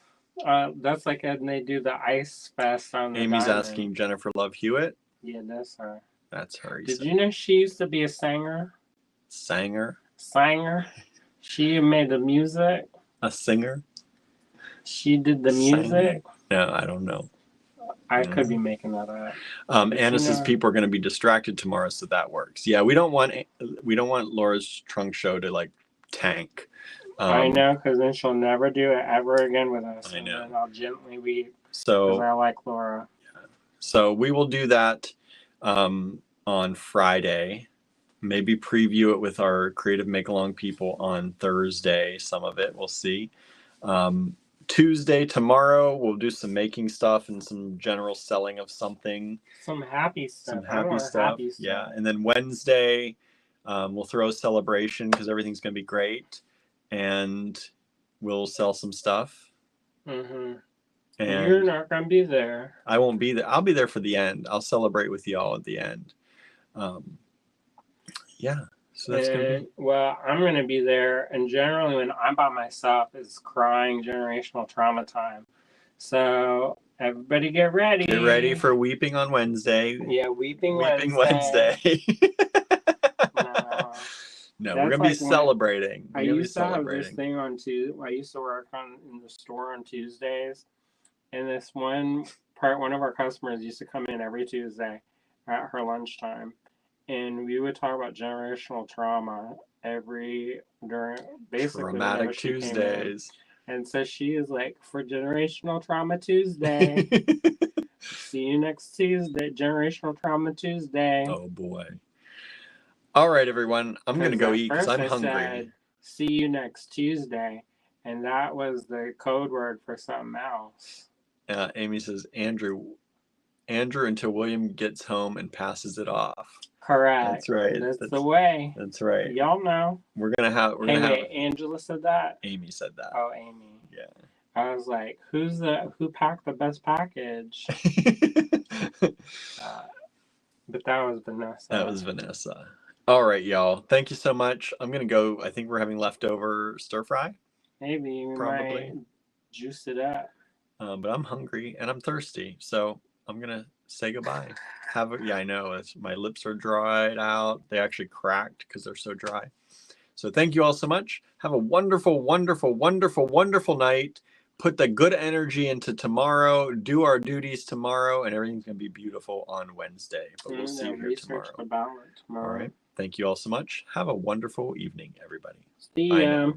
That's like when they do the ice fest on the Amy's diamond. asking Jennifer Love Hewitt. Yeah, that's her. That's her. Did you know she used to be a singer? Singer? She made the music. A singer? She did the music? No, I don't know. I could be making that up. Anna says people are going to be distracted tomorrow, so that works. Yeah, we don't want Laura's Trunk show to like tank. I know, because then she'll never do it ever again with us. I know. And I'll gently weep. So because I like Laura. Yeah. So we will do that on Friday. Maybe preview it with our creative make-along people on Thursday. Some of it, we'll see. Tuesday, tomorrow, we'll do some making stuff and some general selling of something. Some happy stuff. Some happy stuff. Yeah. And then Wednesday, We'll throw a celebration because everything's going to be great, and we'll sell some stuff. Mm-hmm. And you're not gonna be there. I won't be there. I'll be there for the end. I'll celebrate with y'all at the end. Yeah. So that's gonna be. Well, I'm gonna be there, and generally when I'm by myself, it's crying generational trauma time. So everybody get ready. Get ready for Weeping on Wednesday. Yeah, Weeping Wednesday. No, we're gonna be celebrating. I used to have this thing on Tuesday. I used to work in the store on Tuesdays, and this one of our customers used to come in every Tuesday at her lunchtime, and we would talk about generational trauma during basically Traumatic Tuesdays. And so she is like, for Generational Trauma Tuesday. See you next Tuesday, Generational Trauma Tuesday. Oh boy. All right, everyone. I'm going to go eat because I'm hungry. Said, see you next Tuesday. And that was the code word for something else. Amy says, Andrew until William gets home and passes it off. Correct. That's right. That's the way. That's right. Y'all know. We're gonna have. Angela said that. Amy said that. Oh, Amy. Yeah. I was like, who packed the best package? But that was Vanessa. That was Vanessa. All right, y'all. Thank you so much. I'm gonna go. I think we're having leftover stir fry. Maybe we might juice it up. But I'm hungry and I'm thirsty, so I'm gonna say goodbye. I know my lips are dried out. They actually cracked because they're so dry. So thank you all so much. Have a wonderful, wonderful, wonderful, wonderful night. Put the good energy into tomorrow. Do our duties tomorrow, and everything's gonna be beautiful on Wednesday. But we'll see you here tomorrow. All right. Thank you all so much. Have a wonderful evening, everybody. See ya.